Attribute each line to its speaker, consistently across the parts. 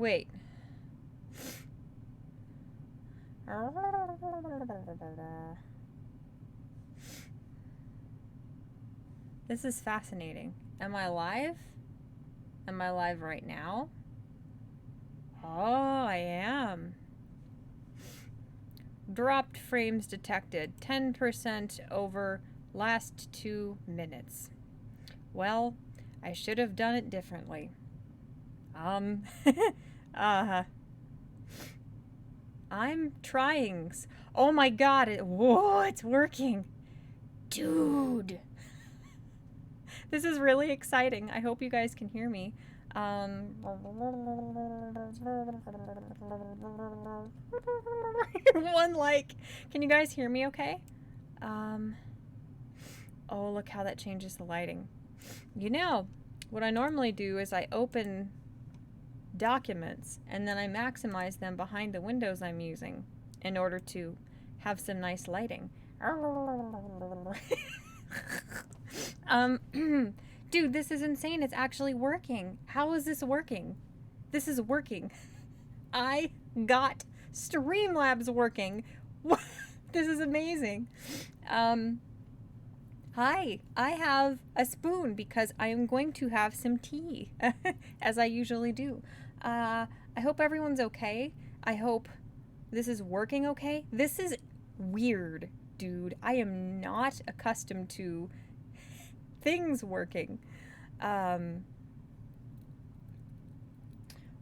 Speaker 1: Wait. This is fascinating. Am I live? Am I live right now? Oh, I am. Dropped frames detected. 10% over last 2 minutes. Well, I should have done it differently. I'm trying. Oh my god, whoa, it's working. Dude. This is really exciting. I hope you guys can hear me. One like. Can you guys hear me okay? Oh, look how that changes the lighting. You know, what I normally do is I open documents and then I maximize them behind the windows I'm using in order to have some nice lighting. Dude, this is insane. It's actually working. How is this working? This is working. I got Streamlabs working. This is amazing. Hi, I have a spoon because I am going to have some tea, as I usually do. I hope everyone's okay. I hope this is working okay. This is weird, dude. I am not accustomed to things working.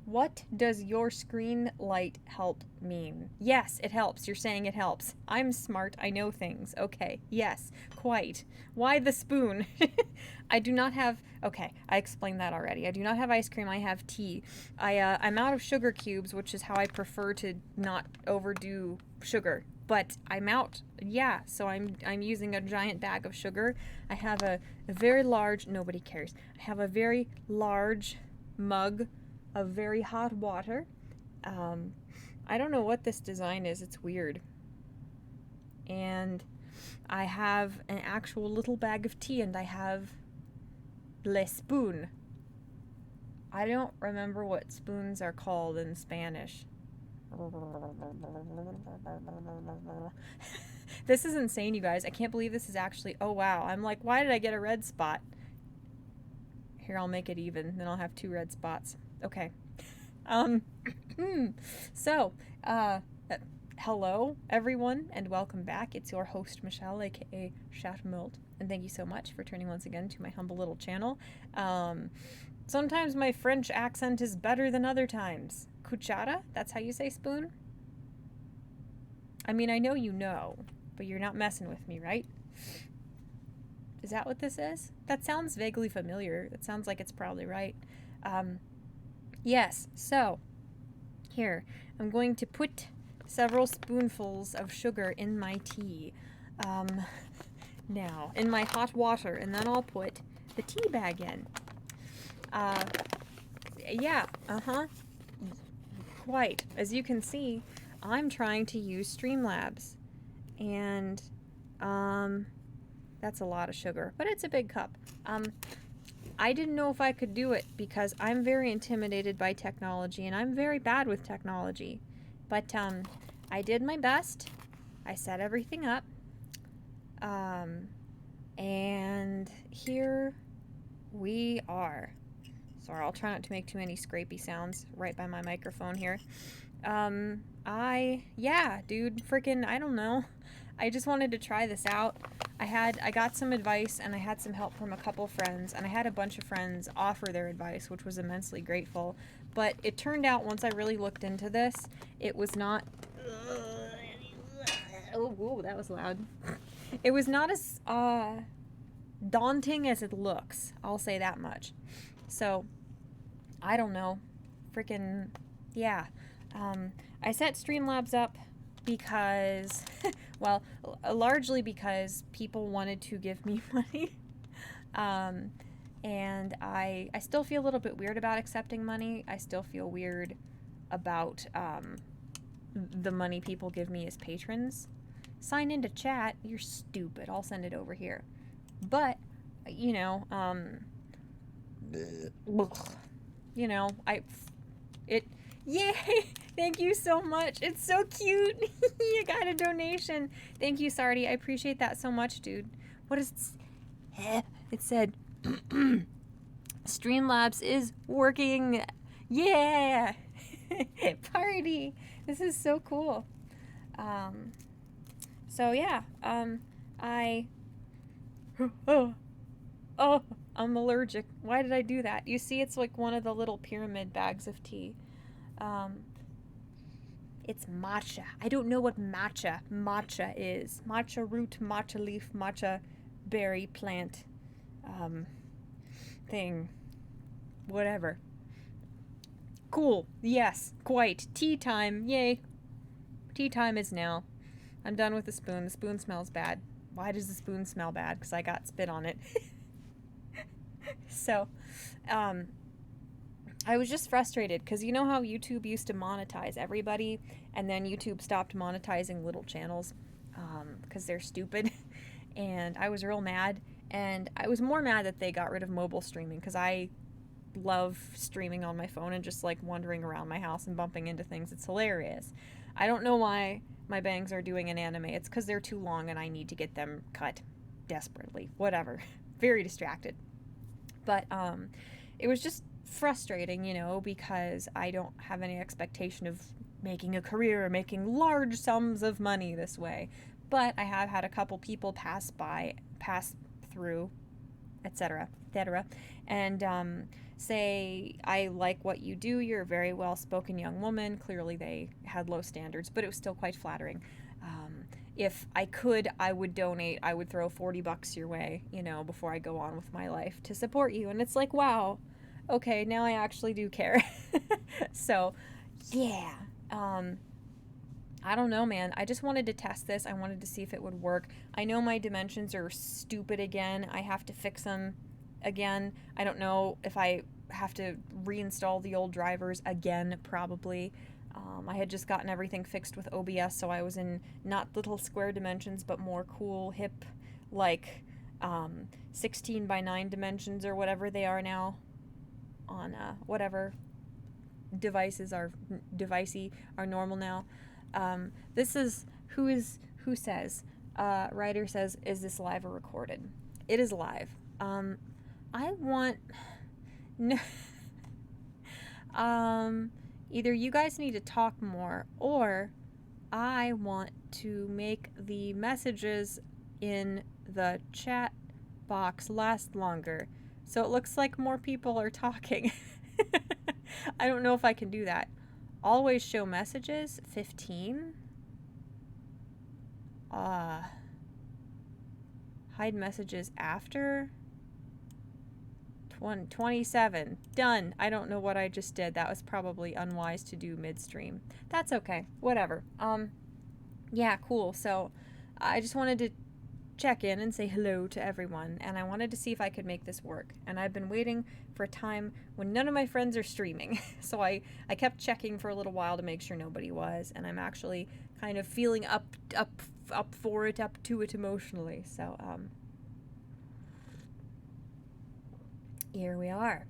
Speaker 1: What does your screen light help mean? Yes, it helps. You're saying it helps. I'm smart. I know things. Okay. Yes, quite. Why the spoon? I do not have... Okay, I explained that already. I do not have ice cream. I have tea. I'm out of sugar cubes, which is how I prefer to not overdo sugar. But I'm out. Yeah, so I'm using a giant bag of sugar. I have a very large... Nobody cares. I have a very large mug of very hot water. I don't know what this design is. It's weird. And I have an actual little bag of tea, and I have le spoon. I don't remember what spoons are called in Spanish. This is insane, you guys. I can't believe this is actually... Oh, wow. I'm like, why did I get a red spot? Here, I'll make it even. Then I'll have 2 red spots. Okay. So, hello, everyone, and welcome back. It's your host, Michelle, aka Chat-Mort, and thank you so much for turning once again to my humble little channel. Sometimes my French accent is better than other times. Cuchara? That's how you say spoon? I mean, I know you know, but you're not messing with me, right? Is that what this is? That sounds vaguely familiar. It sounds like it's probably right. Yes, so here, I'm going to put several spoonfuls of sugar in my tea. Now, in my hot water, and then I'll put the tea bag in. Yeah, quite. As you can see, I'm trying to use Streamlabs, and, that's a lot of sugar, but it's a big cup. I didn't know if I could do it because I'm very intimidated by technology and I'm very bad with technology. But I did my best. I set everything up. And here we are. Sorry, I'll try not to make too many scrapey sounds right by my microphone here. Yeah, dude, freaking, I don't know. I just wanted to try this out. I got some advice and I had some help from a couple friends, and I had a bunch of friends offer their advice, which was immensely grateful. But it turned out, once I really looked into this, it was not... Oh, whoa, that was loud. It was not as daunting as it looks. I'll say that much. So, I don't know. Freaking, yeah. I set Streamlabs up because, well, largely because people wanted to give me money. And I still feel a little bit weird about accepting money. I still feel weird about the money people give me as patrons. Sign into chat. You're stupid. I'll send it over here. But, you know, Yay! Thank you so much. It's so cute. You got a donation. Thank you, Sardi. I appreciate that so much, dude. What is it? It said, Streamlabs is working. Yeah! Party! This is so cool. So yeah, oh, I'm allergic. Why did I do that? You see, it's like one of the little pyramid bags of tea. It's matcha. I don't know what matcha is. Matcha root, matcha leaf, matcha berry plant thing. Whatever. Cool. Yes, quite. Tea time. Yay. Tea time is now. I'm done with the spoon. The spoon smells bad. Why does the spoon smell bad? Because I got spit on it. So, I was just frustrated because you know how YouTube used to monetize everybody and then YouTube stopped monetizing little channels because they're stupid. And I was real mad. And I was more mad that they got rid of mobile streaming because I love streaming on my phone and just like wandering around my house and bumping into things. It's hilarious. I don't know why my bangs are doing an anime. It's because they're too long and I need to get them cut desperately. Whatever. Very distracted. But it was just frustrating, you know, because I don't have any expectation of making a career or making large sums of money this way. But I have had a couple people pass through, etc., and say, I like what you do, you're a very well-spoken young woman. Clearly they had low standards, but it was still quite flattering. If I could, I would donate. I would throw $40 your way, you know, before I go on with my life to support you. And it's like, wow, okay, now I actually do care. So, yeah. I don't know, man. I just wanted to test this. I wanted to see if it would work. I know my dimensions are stupid again. I have to fix them again. I don't know if I have to reinstall the old drivers again, probably. I had just gotten everything fixed with OBS, so I was in not little square dimensions, but more cool, hip, like 16 by 9 dimensions or whatever they are now on whatever devices are normal now. This is who says, writer says, is this live or recorded? It is live. I want, no, either you guys need to talk more or I want to make the messages in the chat box last longer. So it looks like more people are talking. I don't know if I can do that. Always show messages, 15. Hide messages after. 27. Done. I don't know what I just did. That was probably unwise to do midstream. That's okay. Whatever. Yeah, cool. So I just wanted to check in and say hello to everyone, and I wanted to see if I could make this work. And I've been waiting for a time when none of my friends are streaming. So I kept checking for a little while to make sure nobody was, and I'm actually kind of feeling up to it emotionally. So here we are.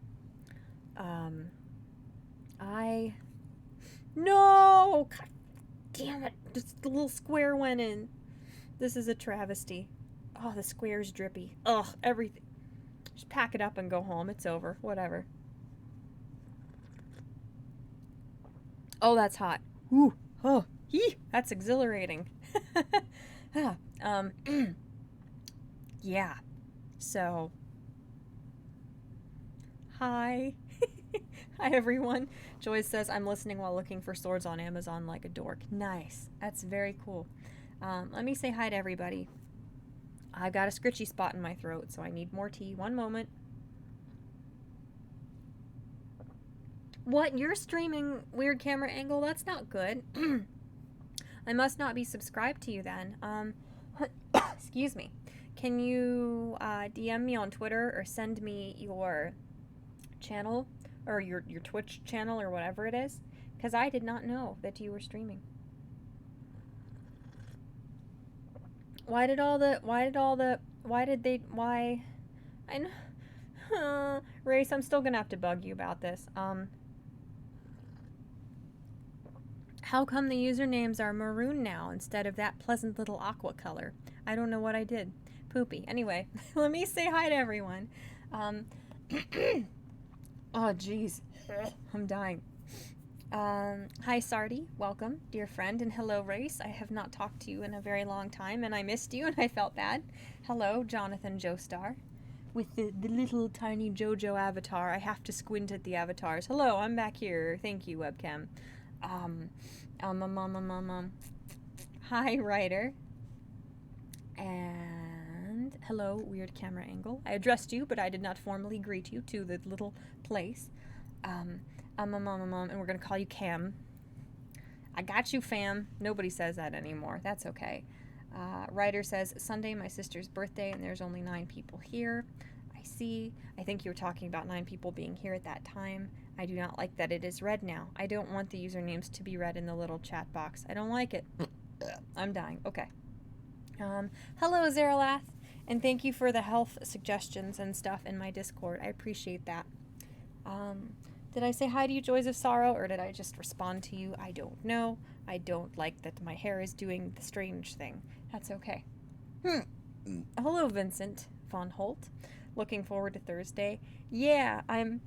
Speaker 1: No! God damn it. Just the little square went in. This is a travesty. Oh, the square's drippy. Ugh, everything. Just pack it up and go home. It's over. Whatever. Oh, that's hot. Ooh. Oh, that's exhilarating. Yeah. So, hi. Hi, everyone. Joyce says, I'm listening while looking for swords on Amazon like a dork. Nice. That's very cool. Let me say hi to everybody. I've got a scritchy spot in my throat, so I need more tea. One moment. What? You're streaming weird camera angle? That's not good. I must not be subscribed to you then. Excuse me. Can you DM me on Twitter or send me your channel or your Twitch channel or whatever it is? Because I did not know that you were streaming. Why Race, I'm still gonna have to bug you about this. How come the usernames are maroon now instead of that pleasant little aqua color? I don't know what I did. Poopy. Anyway, let me say hi to everyone. Oh, jeez. I'm dying. Hi, Sardi. Welcome, dear friend, and hello, Race. I have not talked to you in a very long time, and I missed you, and I felt bad. Hello, Jonathan Joestar. With the little tiny JoJo avatar. I have to squint at the avatars. Hello, I'm back here. Thank you, webcam. Hi, writer. And hello, weird camera angle. I addressed you, but I did not formally greet you to the little place. And we're gonna call you Cam. I got you, fam. Nobody says that anymore. That's okay. Writer says, Sunday, my sister's birthday, and there's only 9 people here. I see. I think you were talking about 9 people being here at that time. I do not like that it is read now. I don't want the usernames to be read in the little chat box. I don't like it. I'm dying. Okay. Hello, Zeralath, and thank you for the health suggestions and stuff in my Discord. I appreciate that. Did I say hi to you, Joys of Sorrow, or did I just respond to you? I don't know. I don't like that my hair is doing the strange thing. That's okay. Hello, Vincent von Holt. Looking forward to Thursday. Yeah, I'm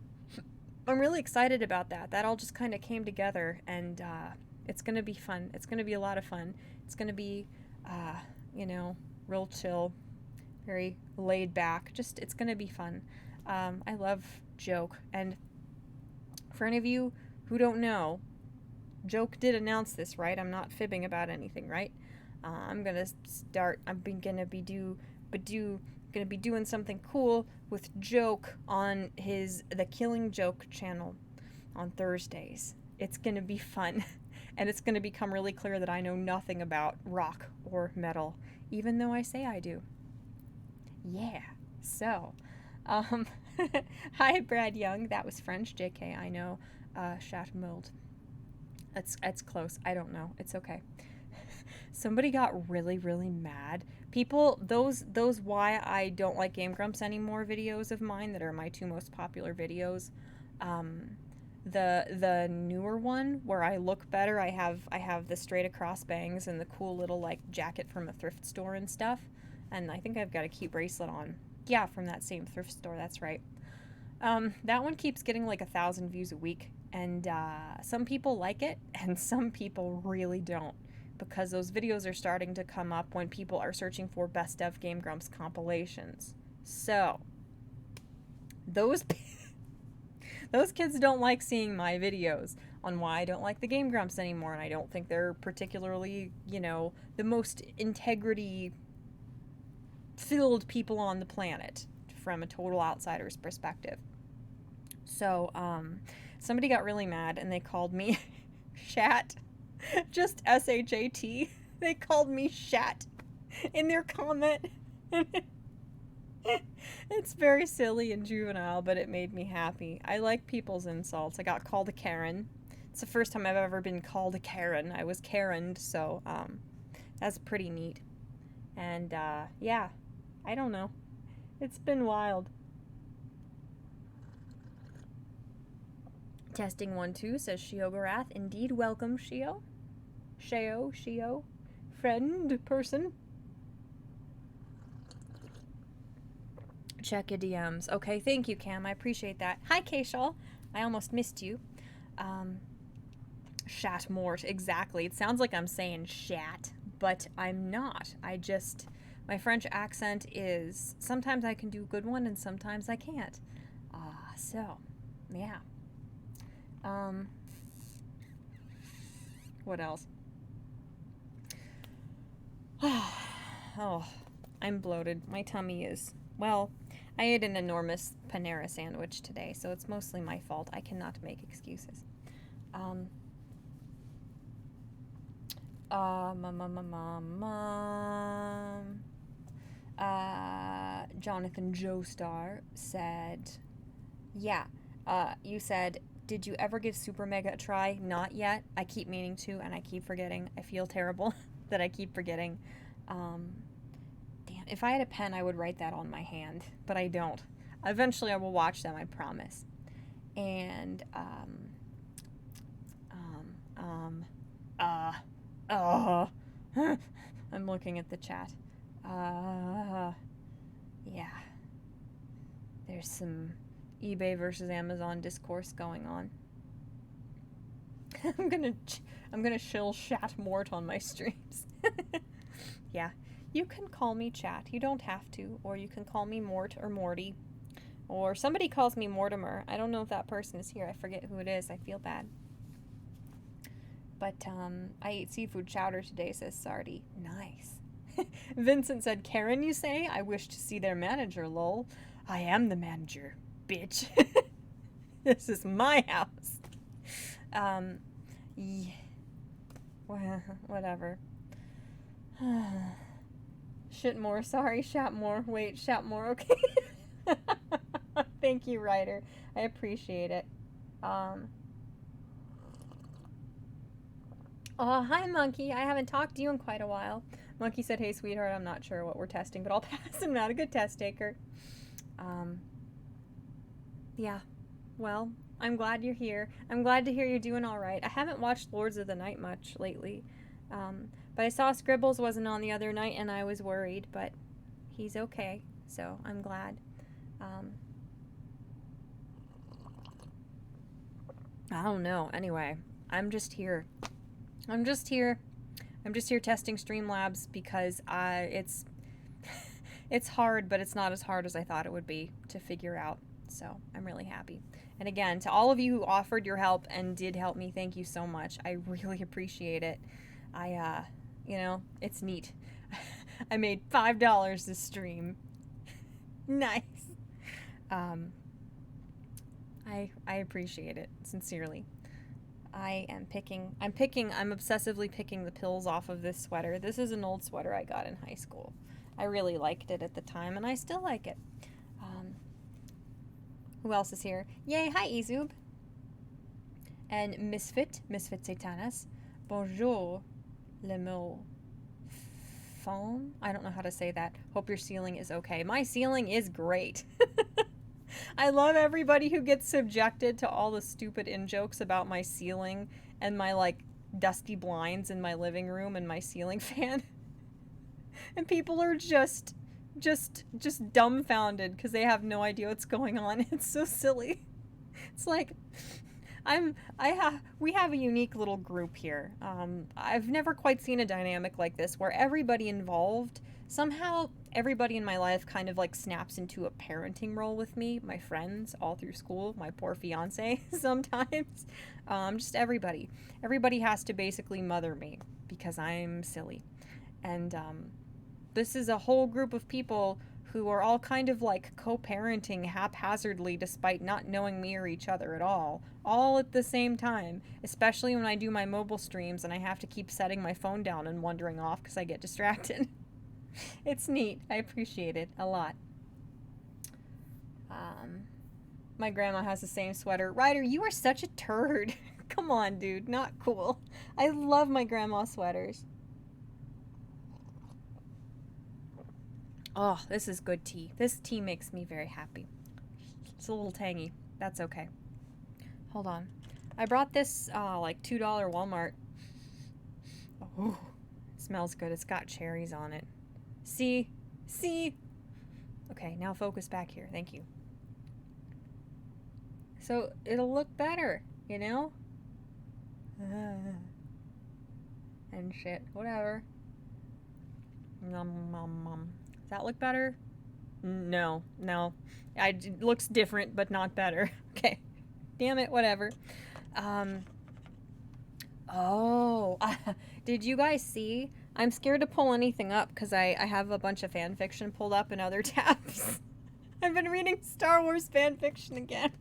Speaker 1: really excited about that. That all just kind of came together, and it's going to be fun. It's going to be a lot of fun. It's going to be, real chill, very laid back. Just, it's going to be fun. I love Joke, and for any of you who don't know, Joke did announce this, right? I'm not fibbing about anything, right? I'm gonna be doing something cool with Joke on the Killing Joke channel on Thursdays. It's gonna be fun, and it's gonna become really clear that I know nothing about rock or metal, even though I say I do. Yeah. So, hi, Brad Young. That was French. JK, I know. Chat-Mort. That's close. I don't know. It's okay. Somebody got really, really mad. People, those why I don't like Game Grumps anymore videos of mine that are my 2 most popular videos. The newer one where I look better, I have the straight across bangs and the cool little like jacket from a thrift store and stuff. And I think I've got a cute bracelet on. Yeah, from that same thrift store, that's right. That one keeps getting like 1,000 views a week, and some people like it, and some people really don't, because those videos are starting to come up when people are searching for Best of Game Grumps compilations. So, those kids don't like seeing my videos on why I don't like the Game Grumps anymore, and I don't think they're particularly, the most integrity-filled people on the planet from a total outsider's perspective. So, somebody got really mad and they called me Shat. Just S-H-A-T. They called me Shat in their comment. It's very silly and juvenile, but it made me happy. I like people's insults. I got called a Karen. It's the first time I've ever been called a Karen. I was Karened, so that's pretty neat. And yeah, I don't know. It's been wild. Testing 1 2 says Shiogorath. Indeed, welcome, Shio. Shio. Friend person. Check your DMs. Okay, thank you, Cam. I appreciate that. Hi, Kaishal. I almost missed you. Chat-Mort, exactly. It sounds like I'm saying shat, but I'm not. My French accent is, sometimes I can do a good one and sometimes I can't. So, yeah. What else? Oh, I'm bloated. My tummy is, well, I ate an enormous Panera sandwich today, so it's mostly my fault. I cannot make excuses. Jonathan Joestar said, yeah, you said, did you ever give Super Mega a try? Not yet. I keep meaning to, and I keep forgetting. I feel terrible that I keep forgetting. Damn, if I had a pen, I would write that on my hand, but I don't. Eventually, I will watch them, I promise. And, Oh. I'm looking at the chat. Yeah. There's some eBay versus Amazon discourse going on. I'm gonna shill Chat-Mort on my streams. Yeah. You can call me Chat. You don't have to. Or you can call me Mort or Morty. Or somebody calls me Mortimer. I don't know if that person is here. I forget who it is. I feel bad. But I ate seafood chowder today, says Sardi. Nice. Vincent said, Karen, you say? I wish to see their manager, lol. I am the manager, bitch. This is my house. Yeah. Whatever. Shitmore. Sorry, Shatmore. Wait, Shatmore, okay. Thank you, Ryder. I appreciate it. Oh, hi, Monkey. I haven't talked to you in quite a while. Monkey said, hey, sweetheart, I'm not sure what we're testing, but I'll pass. I'm not a good test taker. Yeah. Well, I'm glad you're here. I'm glad to hear you're doing all right. I haven't watched Lords of the Night much lately. But I saw Scribbles wasn't on the other night, and I was worried, but he's okay, so I'm glad. I don't know. Anyway, I'm just here. I'm just here testing Streamlabs because it's it's hard, but it's not as hard as I thought it would be to figure out. So I'm really happy. And again, to all of you who offered your help and did help me, thank you so much. I really appreciate it. You know, it's neat. I made $5 this stream. Nice. I appreciate it, sincerely. I'm obsessively picking the pills off of this sweater. This is an old sweater I got in high school. I really liked it at the time, and I still like it. Who else is here? Yay, hi Izub. And Misfit Satanas. Bonjour, le mot femme. I don't know how to say that. Hope your ceiling is okay. My ceiling is great. I love everybody who gets subjected to all the stupid in-jokes about my ceiling and my, like, dusty blinds in my living room and my ceiling fan. And people are just dumbfounded because they have no idea what's going on. It's so silly. It's like, we have a unique little group here. I've never quite seen a dynamic like this where everybody involved, somehow everybody in my life kind of like snaps into a parenting role with me, my friends all through school, my poor fiance sometimes, just everybody. Everybody has to basically mother me because I'm silly. And this is a whole group of people who are all kind of like co-parenting haphazardly despite not knowing me or each other at all at the same time, especially when I do my mobile streams and I have to keep setting my phone down and wandering off because I get distracted. It's neat. I appreciate it a lot. My grandma has the same sweater. Ryder, you are such a turd. Come on, dude. Not cool. I love my grandma sweaters. Oh, this is good tea. This tea makes me very happy. It's a little tangy. That's okay. Hold on. I brought this, like, $2 Walmart. Oh, it smells good. It's got cherries on it. See? See? Okay, now focus back here. Thank you. So, it'll look better, you know? And shit. Whatever. Nom nom nom. Does that look better? No. It looks different, but not better. Okay. Damn it, whatever. Did you guys see? I'm scared to pull anything up because I have a bunch of fan fiction pulled up in other tabs. I've been reading Star Wars fan fiction again.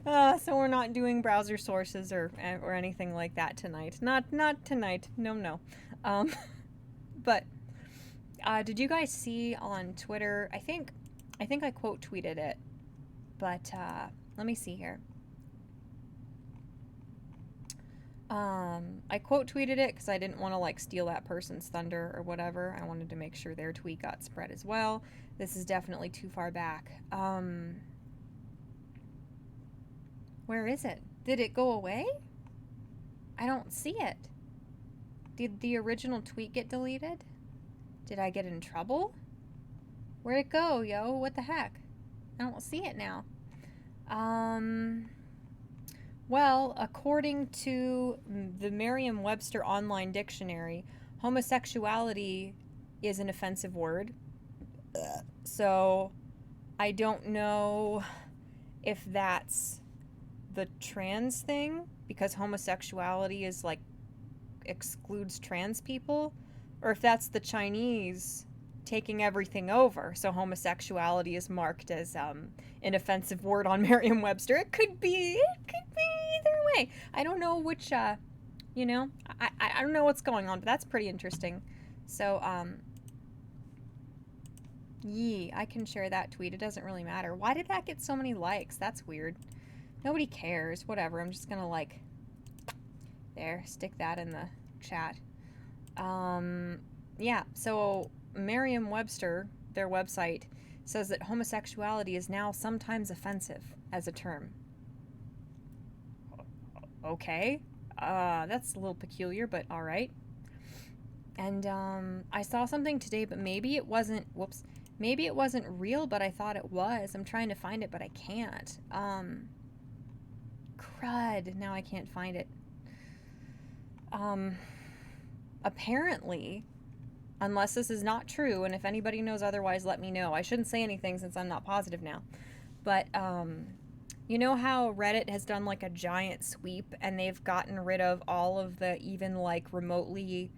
Speaker 1: So we're not doing browser sources or anything like that tonight. Not tonight. No. But did you guys see on Twitter? I think I quote tweeted it, but let me see here. I quote tweeted it because I didn't want to like steal that person's thunder or whatever. I wanted to make sure their tweet got spread as well. This is definitely too far back. Where is it? Did it go away? I don't see it. Did the original tweet get deleted? Did I get in trouble? Where'd it go, yo? What the heck? I don't see it now. Well, according to the Merriam-Webster Online Dictionary, homosexuality is an offensive word. So I don't know if that's the trans thing, because homosexuality is like excludes trans people, or if that's the Chinese taking everything over, so homosexuality is marked as an offensive word on Merriam-Webster. It could be either way. I don't know which I don't know what's going on, but that's pretty interesting. So I can share that tweet. It doesn't really matter. Why did that get so many likes? That's weird. Nobody cares. Whatever. I'm just gonna stick that in the chat. Yeah, so Merriam-Webster, their website, says that homosexuality is now sometimes offensive as a term. Okay. That's a little peculiar, but all right. And I saw something today, but maybe it wasn't real, but I thought it was. I'm trying to find it, but I can't. Crud. Now I can't find it. Apparently, unless this is not true, and if anybody knows otherwise, let me know. I shouldn't say anything since I'm not positive now. But, you know how Reddit has done like a giant sweep and they've gotten rid of all of the even like remotely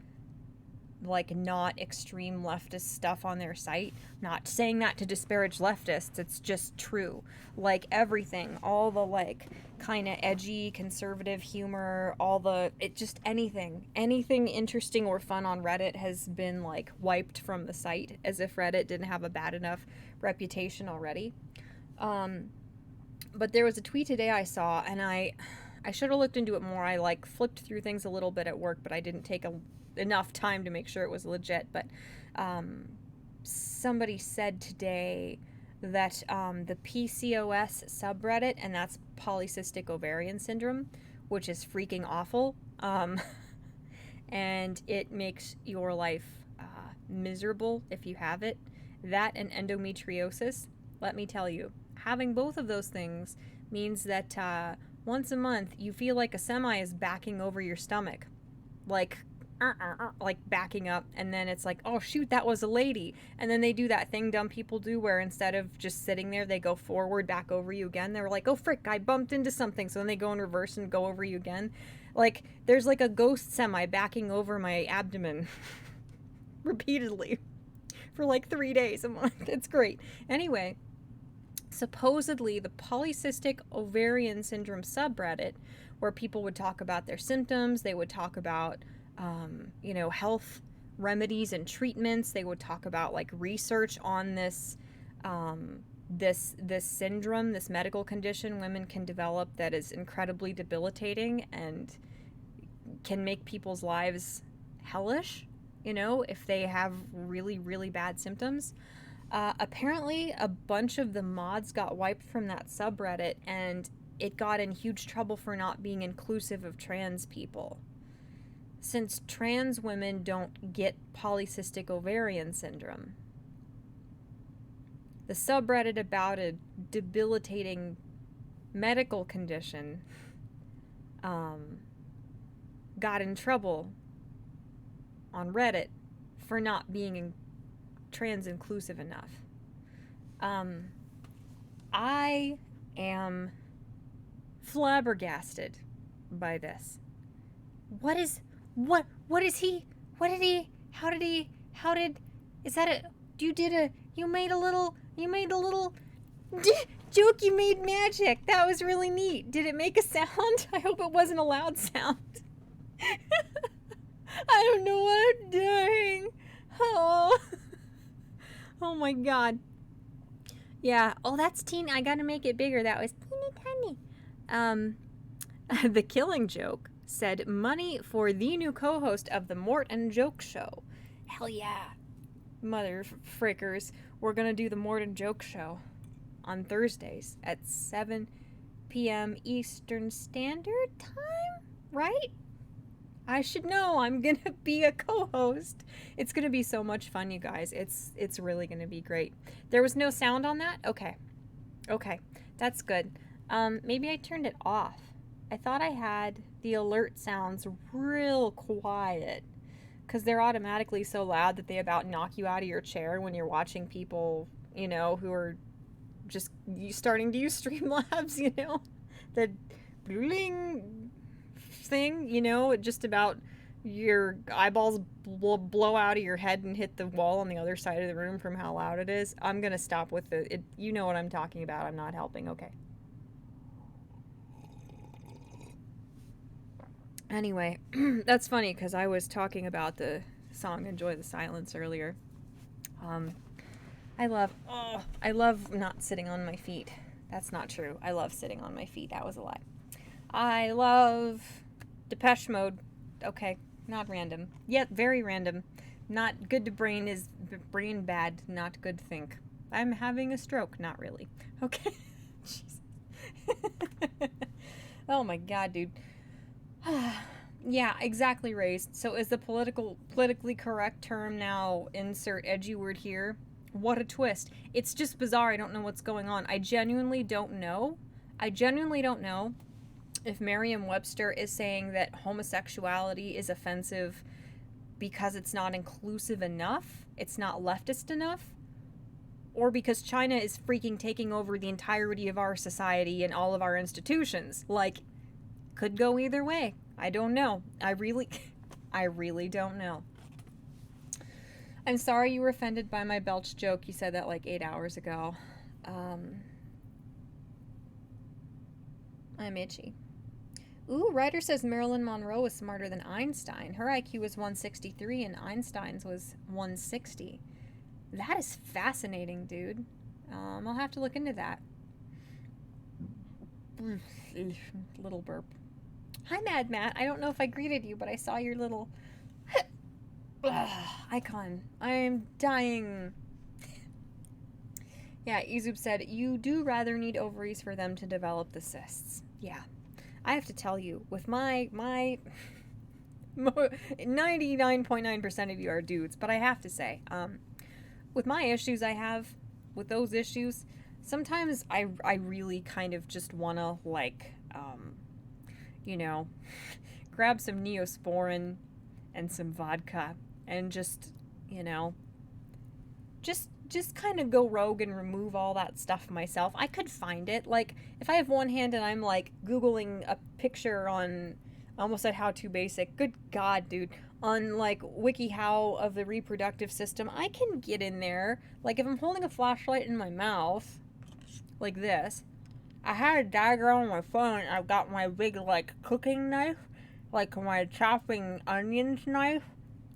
Speaker 1: like not extreme leftist stuff on their site? Not saying that to disparage leftists, it's just true. Like everything, all the like kind of edgy conservative humor, anything interesting or fun on Reddit has been like wiped from the site, as if Reddit didn't have a bad enough reputation already. But there was a tweet today I saw, and I should have looked into it more. I like flipped through things a little bit at work, but I didn't take enough time to make sure it was legit. But somebody said today that the PCOS subreddit, and that's polycystic ovarian syndrome, which is freaking awful, and it makes your life miserable if you have it. That and endometriosis, let me tell you, having both of those things means that once a month you feel like a semi is backing over your stomach, like backing up, and then it's like, oh shoot, that was a lady, and then they do that thing dumb people do where instead of just sitting there, they go forward back over you again. They're like, oh frick, I bumped into something, so then they go in reverse and go over you again. Like there's like a ghost semi backing over my abdomen repeatedly for like 3 days a month. It's great. Anyway, supposedly the polycystic ovarian syndrome subreddit, where people would talk about their symptoms, they would talk about health remedies and treatments. They would talk about like research on this syndrome, this medical condition women can develop that is incredibly debilitating and can make people's lives hellish, if they have really, really bad symptoms. Apparently a bunch of the mods got wiped from that subreddit, and it got in huge trouble for not being inclusive of trans people. Since trans women don't get polycystic ovarian syndrome, the subreddit about a debilitating medical condition got in trouble on Reddit for not being trans inclusive enough. I am flabbergasted by this. What is he, you made a little joke, you made magic. That was really neat. Did it make a sound? I hope it wasn't a loud sound. I don't know what I'm doing. Oh my god. Yeah. Oh, that's teeny. I gotta make it bigger. That was teeny tiny. The Killing Joke said, money for the new co-host of the Mort and Joke Show. Hell yeah. Mother frickers. We're gonna do the Mort and Joke Show on Thursdays at 7 p.m. Eastern Standard Time, right? I should know. I'm gonna be a co-host. It's gonna be so much fun, you guys. It's really gonna be great. There was no sound on that? Okay. Okay. That's good. Maybe I turned it off. I thought I had the alert sounds real quiet because they're automatically so loud that they about knock you out of your chair when you're watching people, who are just starting to use Streamlabs, the bling thing, just about your eyeballs blow out of your head and hit the wall on the other side of the room from how loud it is. I'm gonna stop with it. You know what I'm talking about. I'm not helping. Okay. Anyway, that's funny because I was talking about the song "Enjoy the Silence" earlier. Um, I love not sitting on my feet. That's not true. I love sitting on my feet. That was a lie. I love Depeche Mode. Okay, not random. Yet very random. Not good to brain is brain bad, not good to think. I'm having a stroke. Not really. Okay. Oh my god, dude. Yeah, exactly, Race. So is the politically correct term now insert edgy word here? What a twist. It's just bizarre. I don't know what's going on. I genuinely don't know. I genuinely don't know if Merriam-Webster is saying that homosexuality is offensive because it's not inclusive enough, it's not leftist enough, or because China is freaking taking over the entirety of our society and all of our institutions. Like, could go either way. I don't know. I really don't know. I'm sorry you were offended by my belch joke. You said that like 8 hours ago. I'm itchy. Ooh, Ryder says Marilyn Monroe was smarter than Einstein. Her IQ was 163 and Einstein's was 160. That is fascinating, dude. I'll have to look into that. Little burp. Hi, Mad Matt. I don't know if I greeted you, but I saw your little icon. I'm dying. Yeah, Izub said, you do rather need ovaries for them to develop the cysts. Yeah. I have to tell you, with my 99.9% of you are dudes, but I have to say, with my issues I have, with those issues, sometimes I really kind of just want to, like, grab some Neosporin and some vodka and just, just kind of go rogue and remove all that stuff myself. I could find it. Like, if I have one hand and I'm, like, Googling a picture on, I almost said how to basic. Good God, dude. On, like, WikiHow of the reproductive system, I can get in there. Like, if I'm holding a flashlight in my mouth, like this, I had a diagram on my phone, and I've got my big, like, cooking knife, like my chopping onions knife.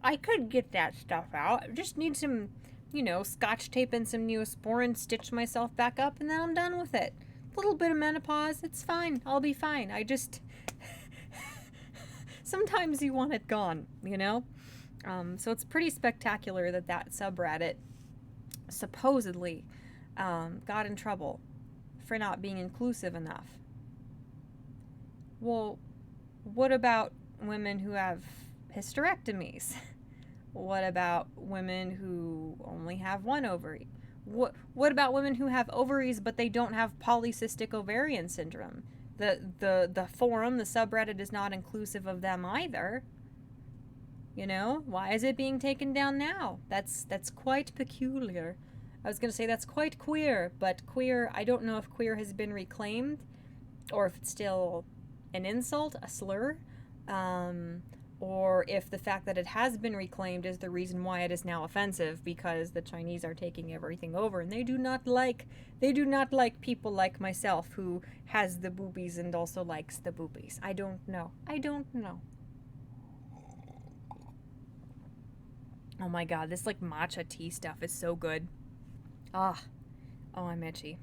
Speaker 1: I could get that stuff out. I just need some, scotch tape and some Neosporin, stitch myself back up, and then I'm done with it. A little bit of menopause, it's fine. I'll be fine. I just... Sometimes you want it gone, So it's pretty spectacular that subreddit supposedly got in trouble for not being inclusive enough. Well, what about women who have hysterectomies? What about women who only have one ovary? What about women who have ovaries but they don't have polycystic ovarian syndrome? The forum, the subreddit is not inclusive of them either. Why is it being taken down now? That's quite peculiar. I was going to say that's quite queer, but queer, I don't know if queer has been reclaimed or if it's still an insult, a slur, or if the fact that it has been reclaimed is the reason why it is now offensive, because the Chinese are taking everything over and they do not like people like myself who has the boobies and also likes the boobies. I don't know. Oh my god, this like matcha tea stuff is so good. Oh, I'm itchy.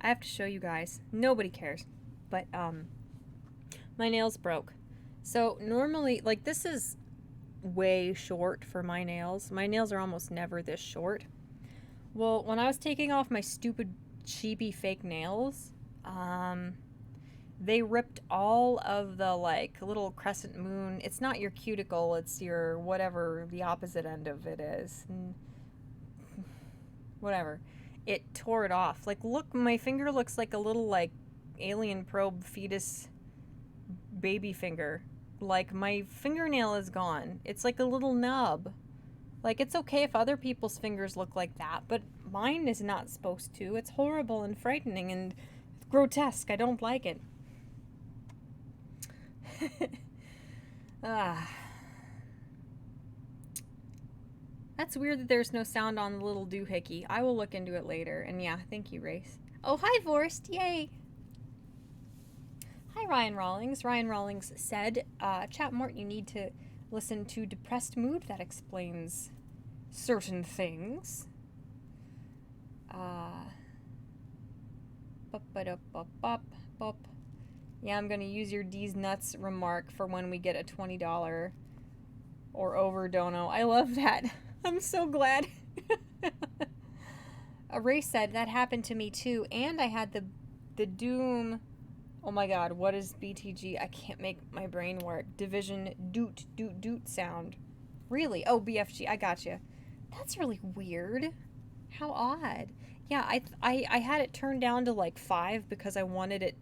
Speaker 1: I have to show you guys. Nobody cares. But, my nails broke. So, normally, like, this is way short for my nails. My nails are almost never this short. Well, when I was taking off my stupid, cheapy fake nails, they ripped all of the like little crescent moon. It's not your cuticle, it's your whatever the opposite end of it is. Whatever. It tore it off. Like, look, my finger looks like a little like alien probe fetus baby finger. Like, my fingernail is gone. It's like a little nub. Like, it's okay if other people's fingers look like that, but mine is not supposed to. It's horrible and frightening and grotesque. I don't like it. Ah. That's weird that there's no sound on the little doohickey. I will look into it later. And yeah, thank you, Race. Oh, hi, Vorst. Yay. Hi, Ryan Rawlings. Ryan Rawlings said, Chat-Mort, you need to listen to Depressed Mood. That explains certain things. Yeah, I'm going to use your D's nuts remark for when we get a $20 or over dono. I love that. I'm so glad. Ray said that happened to me too, and I had the Doom. Oh my god, what is BTG? I can't make my brain work. Division doot doot doot sound. Really? Oh, BFG. I gotcha. That's really weird. How odd. Yeah, I had it turned down to like 5 because I wanted it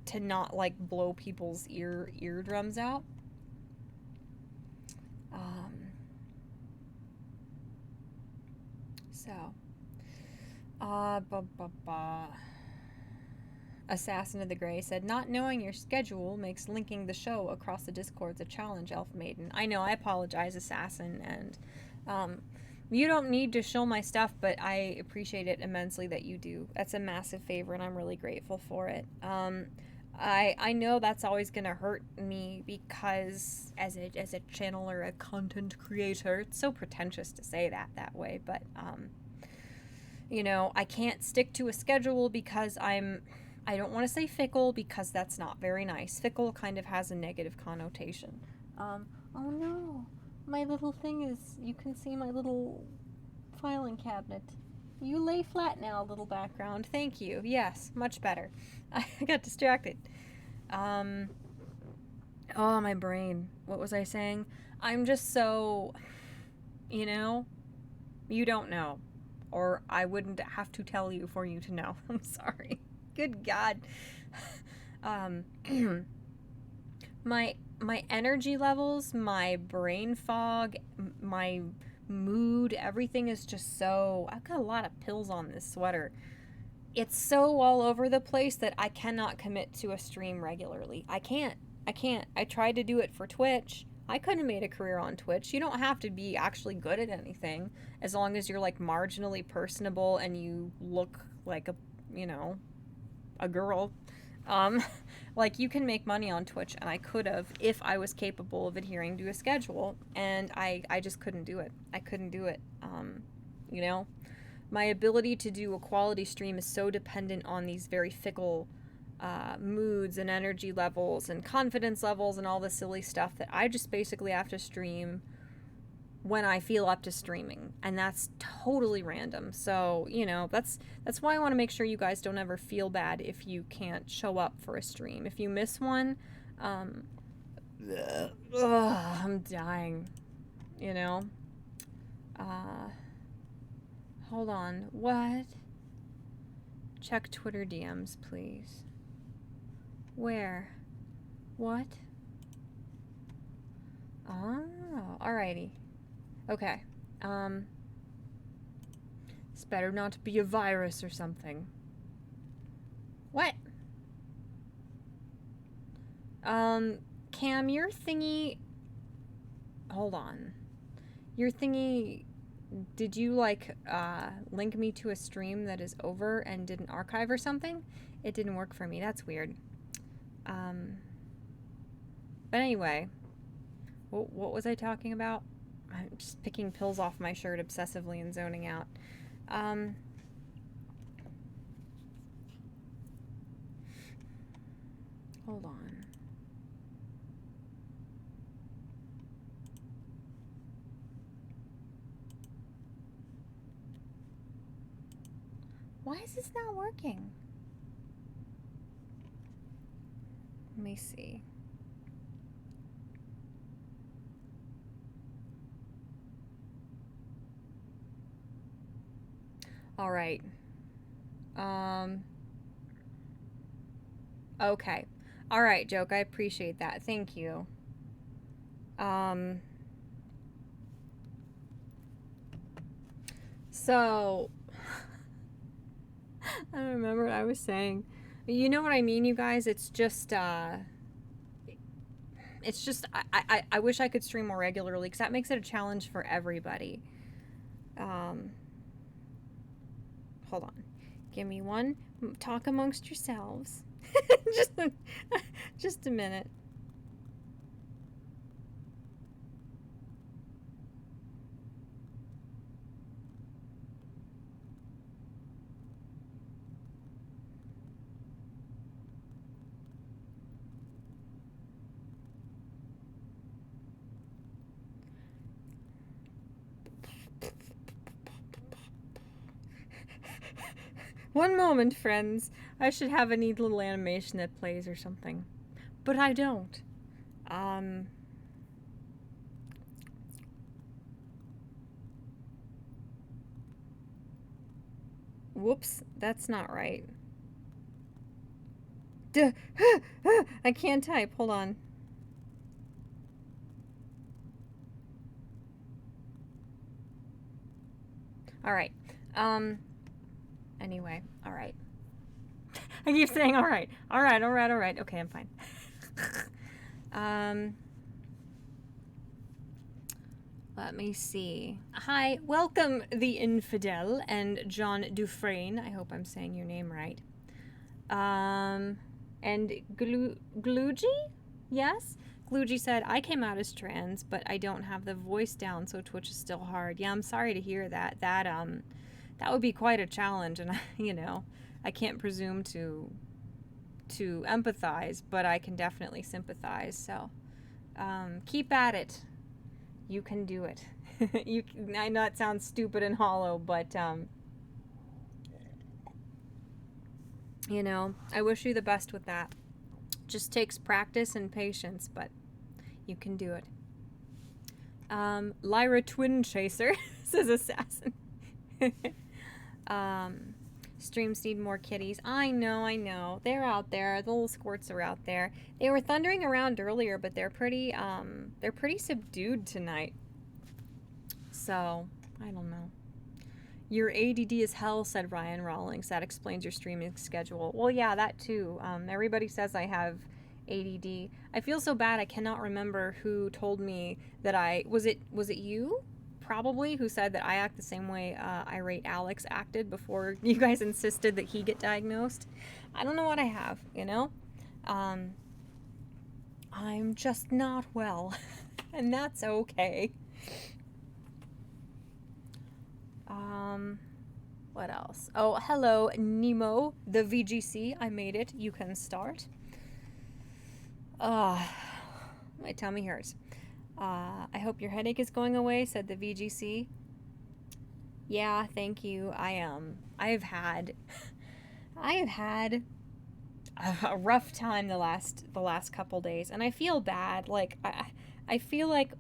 Speaker 1: to not like blow people's eardrums out. Assassin of the Grey said, not knowing your schedule makes linking the show across the Discords a challenge, Elf Maiden. I know, I apologize, Assassin, and you don't need to show my stuff, but I appreciate it immensely that you do. That's a massive favor, and I'm really grateful for it. I know that's always gonna hurt me because as a channel or a content creator, it's so pretentious to say that way, but you know, I can't stick to a schedule because I don't want to say fickle because that's not very nice. Fickle kind of has a negative connotation. Oh no, my little thing is, you can see my little filing cabinet. You lay flat now, little background. Thank you. Yes, much better. I got distracted. Oh, my brain. What was I saying? I'm just so, you know, you don't know. Or I wouldn't have to tell you for you to know. I'm sorry. Good God. My energy levels, my brain fog, my mood, everything is just so... I've got a lot of pills on this sweater. It's so all over the place that I cannot commit to a stream regularly. I can't. I tried to do it for Twitch. I couldn't have made a career on Twitch. You don't have to be actually good at anything as long as you're like marginally personable and you look like a, you know, a girl. Like you can make money on Twitch, and I could have if I was capable of adhering to a schedule, and I just couldn't do it. I couldn't do it. You know, my ability to do a quality stream is so dependent on these very fickle moods and energy levels and confidence levels and all the silly stuff that I just basically have to stream when I feel up to streaming, and that's totally random. So, you know, that's why I want to make sure you guys don't ever feel bad if you can't show up for a stream. If you miss one, I'm dying, you know? Hold on. What? Check Twitter DMs, please. Where? What? Oh, alrighty. Okay. This better not be a virus or something. What? Cam, your thingy... Hold on. Your thingy... Did you, like, link me to a stream that is over and didn't archive or something? It didn't work for me. That's weird. But anyway, what was I talking about? I'm just picking pills off my shirt obsessively and zoning out. Hold on. Why is this not working? Let me see. All right. Okay. All right, Joke. I appreciate that. Thank you. So I don't remember what I was saying. You know what I mean, you guys? It's just I wish I could stream more regularly because that makes it a challenge for everybody. Hold on. Give me one. Talk amongst yourselves. just a minute. One moment, friends. I should have a neat little animation that plays or something. But I don't. Whoops, that's not right. Duh. I can't type. Hold on. All right. Anyway, all right. I keep saying all right. All right, all right, all right. Okay, I'm fine. Let me see. Hi, welcome the Infidel and John Dufresne. I hope I'm saying your name right. And Glugy? Yes? Glugy said, I came out as trans, but I don't have the voice down, so Twitch is still hard. Yeah, I'm sorry to hear that. That would be quite a challenge, and you know, I can't presume to empathize, but I can definitely sympathize. So, keep at it. You can do it. I know it sounds stupid and hollow, but you know, I wish you the best with that. Just takes practice and patience, but you can do it. Lyra Twin Chaser says Assassin. Streams need more kitties. I know. They're out there. The little squirts are out there. They were thundering around earlier, but they're pretty subdued tonight. So, I don't know. Your ADD is hell, said Ryan Rawlings. That explains your streaming schedule. Well, yeah, that too. Everybody says I have ADD. I feel so bad I cannot remember who told me that was it you? Probably, who said that I act the same way irate Alex acted before you guys insisted that he get diagnosed. I don't know what I have, you know? I'm just not well, and that's okay. What else? Oh, hello, Nemo, the VGC. I made it. You can start. My tummy hurts. I hope your headache is going away, said the VGC. Yeah, thank you. I've had a rough time the last couple days, and I feel bad. Like I feel like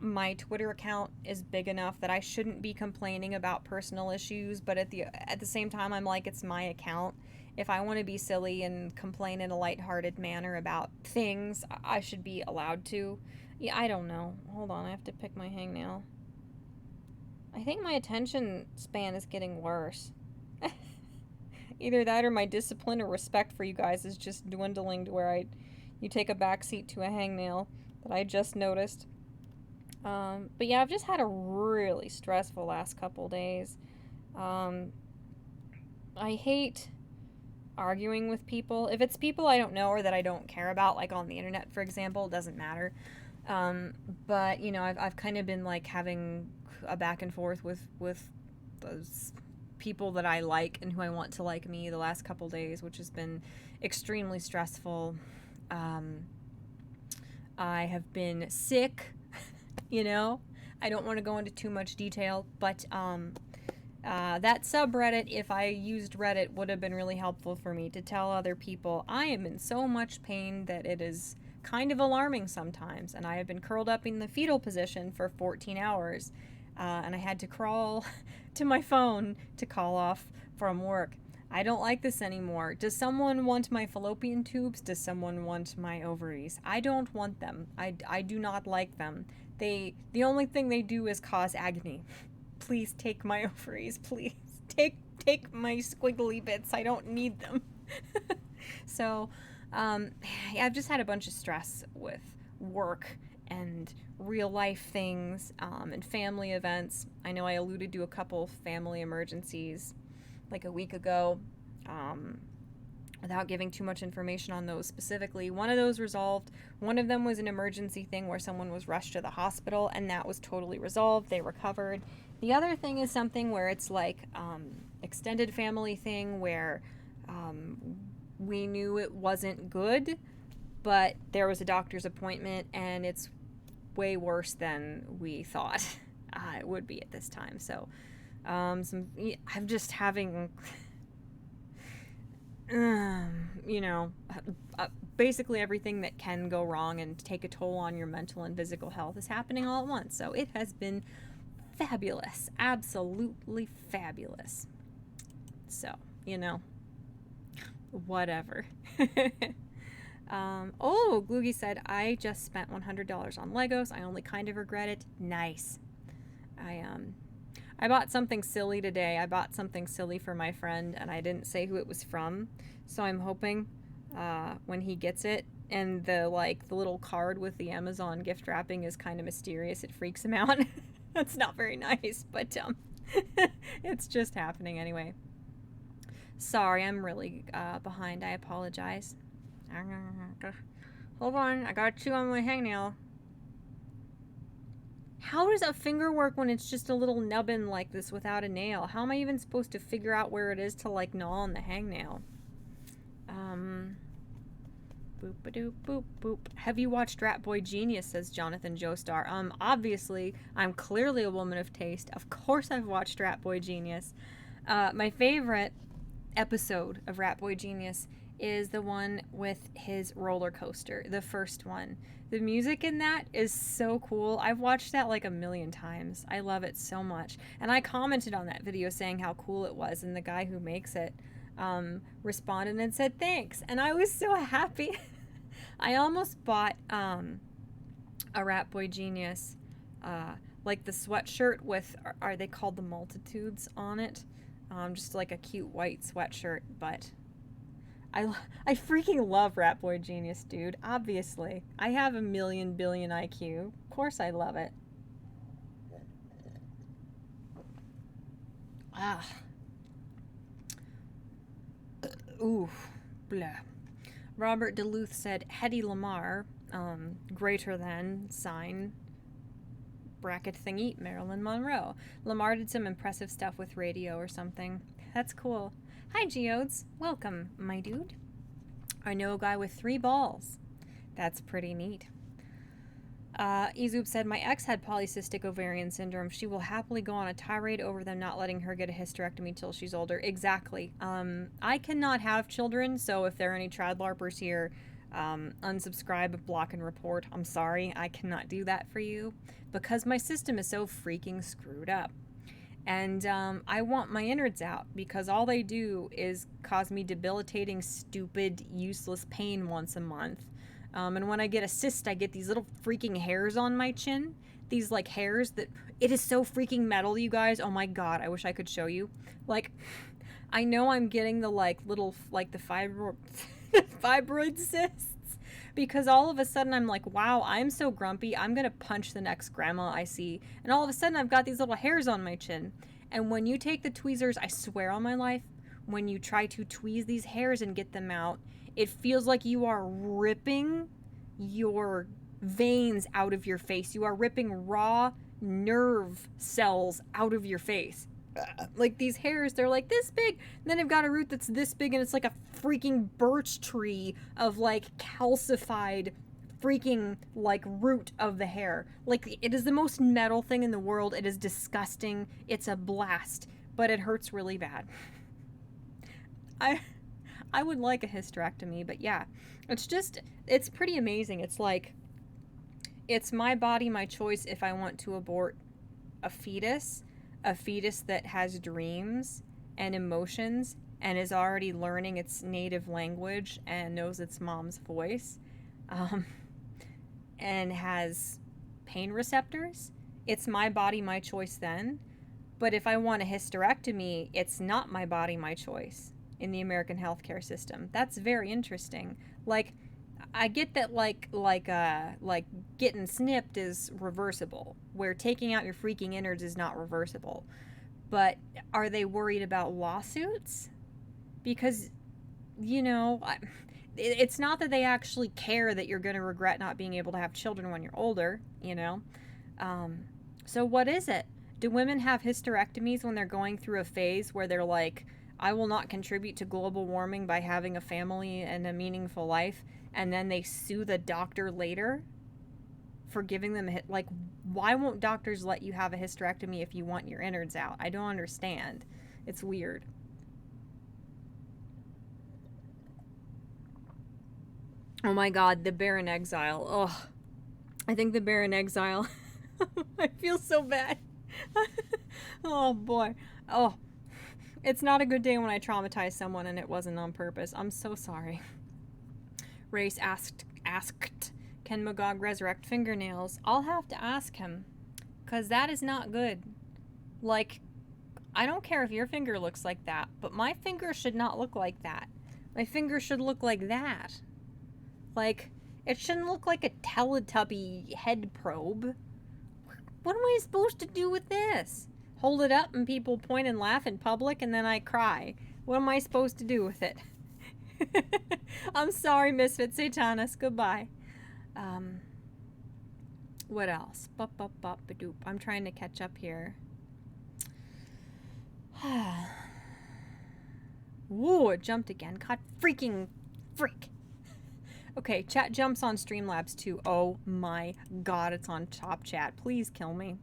Speaker 1: my Twitter account is big enough that I shouldn't be complaining about personal issues, but at the same time, I'm like, it's my account. If I want to be silly and complain in a lighthearted manner about things, I should be allowed to. Yeah, I don't know. Hold on, I have to pick my hangnail. I think my attention span is getting worse. Either that or my discipline or respect for you guys is just dwindling to where you take a backseat to a hangnail that I just noticed. But yeah, I've just had a really stressful last couple days. I hate arguing with people. If it's people I don't know or that I don't care about, like on the internet, for example, it doesn't matter. But you know, I've kind of been like having a back and forth with those people that I like and who I want to like me the last couple days, which has been extremely stressful. I have been sick. You know, I don't want to go into too much detail, but That subreddit, if I used Reddit, would have been really helpful for me to tell other people I am in so much pain that it is kind of alarming sometimes, and I have been curled up in the fetal position for 14 hours, and I had to crawl to my phone to call off from work. I don't like this anymore. Does someone want my fallopian tubes? Does someone want my ovaries? I don't want them. I do not like them. The only thing they do is cause agony. Please take my ovaries. Please take my squiggly bits. I don't need them. So, I've just had a bunch of stress with work and real life things, and family events. I know I alluded to a couple family emergencies like a week ago, without giving too much information on those specifically. One of those resolved. One of them was an emergency thing where someone was rushed to the hospital, and that was totally resolved. They recovered. The other thing is something where it's like extended family thing where we knew it wasn't good, but there was a doctor's appointment, and it's way worse than we thought it would be at this time. So I'm just having, basically everything that can go wrong and take a toll on your mental and physical health is happening all at once. So it has been fabulous, absolutely fabulous. So, whatever. Gloogie said, I just spent $100 on Legos. I only kind of regret it. Nice. I bought something silly today. I bought something silly for my friend, and I didn't say who it was from. So I'm hoping when he gets it, and the little card with the Amazon gift wrapping is kind of mysterious, it freaks him out. That's not very nice, but it's just happening anyway. Sorry, I'm really behind. I apologize. Hold on, I got chew on my hangnail. How does a finger work when it's just a little nubbin like this without a nail? How am I even supposed to figure out where it is to gnaw on the hangnail? Boop-a-doop, boop, boop. Have you watched Rat Boy Genius, says Jonathan Joestar. Obviously, I'm clearly a woman of taste. Of course I've watched Rat Boy Genius. My favorite episode of Rat Boy Genius is the one with his roller coaster, the first one. The music in that is so cool. I've watched that like a million times. I love it so much. And I commented on that video saying how cool it was, and the guy who makes it responded and said thanks. And I was so happy. I almost bought a Rat Boy Genius, like the sweatshirt with, are they called the Multitudes on it? Just like a cute white sweatshirt, but I freaking love Rat Boy Genius, dude. Obviously. I have a million billion IQ. Of course I love it. Ooh. Blah. Robert Duluth said, Hedy Lamar, greater than, sign, bracket thingy, Marilyn Monroe. Lamar did some impressive stuff with radio or something. That's cool. Hi, Geodes. Welcome, my dude. I know a guy with 3 balls. That's pretty neat. Ezoop said, my ex had polycystic ovarian syndrome. She will happily go on a tirade over them not letting her get a hysterectomy till she's older. Exactly. I cannot have children, so if there are any trad larpers here, unsubscribe, block, and report. I'm sorry, I cannot do that for you because my system is so freaking screwed up. And I want my innards out because all they do is cause me debilitating, stupid, useless pain once a month. And when I get a cyst, I get these little freaking hairs on my chin. These hairs that, it is so freaking metal, you guys. Oh my god, I wish I could show you. I know I'm getting the little, the fibroid cysts. Because all of a sudden I'm like, wow, I'm so grumpy, I'm gonna punch the next grandma I see. And all of a sudden I've got these little hairs on my chin. And when you take the tweezers, I swear on my life, when you try to tweeze these hairs and get them out, it feels like you are ripping your veins out of your face. You are ripping raw nerve cells out of your face. These hairs, they're this big, and then I've got a root that's this big, and it's like a freaking birch tree of calcified freaking root of the hair. It is the most metal thing in the world. It is disgusting. It's a blast. but it hurts really bad. I would like a hysterectomy, but yeah, it's pretty amazing. It's like, it's my body, my choice if I want to abort a fetus that has dreams and emotions and is already learning its native language and knows its mom's voice, and has pain receptors. It's my body, my choice then. But if I want a hysterectomy, it's not my body, my choice in the American healthcare system. That's very interesting. Like, I get that like getting snipped is reversible, where taking out your freaking innards is not reversible. But are they worried about lawsuits? Because, you know, it's not that they actually care that you're going to regret not being able to have children when you're older, you know? So what is it? Do women have hysterectomies when they're going through a phase where they're like, I will not contribute to global warming by having a family and a meaningful life, and then they sue the doctor later for giving them like, why won't doctors let you have a hysterectomy if you want your innards out? I don't understand. It's weird. Oh my god, the Bear in Exile. Ugh. I think the Bear in Exile. I feel so bad. Oh boy. Oh. It's not a good day when I traumatize someone and it wasn't on purpose. I'm so sorry. Race asked, can Magog resurrect fingernails? I'll have to ask him, because that is not good. Like, I don't care if your finger looks like that, but my finger should not look like that. My finger should look like that. Like, it shouldn't look like a Teletubby head probe. What am I supposed to do with this? Hold it up and people point and laugh in public and then I cry. What am I supposed to do with it? I'm sorry, Misfit Satanas. Goodbye. What else? Bop-bop-bop-ba-doop. I'm trying to catch up here. Whoa, it jumped again. God freaking frick. Okay, chat jumps on Streamlabs too. Oh my god, it's on Top Chat. Please kill me.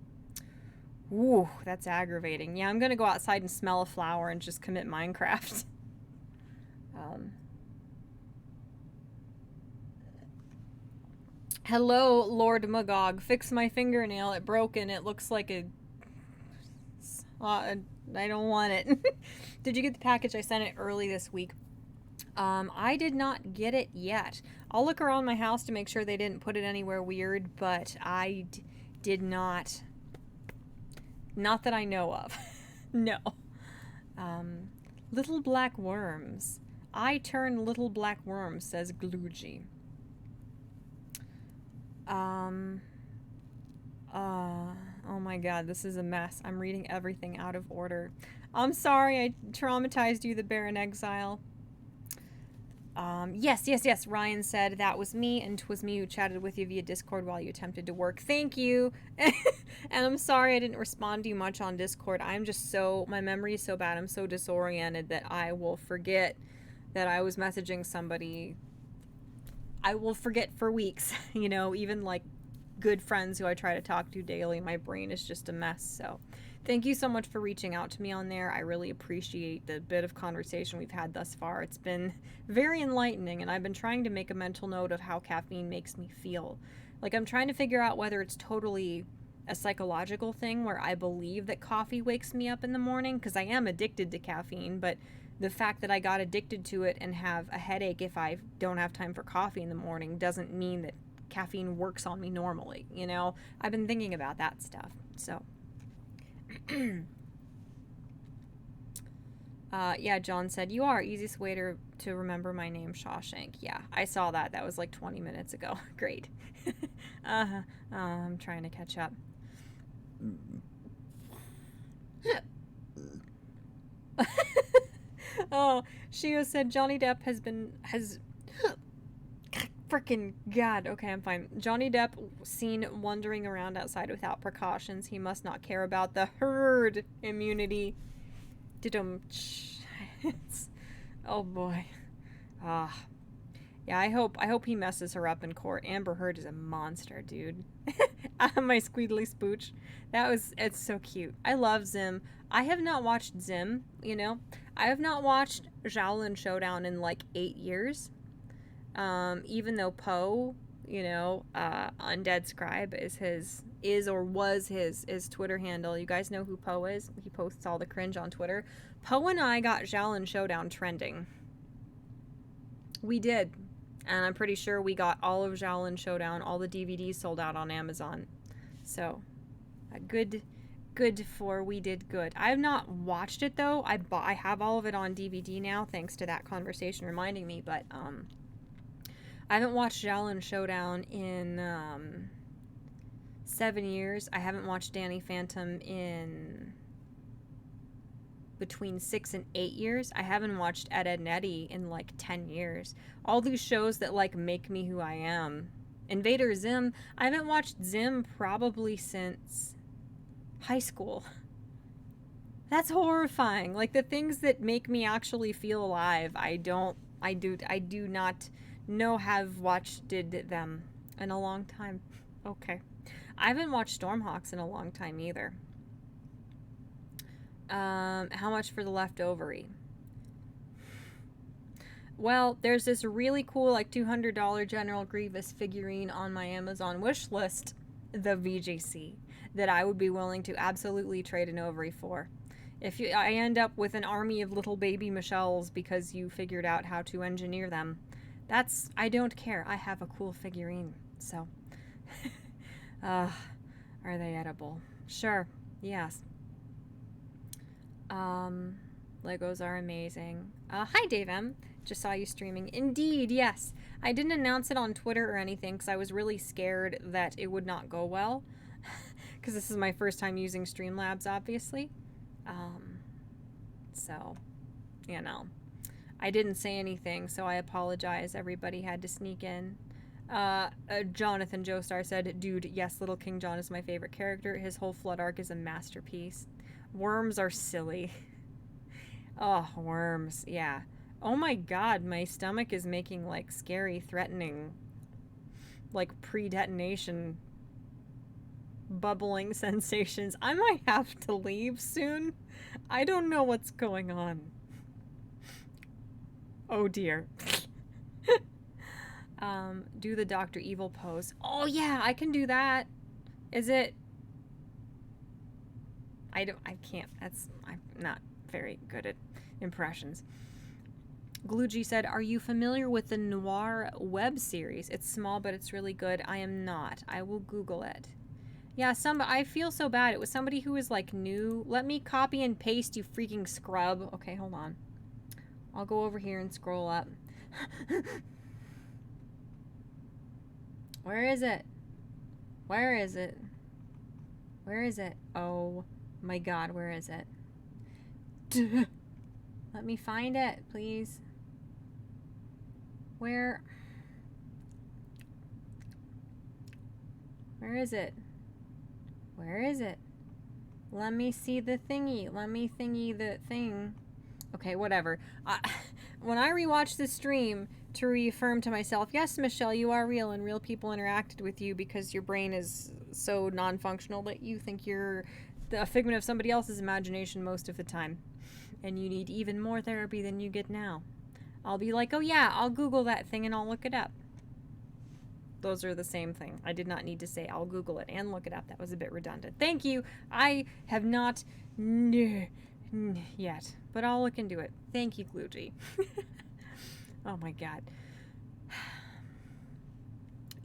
Speaker 1: Ooh, that's aggravating. Yeah, I'm gonna go outside and smell a flower and just commit Minecraft. Hello, Lord Magog. Fix my fingernail. It broke and it looks like a... I don't want it. Did you get the package? I sent it early this week. I did not get it yet. I'll look around my house to make sure they didn't put it anywhere weird, but I did not... Not that I know of. No. Little black worms. I turn little black worms, says Gluji. Oh my god, this is a mess. I'm reading everything out of order. I'm sorry I traumatized you, the Bear in Exile. Yes. Ryan said that was me, and 'twas me who chatted with you via Discord while you attempted to work. Thank you. And I'm sorry I didn't respond to you much on Discord. I'm just so, my memory is so bad. I'm so disoriented that I will forget that I was messaging somebody. I will forget for weeks, you know, even like good friends who I try to talk to daily. My brain is just a mess. So thank you so much for reaching out to me on there. I really appreciate the bit of conversation we've had thus far. It's been very enlightening, and I've been trying to make a mental note of how caffeine makes me feel. Like, I'm trying to figure out whether it's totally a psychological thing where I believe that coffee wakes me up in the morning, because I am addicted to caffeine, but the fact that I got addicted to it and have a headache if I don't have time for coffee in the morning doesn't mean that caffeine works on me normally, you know? I've been thinking about that stuff, so... yeah, John said, you are easiest way to remember my name, Shawshank. Yeah, I saw that. That was like 20 minutes ago. Great. I'm trying to catch up. Oh, Shio said Johnny Depp has freaking God. Okay, I'm fine. Johnny Depp seen wandering around outside without precautions. He must not care about the herd immunity. Oh boy. Yeah, I hope he messes her up in court. Amber Heard is a monster, dude. My squeedly spooch. It's so cute. I love Zim. I have not watched Zim, you know. I have not watched Shaolin Showdown in like 8 years. Even though Poe, you know, Undead Scribe is or was his Twitter handle. You guys know who Poe is? He posts all the cringe on Twitter. Poe and I got Shaolin Showdown trending. We did. And I'm pretty sure we got all of Shaolin Showdown, all the DVDs sold out on Amazon. So, good for we did good. I have not watched it though. I have all of it on DVD now, thanks to that conversation reminding me. But I haven't watched Shaolin Showdown in 7 years. I haven't watched Danny Phantom in between 6 and 8 years. I haven't watched Ed, Edd n Eddy in like 10 years. All these shows that like make me who I am. Invader Zim. I haven't watched Zim probably since high school. That's horrifying. Like the things that make me actually feel alive, I do not know have watched them in a long time. Okay. I haven't watched Stormhawks in a long time either. How much for the leftovery? Well, there's this really cool like $200 General Grievous figurine on my Amazon wish list, the VGC, that I would be willing to absolutely trade an ovary for. If I end up with an army of little baby Michelles because you figured out how to engineer them, I don't care. I have a cool figurine, so. Are they edible? Sure, yes. Legos are amazing. Hi, Dave M. Just saw you streaming. Indeed, yes. I didn't announce it on Twitter or anything because I was really scared that it would not go well. Because this is my first time using Streamlabs, obviously. So, you know. I didn't say anything, so I apologize. Everybody had to sneak in. Jonathan Joestar said, dude, yes, Little King John is my favorite character. His whole Flood arc is a masterpiece. Worms are silly. Oh, worms. Yeah. Oh my god, my stomach is making like scary, threatening, like pre-detonation bubbling sensations. I might have to leave soon. I don't know what's going on. Oh dear. Do the Dr. Evil pose. Oh yeah, I can do that. Is it? I can't. I'm not very good at impressions. Gluji said, are you familiar with the Noir web series? It's small, but it's really good. I am not. I will Google it. Yeah, I feel so bad. It was somebody who was like new. Let me copy and paste, you freaking scrub. Okay, hold on. I'll go over here and scroll up. Where is it? Where is it? Where is it? Oh my god, where is it? Let me find it, please. Where is it? Where is it? Let me see the thingy. Let me thingy the thing. Okay, whatever. When I rewatch this stream to reaffirm to myself, yes, Michelle, you are real and real people interacted with you because your brain is so non-functional that you think you're a figment of somebody else's imagination most of the time. And you need even more therapy than you get now. I'll be like, oh yeah, I'll Google that thing and I'll look it up. Those are the same thing. I did not need to say I'll Google it and look it up. That was a bit redundant. Thank you. I have not yet, but I'll look into it. Thank you, Gluji. Oh my god.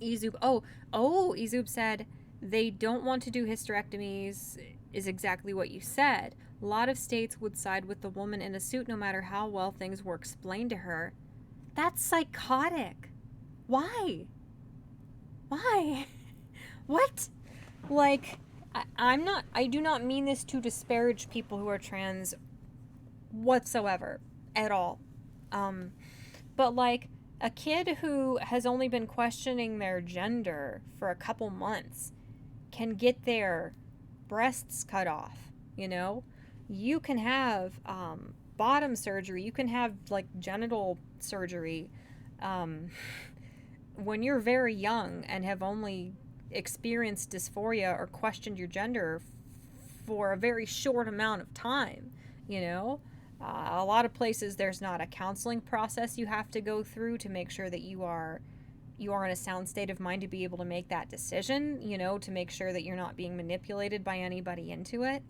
Speaker 1: Ezub. Oh, Ezub said they don't want to do hysterectomies is exactly what you said. A lot of states would side with the woman in a suit no matter how well things were explained to her. That's psychotic. Why? Why? What? Like, I do not mean this to disparage people who are trans whatsoever at all. But like, a kid who has only been questioning their gender for a couple months can get their breasts cut off, you know? You can have bottom surgery. You can have like genital surgery when you're very young and have only experienced dysphoria or questioned your gender for a very short amount of time, you know? A lot of places there's not a counseling process you have to go through to make sure that you are in a sound state of mind to be able to make that decision, you know, to make sure that you're not being manipulated by anybody into it.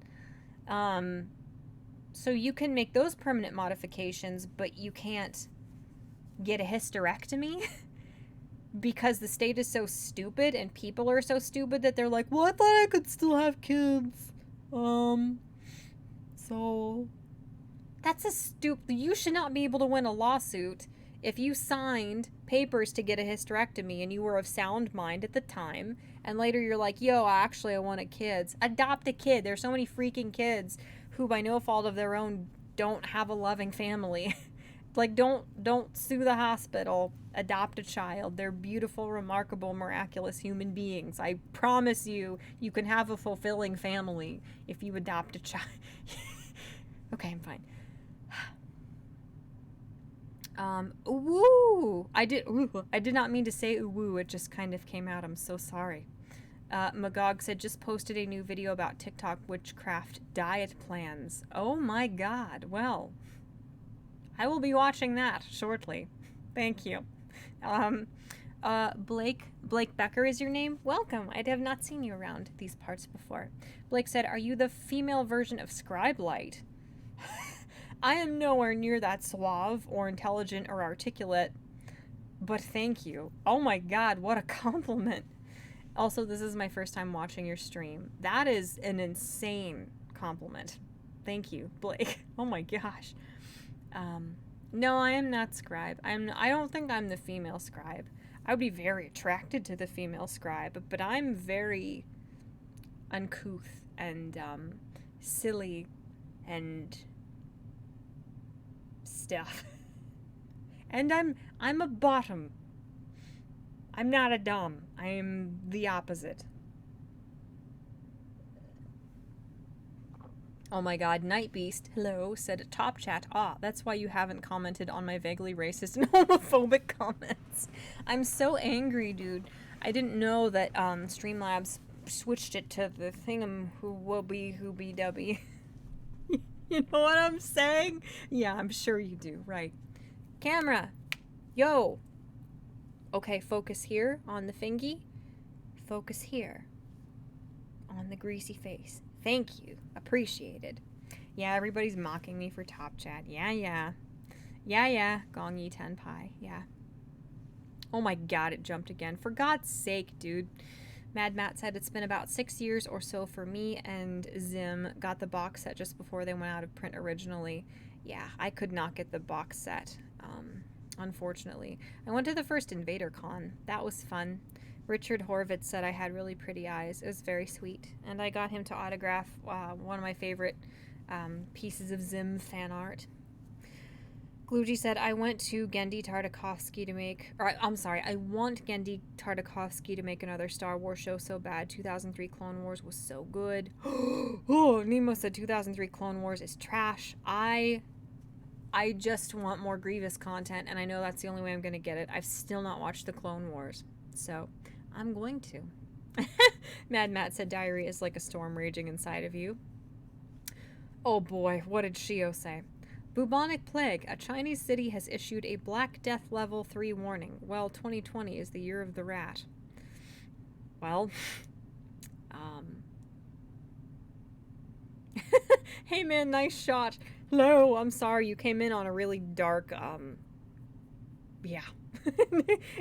Speaker 1: So you can make those permanent modifications, but you can't get a hysterectomy because the state is so stupid and people are so stupid that they're like, well, I thought I could still have kids. So that's a stupid, you should not be able to win a lawsuit if you signed papers to get a hysterectomy and you were of sound mind at the time, and later you're like, yo, actually I wanted kids. Adopt a kid. There's so many freaking kids who by no fault of their own don't have a loving family. Like, don't sue the hospital. Adopt a child. They're beautiful, remarkable, miraculous human beings. I promise you, you can have a fulfilling family if you adopt a child. Okay, I'm fine. Woo! I did not mean to say woo. It just kind of came out. I'm so sorry. Magog said, just posted a new video about TikTok witchcraft diet plans. Oh my god. Well, I will be watching that shortly. Thank you. Blake Becker is your name? Welcome. I have not seen you around these parts before. Blake said, are you the female version of Scribe Light? I am nowhere near that suave or intelligent or articulate, but thank you. Oh my god, what a compliment. Also, this is my first time watching your stream. That is an insane compliment. Thank you, Blake. Oh my gosh. No, I am not Scribe. I don't think I'm the female Scribe. I would be very attracted to the female Scribe, but I'm very uncouth and silly and stuff. And I'm a bottom. I'm not a dom. I am the opposite. Oh my god, Night Beast, hello, said top chat. Ah, that's why you haven't commented on my vaguely racist and homophobic comments. I'm so angry, dude. I didn't know that Streamlabs switched it to the thingam-who-will-be-who-be-dubby. You know what I'm saying? Yeah, I'm sure you do, right. Camera! Yo! Okay, focus here on the fingy. Focus here on the greasy face. Thank you. Appreciated. Yeah, everybody's mocking me for top chat. Yeah. Gong yi ten pi. Yeah. Oh my god, it jumped again. For God's sake, dude. Mad Matt said it's been about 6 years or so for me, and Zim got the box set just before they went out of print originally. Yeah, I could not get the box set, unfortunately. I went to the first Invader Con. That was fun. Richard Horvitz said I had really pretty eyes. It was very sweet. And I got him to autograph one of my favorite pieces of Zim fan art. Gluji said, I went to Genndy Tartakovsky to make... I want Genndy Tartakovsky to make another Star Wars show so bad. 2003 Clone Wars was so good. Oh, Nemo said 2003 Clone Wars is trash. I just want more Grievous content, and I know that's the only way I'm going to get it. I've still not watched the Clone Wars, so I'm going to. Mad Matt said diarrhea is like a storm raging inside of you. Oh boy, what did Shio say? Bubonic plague. A Chinese city has issued a Black Death Level 3 warning. Well, 2020 is the year of the rat. Well, hey man, nice shot. Hello, I'm sorry you came in on a really dark, yeah.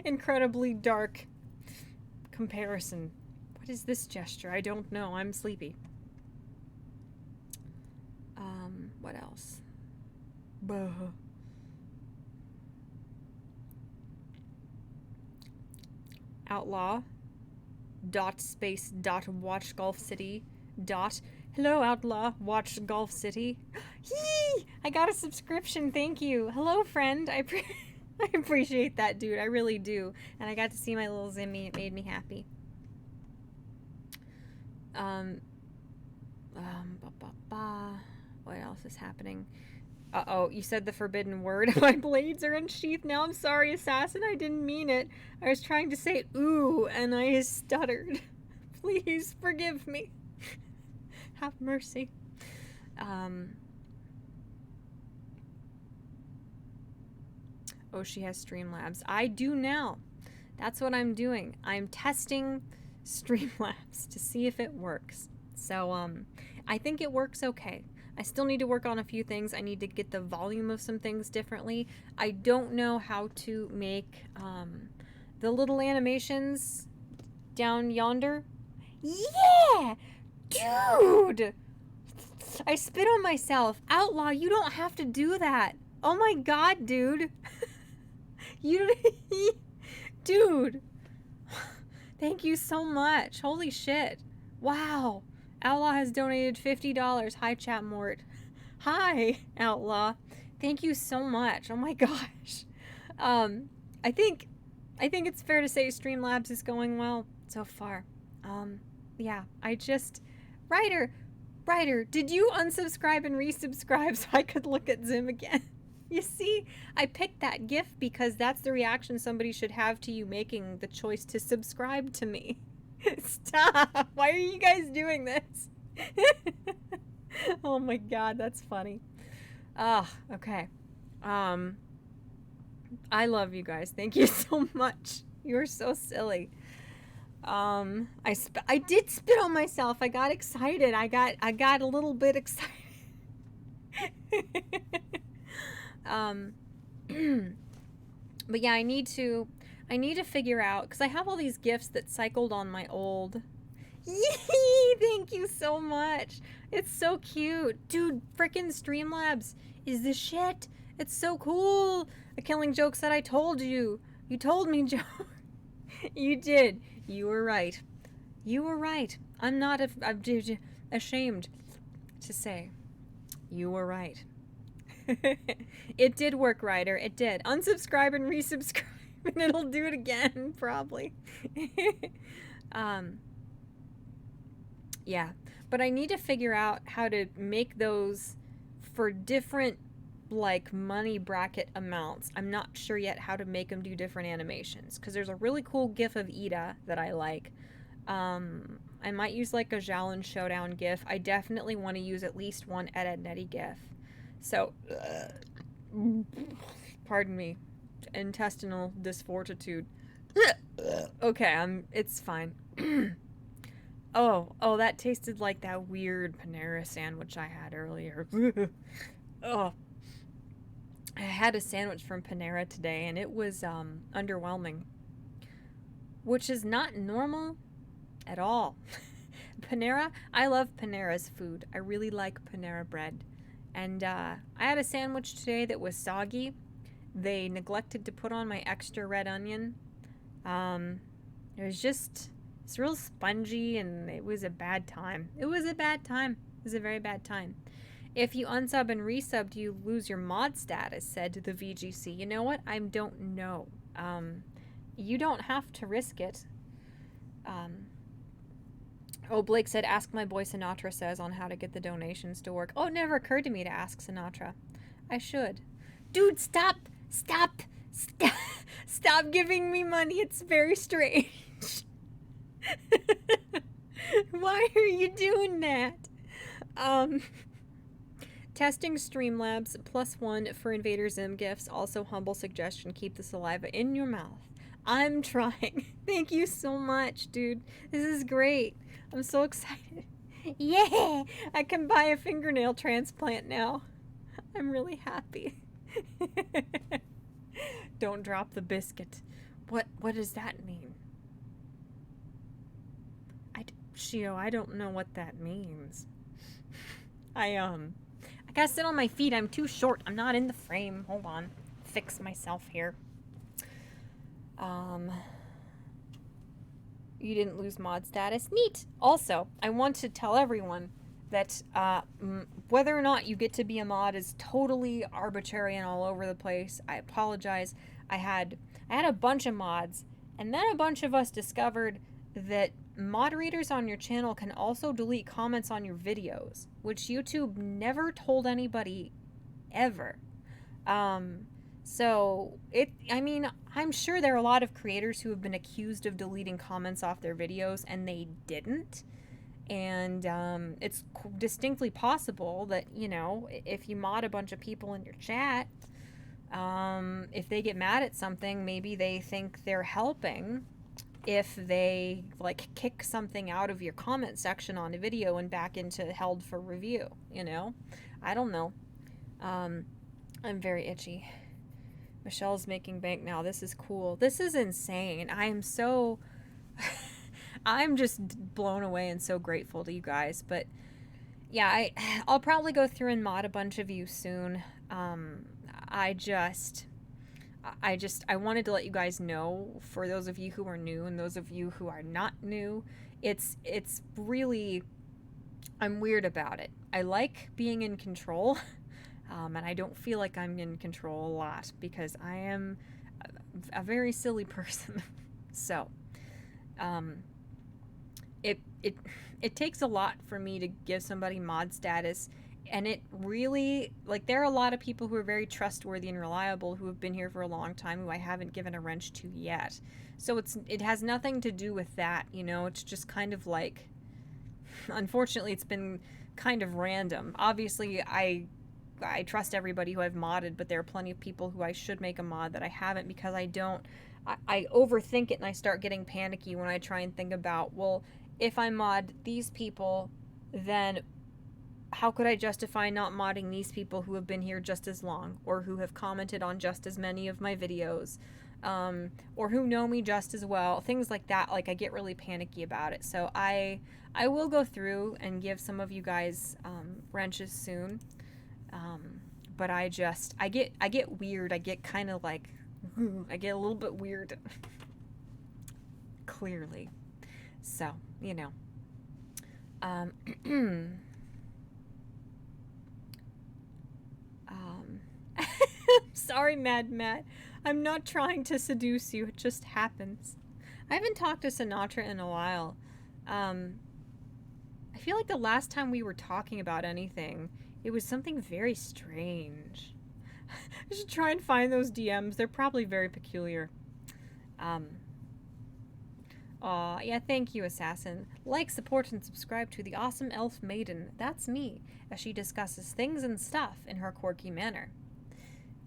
Speaker 1: Incredibly dark comparison. What is this gesture? I don't know. I'm sleepy. What else? Buh. Outlaw. Dot space dot watch Golf City. Dot. Hello, Outlaw. Watch Golf City. Yee! I got a subscription. Thank you. Hello, friend. I appreciate that, dude. I really do. And I got to see my little Zimmy. It made me happy. What else is happening? Uh-oh, you said the forbidden word. My blades are unsheathed now. I'm sorry, assassin. I didn't mean it. I was trying to say ooh, and I stuttered. Please forgive me. Have mercy. Oh, she has Streamlabs. I do now. That's what I'm doing. I'm testing Streamlabs to see if it works. So, I think it works okay. I still need to work on a few things. I need to get the volume of some things differently. I don't know how to make, the little animations down yonder. Yeah! Dude! I spit on myself. Outlaw, you don't have to do that. Oh my god, dude. Dude. Thank you so much. Holy shit. Wow. Outlaw has donated $50. Hi, Chat-Mort. Hi, Outlaw. Thank you so much. Oh my gosh. I think it's fair to say Streamlabs is going well so far. Yeah, Ryder, did you unsubscribe and resubscribe so I could look at Zim again? You see, I picked that GIF because that's the reaction somebody should have to you making the choice to subscribe to me. Stop! Why are you guys doing this? Oh my god, that's funny. Okay. I love you guys. Thank you so much. You're so silly. I did spit on myself. I got excited. I got a little bit excited. But yeah, I need to figure out, because I have all these gifts that cycled on my old. Yee! Thank you so much. It's so cute. Dude, frickin' Streamlabs is the shit. It's so cool. A Killing Joke said I told you. You told me, Joe. You did. You were right. You were right. I'm not ashamed to say you were right. It did work, Ryder. It did. Unsubscribe and resubscribe, and it'll do it again, probably. Yeah. But I need to figure out how to make those for different, like, money bracket amounts. I'm not sure yet how to make them do different animations, because there's a really cool gif of Ida that I like. I might use, like, a Xiaolin Showdown gif. I definitely want to use at least one Ed, Ed, Nettie gif. So, pardon me, intestinal disfortitude. Okay, it's fine. Oh, that tasted like that weird Panera sandwich I had earlier. Oh, I had a sandwich from Panera today, and it was, underwhelming. Which is not normal at all. Panera, I love Panera's food. I really like Panera bread. And I had a sandwich today that was soggy. They neglected to put on my extra red onion. It was just, it's real spongy, and it was a bad time. It was a bad time. It was a very bad time. If you unsub and resub, do you lose your mod status, said the VGC. You know what? I don't know. You don't have to risk it. Oh, Blake said, ask my boy Sinatra says on how to get the donations to work. Oh, it never occurred to me to ask Sinatra. I should. Dude, stop giving me money. It's very strange. Why are you doing that? Testing Streamlabs +1 for Invader Zim gifts. Also, humble suggestion, keep the saliva in your mouth. I'm trying. Thank you so much, dude. This is great. I'm so excited. Yeah! I can buy a fingernail transplant now. I'm really happy. Don't drop the biscuit. What does that mean? Shio, I don't know what that means. I gotta sit on my feet. I'm too short. I'm not in the frame. Hold on. Fix myself here. You didn't lose mod status. Neat. Also, I want to tell everyone that whether or not you get to be a mod is totally arbitrary and all over the place. I apologize. I had a bunch of mods, and then a bunch of us discovered that moderators on your channel can also delete comments on your videos, which YouTube never told anybody ever. So, I mean, I'm sure there are a lot of creators who have been accused of deleting comments off their videos and they didn't. And it's distinctly possible that, you know, if you mod a bunch of people in your chat, if they get mad at something, maybe they think they're helping if they like kick something out of your comment section on a video and back into held for review, you know? I don't know. I'm very itchy. Michelle's making bank now. This is cool. This is insane. I am so I'm just blown away and so grateful to you guys. But yeah, I'll probably go through and mod a bunch of you soon. I wanted to let you guys know, for those of you who are new and those of you who are not new, it's really, I'm weird about it. I like being in control, and I don't feel like I'm in control a lot because I am a very silly person. So, it takes a lot for me to give somebody mod status, and it really, like, there are a lot of people who are very trustworthy and reliable who have been here for a long time who I haven't given a wrench to yet. So it has nothing to do with that, you know. It's just kind of like, unfortunately, it's been kind of random. Obviously, I trust everybody who I've modded, but there are plenty of people who I should make a mod that I haven't because I overthink it and I start getting panicky when I try and think about, well, if I mod these people, then how could I justify not modding these people who have been here just as long, or who have commented on just as many of my videos, or who know me just as well, things like that. Like, I get really panicky about it. So I will go through and give some of you guys wrenches soon. But I get weird. I get kind of like, I get a little bit weird. Clearly. So, you know. Sorry, Mad Matt. I'm not trying to seduce you. It just happens. I haven't talked to Sinatra in a while. I feel like the last time we were talking about anything, it was something very strange. I should try and find those DMs. They're probably very peculiar. Yeah, thank you, Assassin. Like, support, and subscribe to the awesome elf maiden, that's me, as she discusses things and stuff in her quirky manner.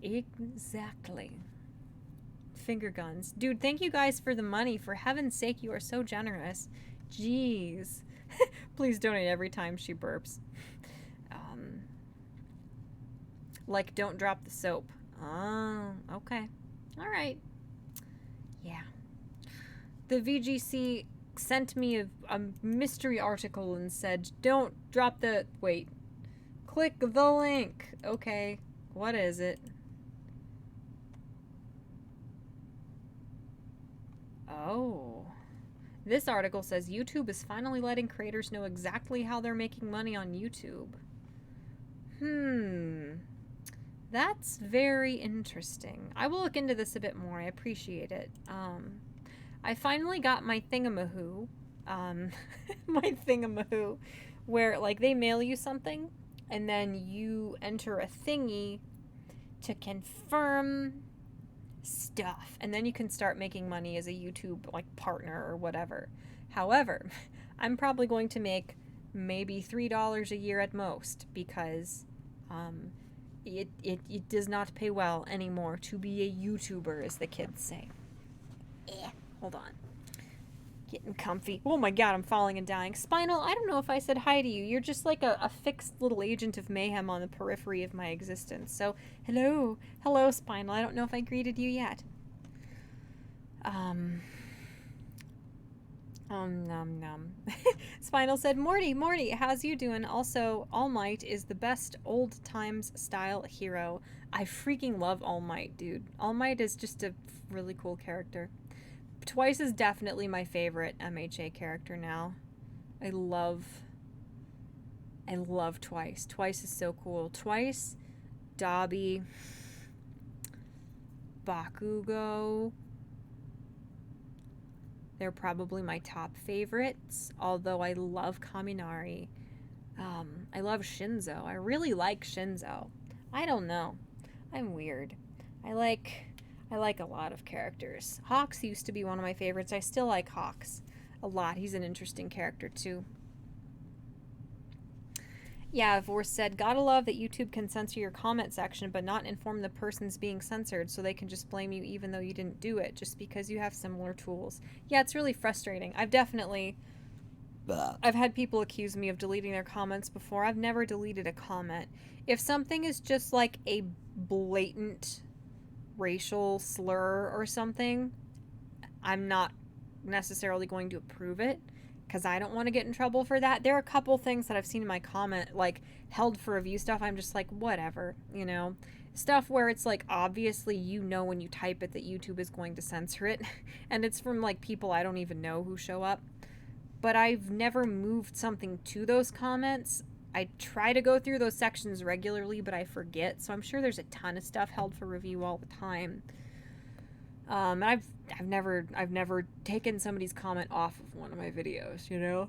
Speaker 1: Exactly. Finger guns. Dude, thank you guys for the money. For heaven's sake, you are so generous. Jeez. Please donate every time she burps. Like, don't drop the soap. Oh, okay. Alright. Yeah. The VGC sent me a mystery article and said, don't drop the... Wait. Click the link. Okay. What is it? Oh. This article says YouTube is finally letting creators know exactly how they're making money on YouTube. That's very interesting. I will look into this a bit more. I appreciate it. I finally got my thingamahoo. My thingamahoo. Where, like, they mail you something, and then you enter a thingy to confirm stuff, and then you can start making money as a YouTube, like, partner or whatever. However, I'm probably going to make maybe $3 a year at most, because it does not pay well anymore to be a YouTuber, as the kids say. Hold on. Getting comfy. Oh my god, I'm falling and dying. Spinal, I don't know if I said hi to you. You're just like a fixed little agent of mayhem on the periphery of my existence. So, hello. Hello, Spinal. I don't know if I greeted you yet. Nom. Spinal said, Morty, how's you doing? Also, All Might is the best old times style hero. I freaking love All Might, dude. All Might is just a really cool character. Twice is definitely my favorite MHA character now. I love Twice. Twice is so cool. Twice, Dobby, Bakugo. They're probably my top favorites, although I love Kaminari. I love Shinzo. I really like Shinzo. I don't know. I'm weird. I like a lot of characters. Hawks used to be one of my favorites. I still like Hawks a lot. He's an interesting character too. Yeah, Vorse said, gotta love that YouTube can censor your comment section but not inform the person's being censored, so they can just blame you even though you didn't do it, just because you have similar tools. Yeah, it's really frustrating. I've had people accuse me of deleting their comments before. I've never deleted a comment. If something is just like a blatant racial slur or something, I'm not necessarily going to approve it, because I don't want to get in trouble for that. There are a couple things that I've seen in my comment, like held for review stuff. I'm just like, whatever, you know? Stuff where it's like, obviously, you know, when you type it that YouTube is going to censor it. And it's from like people I don't even know who show up. But I've never moved something to those comments. I try to go through those sections regularly, but I forget. So I'm sure there's a ton of stuff held for review all the time. I've never taken somebody's comment off of one of my videos, you know?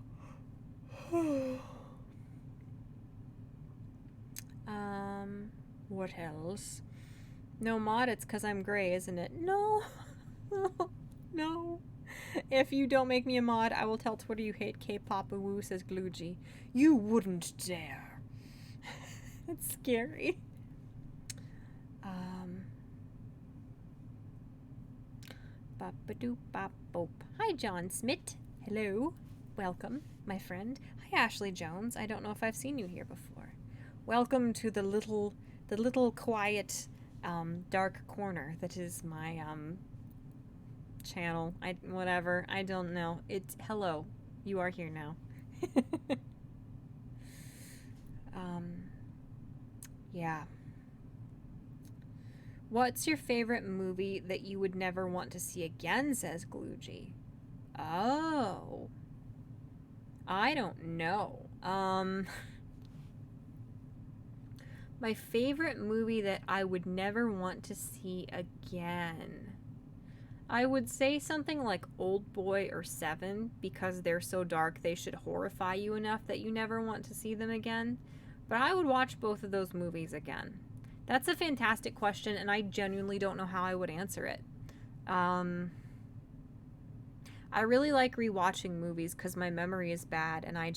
Speaker 1: What else? No mod, it's because I'm gray, isn't it? No. No. If you don't make me a mod, I will tell Twitter you hate K-pop, woo, says Glugy. You wouldn't dare. That's scary. Bop-a-doop-bop-boop. Hi, John Smith. Hello. Welcome, my friend. Hi, Ashley Jones. I don't know if I've seen you here before. Welcome to the little quiet, dark corner that is my, channel. Whatever. I don't know. Hello. You are here now. Yeah. What's your favorite movie that you would never want to see again, says Glugy. Oh. I don't know. My favorite movie that I would never want to see again. I would say something like Old Boy or Seven, because they're so dark they should horrify you enough that you never want to see them again. But I would watch both of those movies again. That's a fantastic question, and I genuinely don't know how I would answer it. I really like rewatching movies because my memory is bad, and I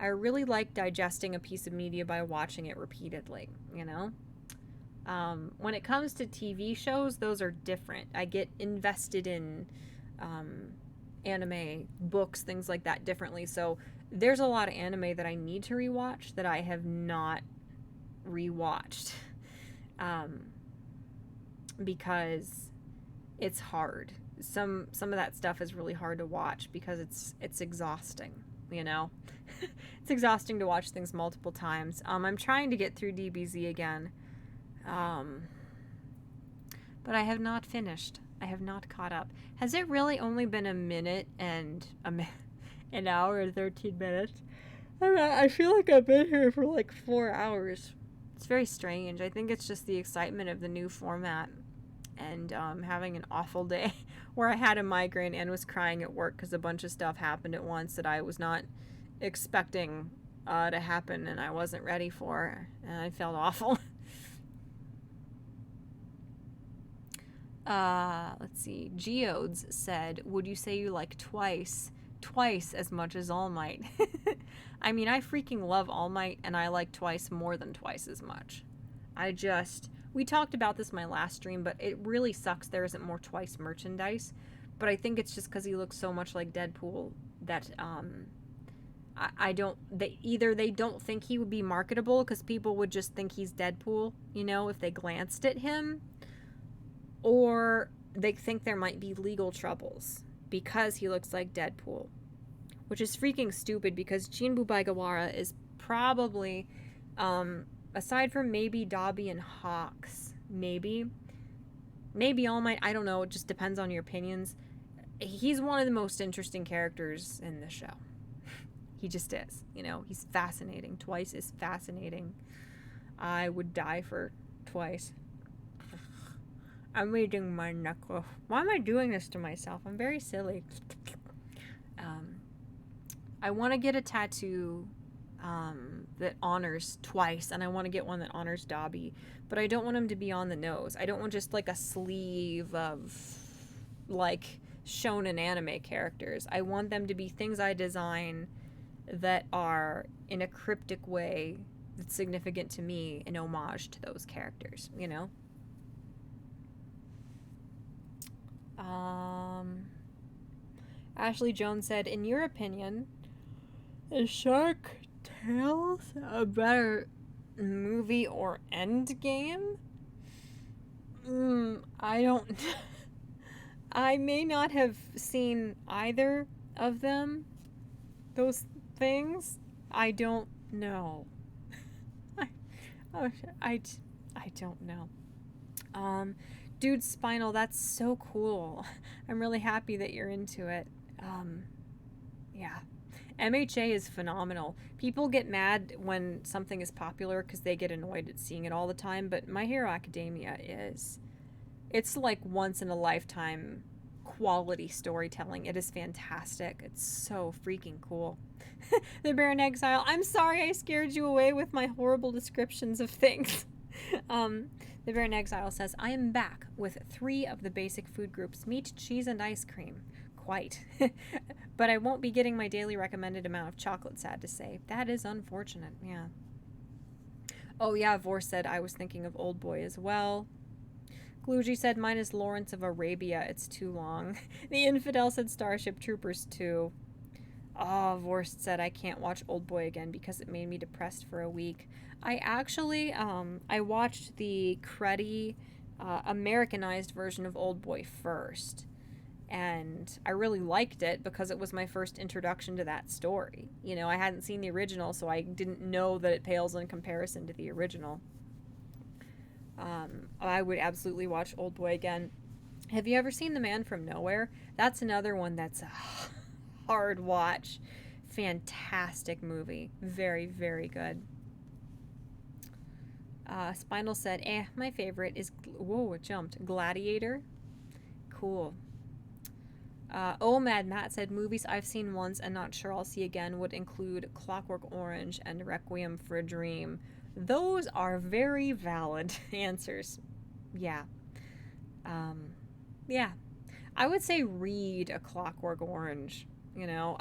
Speaker 1: really like digesting a piece of media by watching it repeatedly, you know? When it comes to TV shows, those are different. I get invested in anime, books, things like that differently. So there's a lot of anime that I need to rewatch that I have not rewatched. Because it's hard. Some of that stuff is really hard to watch because it's exhausting, you know? It's exhausting to watch things multiple times. I'm trying to get through DBZ again. But I have not finished. I have not caught up. Has it really only been a minute and an hour and 13 minutes? I feel like I've been here for like 4 hours. It's very strange. I think it's just the excitement of the new format and having an awful day where I had a migraine and was crying at work because a bunch of stuff happened at once that I was not expecting to happen and I wasn't ready for, and I felt awful. Let's see. Geodes said, would you say you like twice as much as All Might? I mean, I freaking love All Might, and I like Twice more than twice as much. We talked about this in my last stream, but it really sucks there isn't more Twice merchandise. But I think it's just because he looks so much like Deadpool that, they don't think he would be marketable because people would just think he's Deadpool, you know, if they glanced at him. Or they think there might be legal troubles because he looks like Deadpool. Which is freaking stupid because Jinbu Baigawara is probably, aside from maybe Dobby and Hawks, maybe All Might, I don't know, it just depends on your opinions. He's one of the most interesting characters in the show. He just is, you know, he's fascinating. Twice is fascinating. I would die for Twice. I'm reading my knuckle. Why am I doing this to myself? I'm very silly. I want to get a tattoo that honors twice, and I want to get one that honors Dobby, but I don't want him to be on the nose. I don't want just like a sleeve of like shonen anime characters. I want them to be things I design that are in a cryptic way that's significant to me, an homage to those characters, you know? Ashley Jones said, in your opinion, is Shark Tales a better movie or Endgame? I don't... I may not have seen either of them. Those things. I don't know. I don't know. Dude Spinal, that's so cool. I'm really happy that you're into it. Yeah. MHA is phenomenal. People get mad when something is popular because they get annoyed at seeing it all the time, but My Hero Academia is... It's like once in a lifetime quality storytelling. It is fantastic. It's so freaking cool. The Bear in Exile. I'm sorry I scared you away with my horrible descriptions of things. The Bear in Exile says, I am back with 3 of the basic food groups, meat, cheese, and ice cream. Quite. But I won't be getting my daily recommended amount of chocolate, sad to say. That is unfortunate, yeah. Oh yeah, Vor said, I was thinking of Old Boy as well. Gluji said, mine is Lawrence of Arabia, it's too long. The Infidel said Starship Troopers 2. Oh, Vorst said, I can't watch Old Boy again because it made me depressed for a week. I actually, I watched the cruddy, Americanized version of Old Boy first. And I really liked it because it was my first introduction to that story. You know, I hadn't seen the original, so I didn't know that it pales in comparison to the original. I would absolutely watch Old Boy again. Have you ever seen The Man from Nowhere? That's another one that's a hard watch. Fantastic movie. Very, very good. Spinal said, my favorite is... Whoa, it jumped. Gladiator. Cool. Mad Matt said, movies I've seen once and not sure I'll see again would include Clockwork Orange and Requiem for a Dream. Those are very valid answers. Yeah. Yeah. I would say read A Clockwork Orange, you know,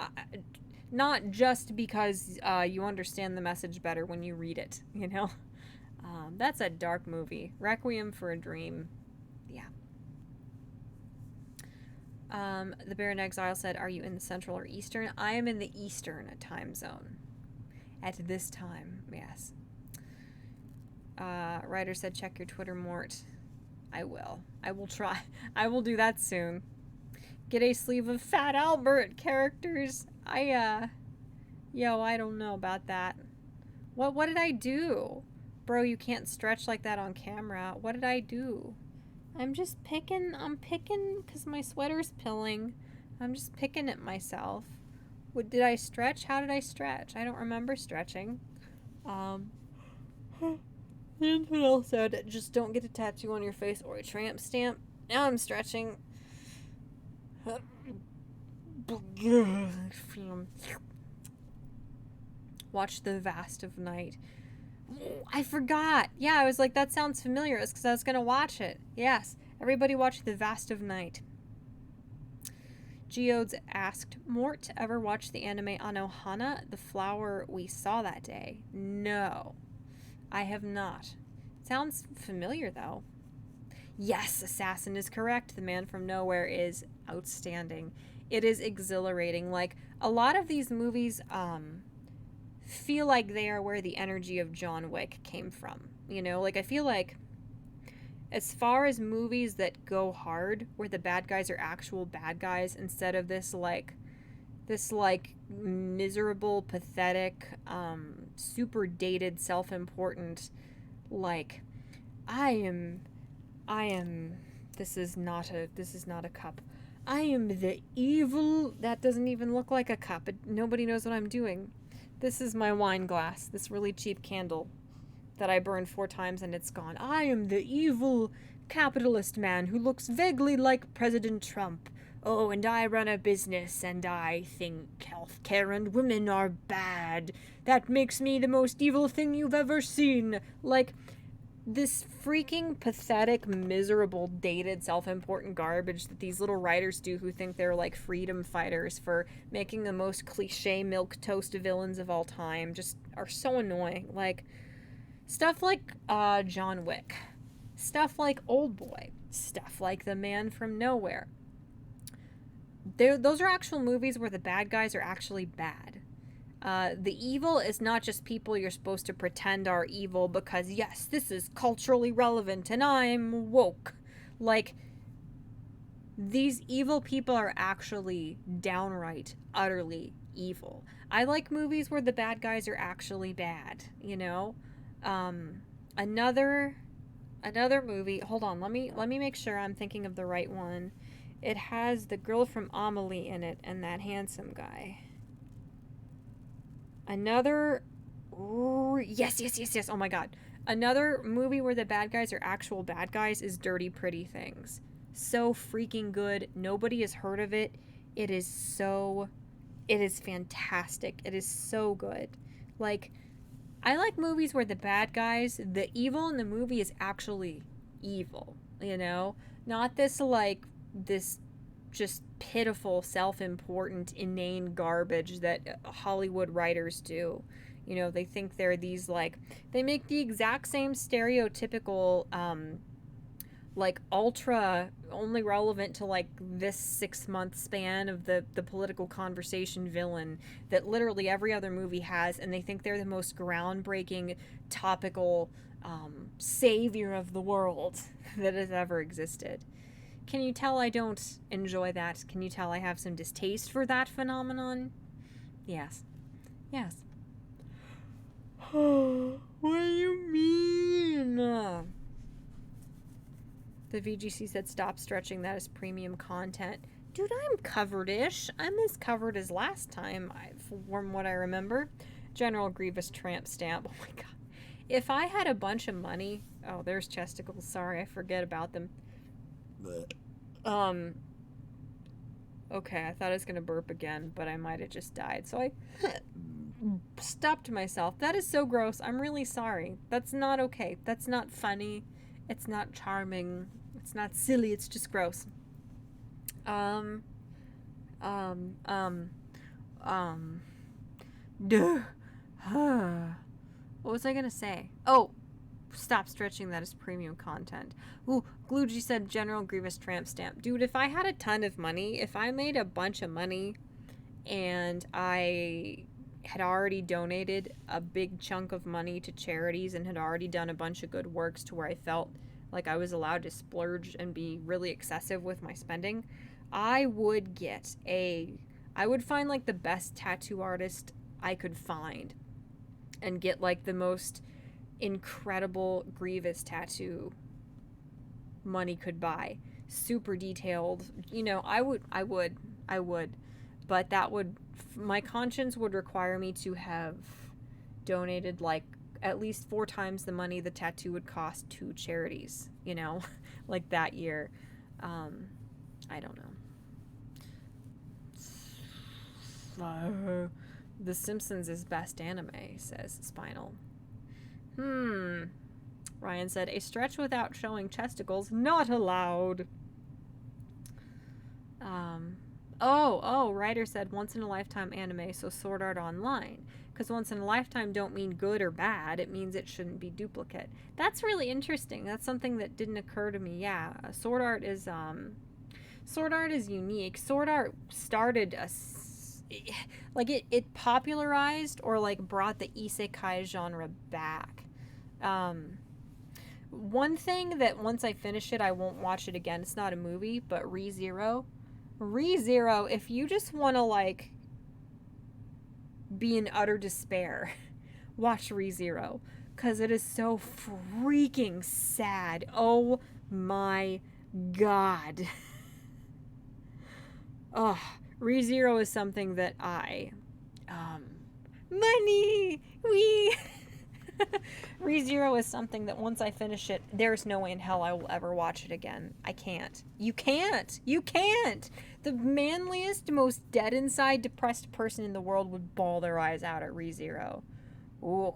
Speaker 1: not just because you understand the message better when you read it, you know. That's a dark movie. Requiem for a Dream. Yeah. The Bear in Exile said, are you in the Central or Eastern? I am in the Eastern time zone. At this time, yes. Ryder said, check your Twitter, Mort. I will. I will try. I will do that soon. Get a sleeve of Fat Albert characters. I don't know about that. What did I do? Bro, you can't stretch like that on camera. What did I do? I'm just picking. I'm picking because my sweater's pilling. I'm just picking at myself. Did I stretch? How did I stretch? I don't remember stretching. The Infidel said, just don't get a tattoo on your face or a tramp stamp. Now I'm stretching. Watch The Vast of Night. I forgot. Yeah, I was like, that sounds familiar. It's because I was going to watch it. Yes. Everybody watch The Vast of Night. Geodes asked, Mort ever watch the anime Anohana, the flower we saw that day? No. I have not. Sounds familiar, though. Yes, Assassin is correct. The Man from Nowhere is outstanding. It is exhilarating. Like, a lot of these movies feel like they are where the energy of John Wick came from. You know, like, I feel like as far as movies that go hard, where the bad guys are actual bad guys instead of this miserable, pathetic, super dated, self-important, like, I am, this is not a cup. I am the evil, that doesn't even look like a cup. Nobody knows what I'm doing. This is my wine glass, this really cheap candle that I burned 4 times and it's gone. I am the evil capitalist man who looks vaguely like President Trump. oh, and I run a business, and I think healthcare and women are bad. That makes me the most evil thing you've ever seen. Like, this freaking pathetic, miserable, dated, self-important garbage that these little writers do who think they're like freedom fighters for making the most cliche milquetoast villains of all time just are so annoying. Like, stuff like John Wick, stuff like Old Boy, stuff like The Man from Nowhere. Those are actual movies where the bad guys are actually bad. The evil is not just people you're supposed to pretend are evil because, yes, this is culturally relevant and I'm woke. Like, these evil people are actually downright, utterly evil. I like movies where the bad guys are actually bad, you know? Another movie, hold on, let me make sure I'm thinking of the right one. It has the girl from Amelie in it and that handsome guy. Another... Yes. Oh my god. Another movie where the bad guys are actual bad guys is Dirty Pretty Things. So freaking good. Nobody has heard of it. It is fantastic. It is so good. Like, I like movies where the bad guys, the evil in the movie is actually evil, you know? Not this, like, this just pitiful, self-important, inane garbage that Hollywood writers do. You know, they think they're these, like, they make the exact same stereotypical, like, ultra, only relevant to, like, this 6-month span of the political conversation villain that literally every other movie has, and they think they're the most groundbreaking, topical, savior of the world that has ever existed. Can you tell I don't enjoy that? Can you tell I have some distaste for that phenomenon? Yes. What do you mean? The VGC said stop stretching that as premium content. Dude, I'm covered-ish. I'm as covered as last time, from what I remember. General Grievous tramp stamp. Oh my god. If I had a bunch of money... Oh, there's chesticles. Sorry, I forget about them. Okay, I thought I was gonna burp again, but I might have just died, so I stopped myself. That is so gross. I'm really sorry. That's not okay. That's not funny. It's not charming. It's not silly. It's just gross. Duh. What was I gonna say? Oh! Stop stretching that as premium content. Ooh, Glugy said General Grievous tramp stamp. Dude, if I had a ton of money, if I made a bunch of money and I had already donated a big chunk of money to charities and had already done a bunch of good works to where I felt like I was allowed to splurge and be really excessive with my spending, I would find like the best tattoo artist I could find and get like the most incredible Grievous tattoo money could buy. Super detailed. You know, I would. But that would, my conscience would require me to have donated like at least 4 times the money the tattoo would cost to charities, you know, like that year. I don't know. The Simpsons is best anime, says Spinal. Ryan said, a stretch without showing chesticles not allowed. Ryder said once in a lifetime anime, so Sword Art Online. Because once in a lifetime don't mean good or bad, it means it shouldn't be duplicate. That's really interesting. That's something that didn't occur to me. Yeah, Sword Art is unique. Sword Art started it popularized or like brought the isekai genre back. One thing that once I finish it, I won't watch it again. It's not a movie, but ReZero, if you just want to like be in utter despair, watch ReZero, because it is so freaking sad. Oh my god. Oh, ReZero is something that money, ReZero is something that once I finish it, there's no way in hell I will ever watch it again. I can't. You can't. You can't. The manliest, most dead inside, depressed person in the world would bawl their eyes out at ReZero. Ooh.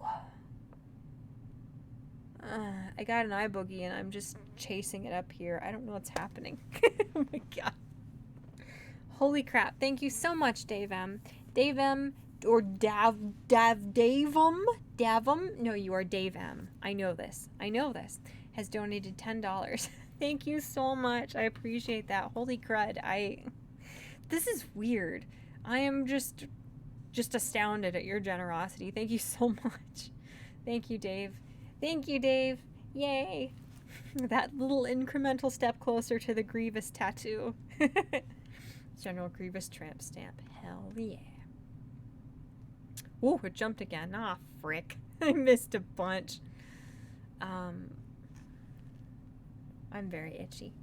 Speaker 1: I got an eye boogie and I'm just chasing it up here. I don't know what's happening. Oh my god. Holy crap. Thank you so much, Dave M. Dave M. Or Davum? No, you are Dave M. I know this. Has donated $10. Thank you so much. I appreciate that. Holy crud. This is weird. I am just astounded at your generosity. Thank you so much. Thank you, Dave. Yay. That little incremental step closer to the Grievous tattoo. General Grievous tramp stamp. Hell yeah. Ooh, it jumped again. Ah, frick. I missed a bunch. I'm very itchy.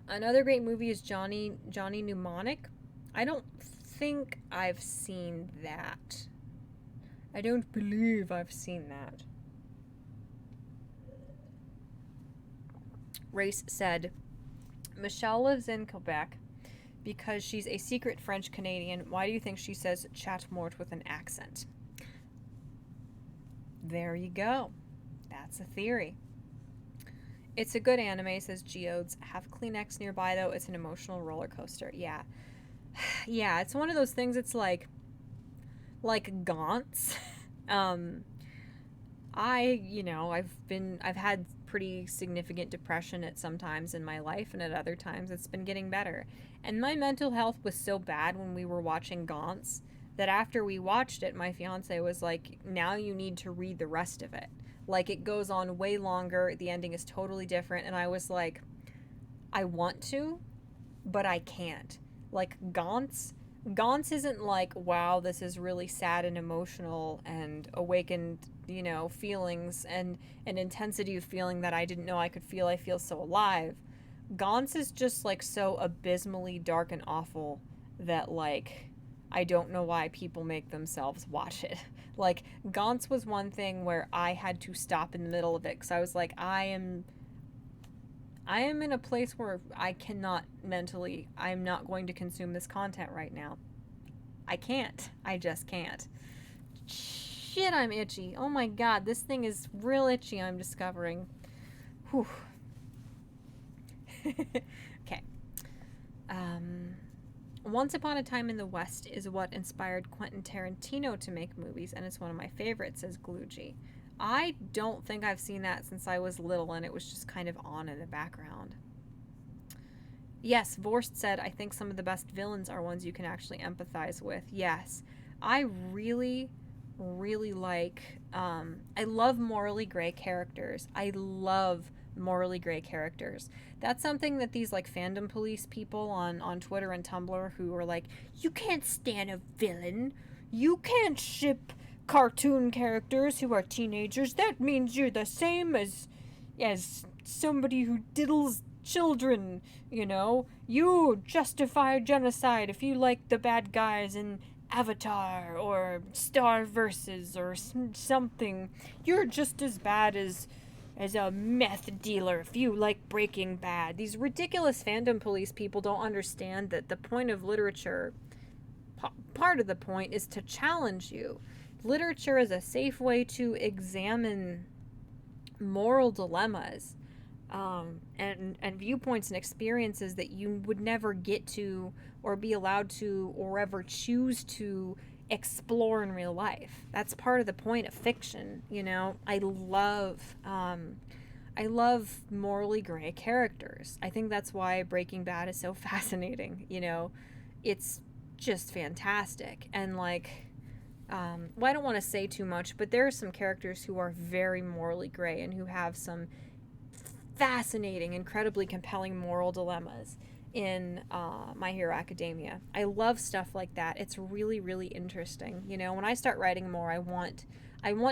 Speaker 1: Another great movie is Johnny Mnemonic. I don't think I've seen that. I don't believe I've seen that. Race said, Michelle lives in Quebec because she's a secret French Canadian. Why do you think she says Chat-Mort with an accent? There you go. That's a theory. It's a good anime, says Geodes. Have Kleenex nearby, though. It's an emotional roller coaster. Yeah. Yeah, it's one of those things. It's like Gaunt's. I've had pretty significant depression at some times in my life, and at other times it's been getting better. And my mental health was so bad when we were watching Gaunt's that after we watched it, my fiance was like, now you need to read the rest of it. Like, it goes on way longer, the ending is totally different, and I was like, I want to, but I can't. Like, Gaunt's isn't like, wow, this is really sad and emotional and awakened, feelings and an intensity of feeling that I didn't know I could feel. I feel so alive. Gaunt's is just like so abysmally dark and awful that like I don't know why people make themselves watch it. Like, Gaunt's was one thing where I had to stop in the middle of it because I was like, I am in a place where I cannot mentally, I'm not going to consume this content right now. I can't. I just can't. Shit, I'm itchy. Oh my god, this thing is real itchy, I'm discovering. Whew. Okay. Once Upon a Time in the West is what inspired Quentin Tarantino to make movies, and it's one of my favorites, says Glugy. I don't think I've seen that since I was little, and it was just kind of on in the background. Yes, Vorst said, I think some of the best villains are ones you can actually empathize with. Yes. I really, really like, I love morally gray characters. That's something that these, like, fandom police people on Twitter and Tumblr who are like, you can't stand a villain. You can't ship cartoon characters who are teenagers. That means you're the same as somebody who diddles children, You justify genocide if you like the bad guys in Avatar or Star Versus or something. You're just as bad as a meth dealer if you like Breaking Bad. These ridiculous fandom police people don't understand that the point of literature, part of the point, is to challenge you. Literature is a safe way to examine moral dilemmas and viewpoints and experiences that you would never get to or be allowed to or ever choose to explore in real life. That's part of the point of fiction, I love morally gray characters. I think that's why Breaking Bad is so fascinating, It's just fantastic. And I don't want to say too much, but there are some characters who are very morally gray and who have some fascinating, incredibly compelling moral dilemmas in My Hero Academia. I love stuff like that. It's really, really interesting. When I start writing more, I want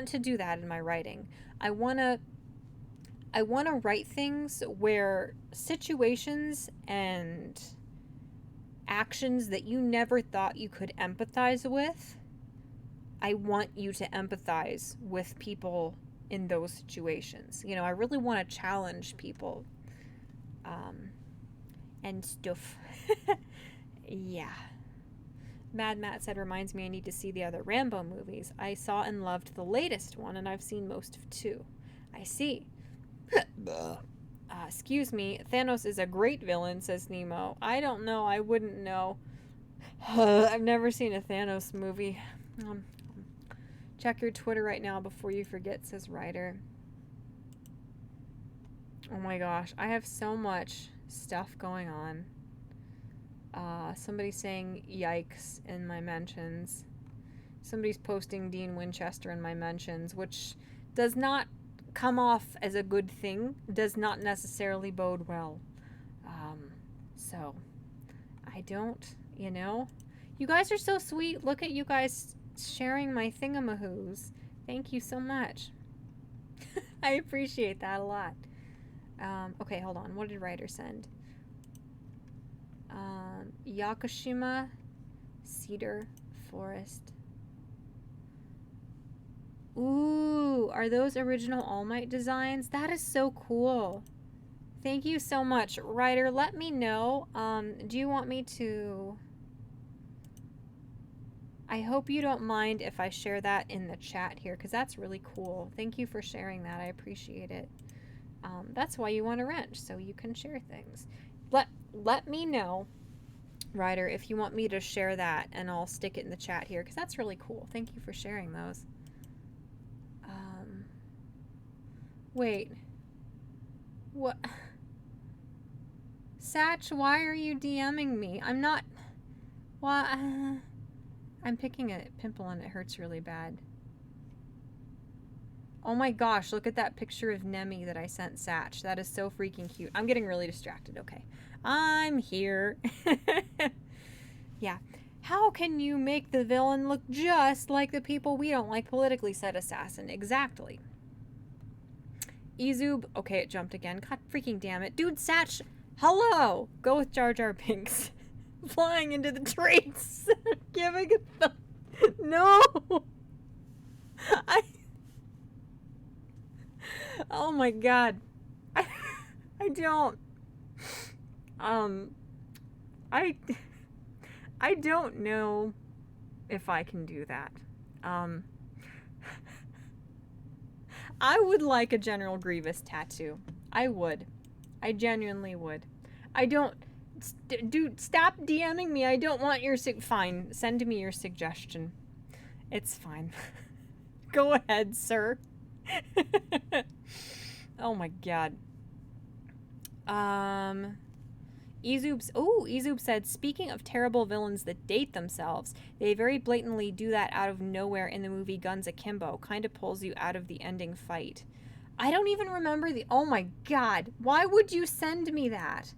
Speaker 1: to do that in my writing. I want to write things where situations and actions that you never thought you could empathize with. I want you to empathize with people in those situations. You know, I really want to challenge people and stuff. Yeah. Mad Matt said, reminds me I need to see the other Rambo movies. I saw and loved the latest one, and I've seen most of 2. I see. Excuse me, Thanos is a great villain, says Nemo. I don't know, I wouldn't know. I've never seen a Thanos movie. Check your Twitter right now before you forget, says Ryder. Oh my gosh, I have so much stuff going on. Somebody's saying yikes in my mentions. Somebody's posting Dean Winchester in my mentions, which does not come off as a good thing, does not necessarily bode well. So, I don't, you know. You guys are so sweet. Look at you guys sharing my thingamahoos. Thank you so much. I appreciate that a lot. Okay, hold on. What did Ryder send? Yakushima Cedar Forest. Ooh, are those original All Might designs? That is so cool. Thank you so much. Ryder, let me know. Do you want me to... I hope you don't mind if I share that in the chat here, because that's really cool. Thank you for sharing that. I appreciate it. That's why you want a wrench, so you can share things. Let me know, Ryder, if you want me to share that, and I'll stick it in the chat here, because that's really cool. Thank you for sharing those. Wait. What? Satch, why are you DMing me? I'm not... Why? I'm picking a pimple and it hurts really bad. Oh my gosh, look at that picture of Nemi that I sent Satch. That is so freaking cute. I'm getting really distracted. Okay. I'm here. Yeah. How can you make the villain look just like the people we don't like politically, said Assassin. Exactly. Ezoob. Okay, it jumped again. God freaking damn it. Dude, Satch. Hello. Go with Jar Jar Binks. Flying into the trade center. Giving it the... No. Oh my god. I don't. I don't know if I can do that. I would like a General Grievous tattoo. I would. I genuinely would. I don't... Dude, stop DMing me. I don't want your... Fine. Send me your suggestion. It's fine. Go ahead, sir. Oh my god. Ezoob said, speaking of terrible villains that date themselves, they very blatantly do that out of nowhere in the movie Guns Akimbo. Kind of pulls you out of the ending fight. I don't even remember the... Oh my god. Why would you send me that?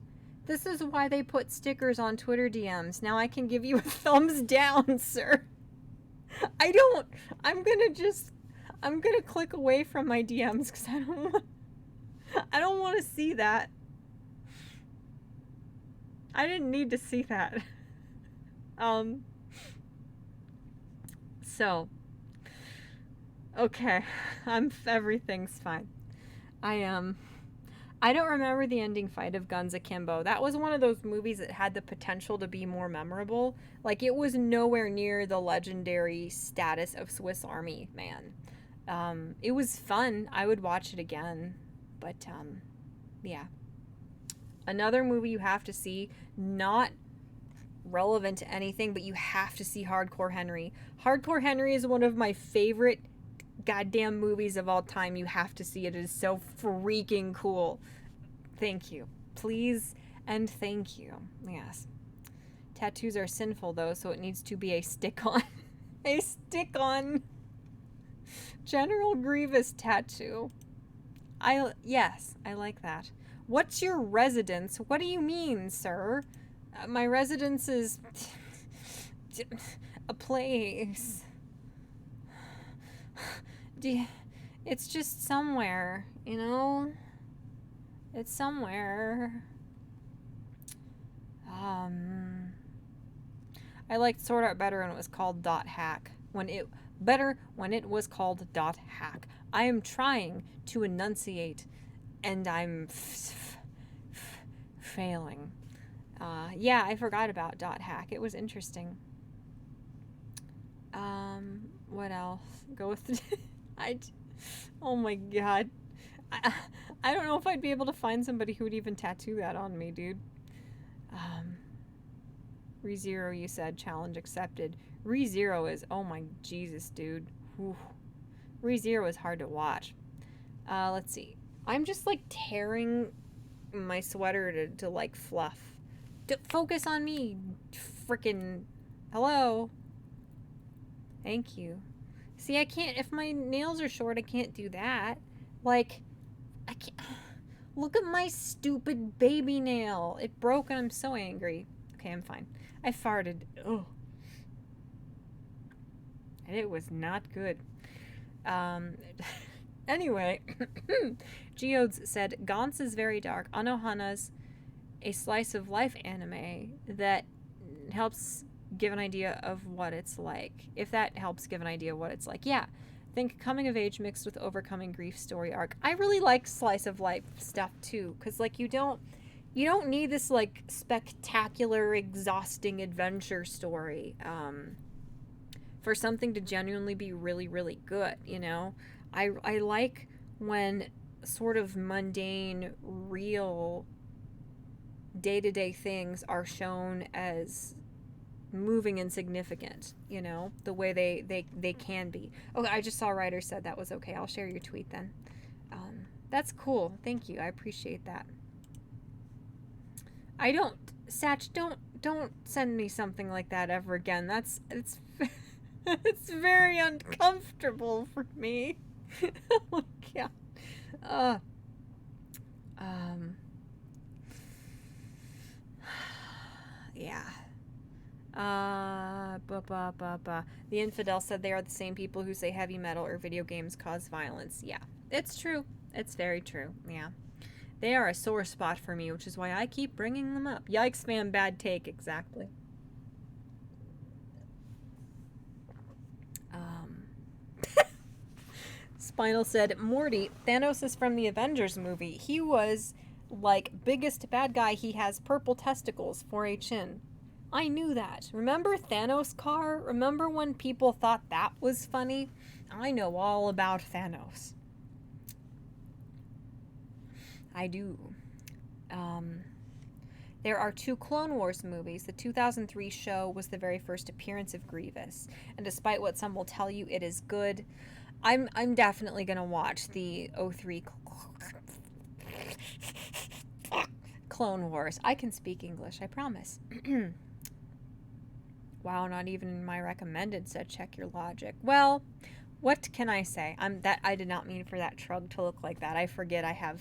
Speaker 1: This is why they put stickers on Twitter DMs. Now I can give you a thumbs down, sir. I don't... I'm gonna click away from my DMs because I don't want to see that. I didn't need to see that. So, okay, everything's fine. I don't remember the ending fight of Guns Akimbo. That was one of those movies that had the potential to be more memorable. Like, it was nowhere near the legendary status of Swiss Army Man. It was fun. I would watch it again. But, yeah. Another movie you have to see, not relevant to anything, but you have to see Hardcore Henry. Hardcore Henry is one of my favorite goddamn movies of all time. You have to see it. It is so freaking cool. Thank you. Please and thank you. Yes. Tattoos are sinful, though, so it needs to be a stick-on. A stick-on General Grievous tattoo. Yes, I like that. What's your residence? What do you mean, sir? My residence is a place. It's just somewhere, you know? It's somewhere. I liked Sword Art better when it was called .hack. Better when it was called .hack. I am trying to enunciate, and I'm failing. Yeah, I forgot about .hack. It was interesting. What else? Go with oh my god. I don't know if I'd be able to find somebody who would even tattoo that on me, dude. ReZero, you said. Challenge accepted. ReZero is, oh my Jesus, dude. Whew. ReZero is hard to watch. Let's see. I'm just like tearing my sweater to like fluff. Focus on me. Frickin' hello. Thank you. See, I can't, if my nails are short, I can't do that. Like, I can't. Look at my stupid baby nail. It broke and I'm so angry. Okay, I'm fine. I farted. Ugh. And it was not good. Anyway, Geodes said, Gantz is very dark. Anohana's a slice of life anime that helps give an idea of what it's like. If that helps give an idea of what it's like. Yeah. Think coming of age mixed with overcoming grief story arc. I really like slice of life stuff too, because like you don't need this like spectacular, exhausting adventure story for something to genuinely be really, really good, you know? I like when sort of mundane, real, day-to-day things are shown as moving and significant, you know, the way they can be. Okay, I just saw a writer said that was okay. I'll share your tweet then. That's cool. Thank you. I appreciate that. Satch, don't send me something like that ever again. It's it's very uncomfortable for me. Oh my god. Yeah. The infidel said they are the same people who say heavy metal or video games cause violence. Yeah, it's true. It's very true. Yeah. They are a sore spot for me, which is why I keep bringing them up. Yikes, fam, bad take. Exactly. Spinal said, Morty, Thanos is from the Avengers movie. He was, like, biggest bad guy. He has purple testicles for a chin. I knew that. Remember Thanos' car? Remember when people thought that was funny? I know all about Thanos. I do. There are 2 Clone Wars movies. The 2003 show was the very first appearance of Grievous, and despite what some will tell you, it is good. I'm definitely gonna watch the 03 Clone Wars. I can speak English, I promise. Wow, not even my recommended said check your logic. Well, what can I say? I did not mean for that shrug to look like that. I forget I have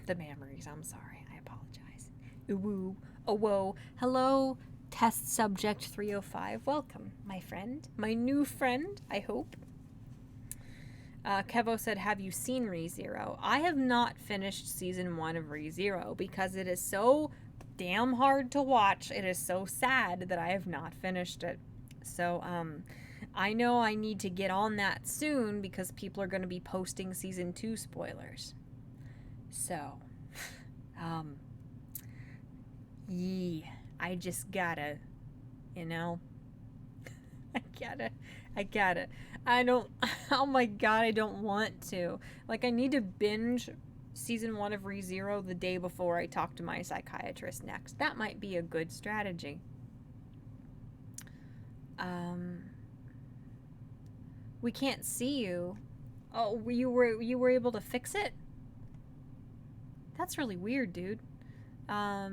Speaker 1: the memories. I'm sorry. I apologize. Ooh, oh, whoa. Hello, test subject 305. Welcome, my friend. My new friend, I hope. Kevo said, have you seen ReZero? I have not finished season 1 of ReZero because it is so damn hard to watch. It is so sad that I have not finished it. So, I know I need to get on that soon because people are going to be posting season 2 spoilers. So, yeah, I just gotta, you know, I gotta. Oh my god, I don't want to. Like, I need to binge season 1 of ReZero the day before I talk to my psychiatrist next. That might be a good strategy. We can't see you. Oh, you were able to fix it? That's really weird, dude. Huh.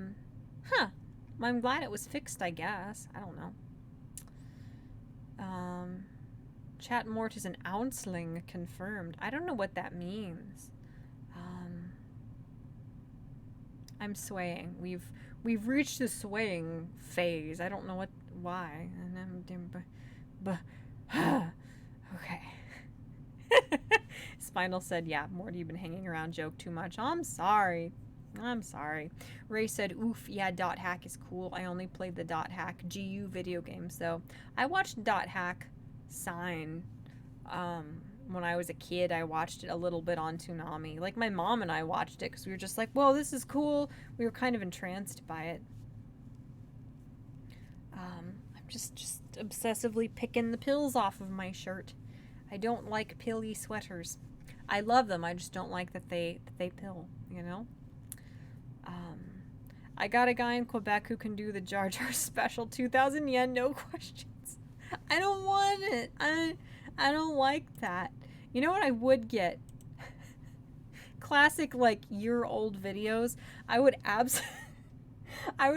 Speaker 1: I'm glad it was fixed, I guess. I don't know. Chat-Mort is an ounceling confirmed. I don't know what that means. I'm swaying. We've reached the swaying phase. I don't know why. Okay. Spinal said, yeah, Morty, you've been hanging around joke too much. I'm sorry. I'm sorry. Ray said, oof, yeah, Dot Hack is cool. I only played the Dot Hack GU video games, though. I watched Dot Hack Sign. When I was a kid, I watched it a little bit on Toonami. Like, my mom and I watched it because we were just like, whoa, this is cool. We were kind of entranced by it. I'm just obsessively picking the pills off of my shirt. I don't like pilly sweaters. I love them. I just don't like that they pill, you know? I got a guy in Quebec who can do the Jar Jar special. 2,000 yen, no questions. I don't want it. I don't like that. You know what I would get? Classic, like, year-old videos. I would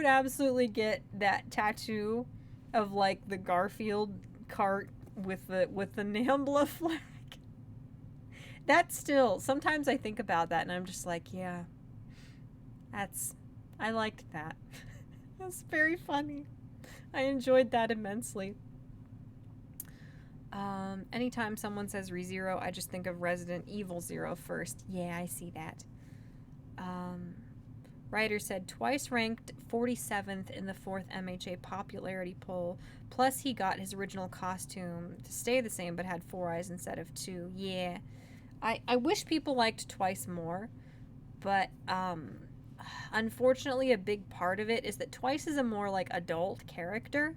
Speaker 1: absolutely get that tattoo of, like, the Garfield cart with the NAMBLA flag. That's still, sometimes I think about that and I'm just like, yeah, I liked that. That's very funny. I enjoyed that immensely. Anytime someone says ReZero, I just think of Resident Evil Zero first. Yeah, I see that. Ryder said twice ranked 47th in the 4th MHA popularity poll. Plus, he got his original costume to stay the same but had 4 eyes instead of 2. Yeah. I wish people liked Twice more, but unfortunately a big part of it is that Twice is a more like adult character.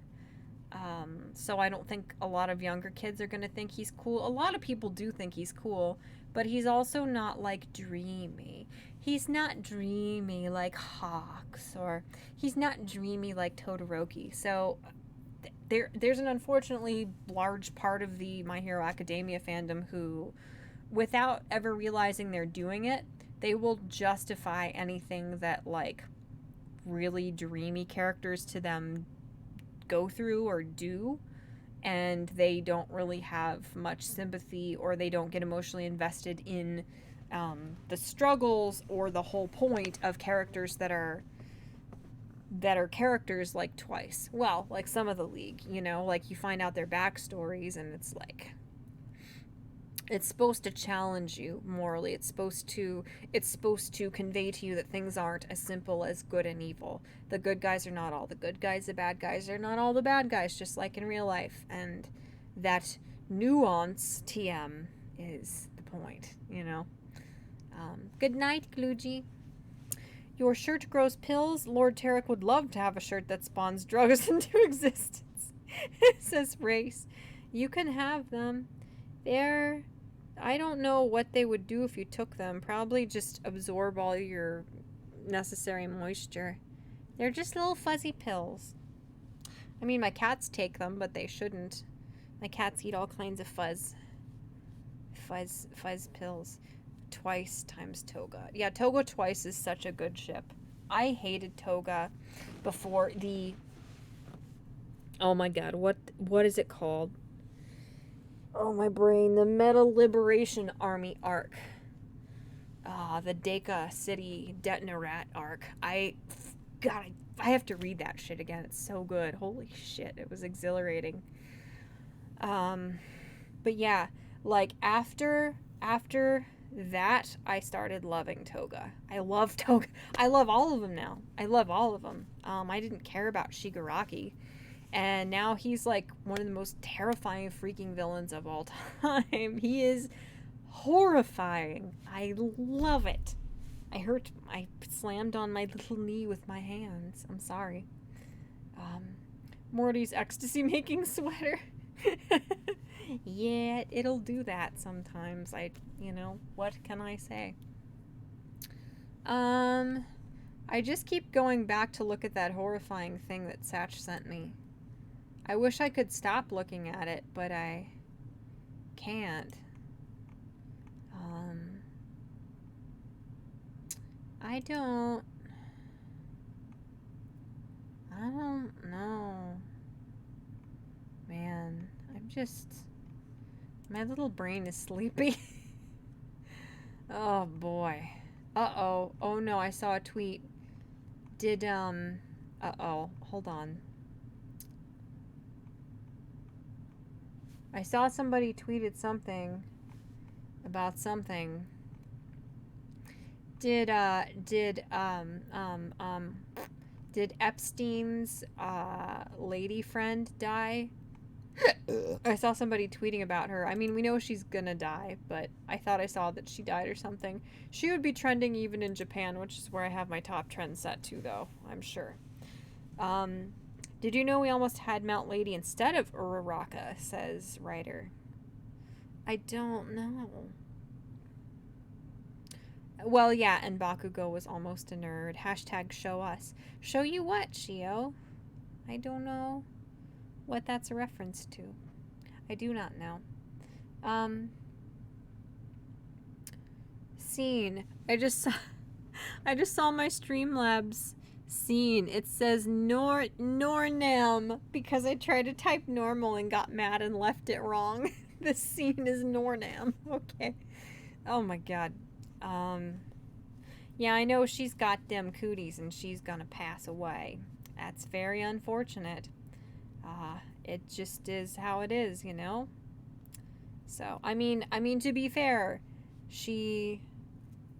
Speaker 1: So I don't think a lot of younger kids are going to think he's cool. A lot of people do think he's cool, but he's also not like dreamy. He's not dreamy like Hawks, or he's not dreamy like Todoroki. So there's an unfortunately large part of the My Hero Academia fandom who, without ever realizing they're doing it, they will justify anything that like really dreamy characters to them go through or do, and they don't really have much sympathy, or they don't get emotionally invested in the struggles or the whole point of characters that are characters like Twice. Well, like some of the League, you know, like you find out their backstories and it's like, it's supposed to challenge you morally. It's supposed to convey to you that things aren't as simple as good and evil. The good guys are not all the good guys. The bad guys are not all the bad guys, just like in real life. And that nuance, TM, is the point, you know? Good night, Gluji. Your shirt grows pills. Lord Tarek would love to have a shirt that spawns drugs into existence. Says Race. You can have them. They're... I don't know what they would do if you took them. Probably just absorb all your necessary moisture. They're just little fuzzy pills. I mean, my cats take them, but they shouldn't. My cats eat all kinds of fuzz pills. Twice times Toga. Yeah, Toga Twice is such a good ship. I hated Toga before the... Oh my god, what is it called? Oh, my brain. The Metal Liberation Army arc. The Deka City Detonarat arc. I have to read that shit again. It's so good. Holy shit. It was exhilarating. But yeah, like after that, I started loving Toga. I love Toga. I love all of them now. I love all of them. I didn't care about Shigaraki. And now he's like one of the most terrifying freaking villains of all time. He is horrifying. I love it. I slammed on my little knee with my hands. I'm sorry. Morty's ecstasy making sweater. Yeah, it'll do that sometimes. What can I say? I just keep going back to look at that horrifying thing that Satch sent me. I wish I could stop looking at it, but I can't. I don't know. Man, my little brain is sleepy. Oh boy. Uh-oh. Oh no, I saw a tweet. Uh-oh. Hold on. I saw somebody tweeted something about something. Did did Epstein's lady friend die? I saw somebody tweeting about her. I mean, we know she's gonna die, but I thought I saw that she died or something. She would be trending even in Japan, which is where I have my top trend set to, though, I'm sure. Did you know we almost had Mount Lady instead of Uraraka, says writer. I don't know. Well, yeah, and Bakugo was almost a nerd. Hashtag show us. Show you what, Shio? I don't know what that's a reference to. I do not know. Scene. I just saw my Streamlabs scene. It says Nornam because I tried to type normal and got mad and left it wrong. The scene is Nornam. Okay. Oh my god. Yeah, I know she's got them cooties and she's gonna pass away. That's very unfortunate. It just is how it is, you know? So, I mean, to be fair, she...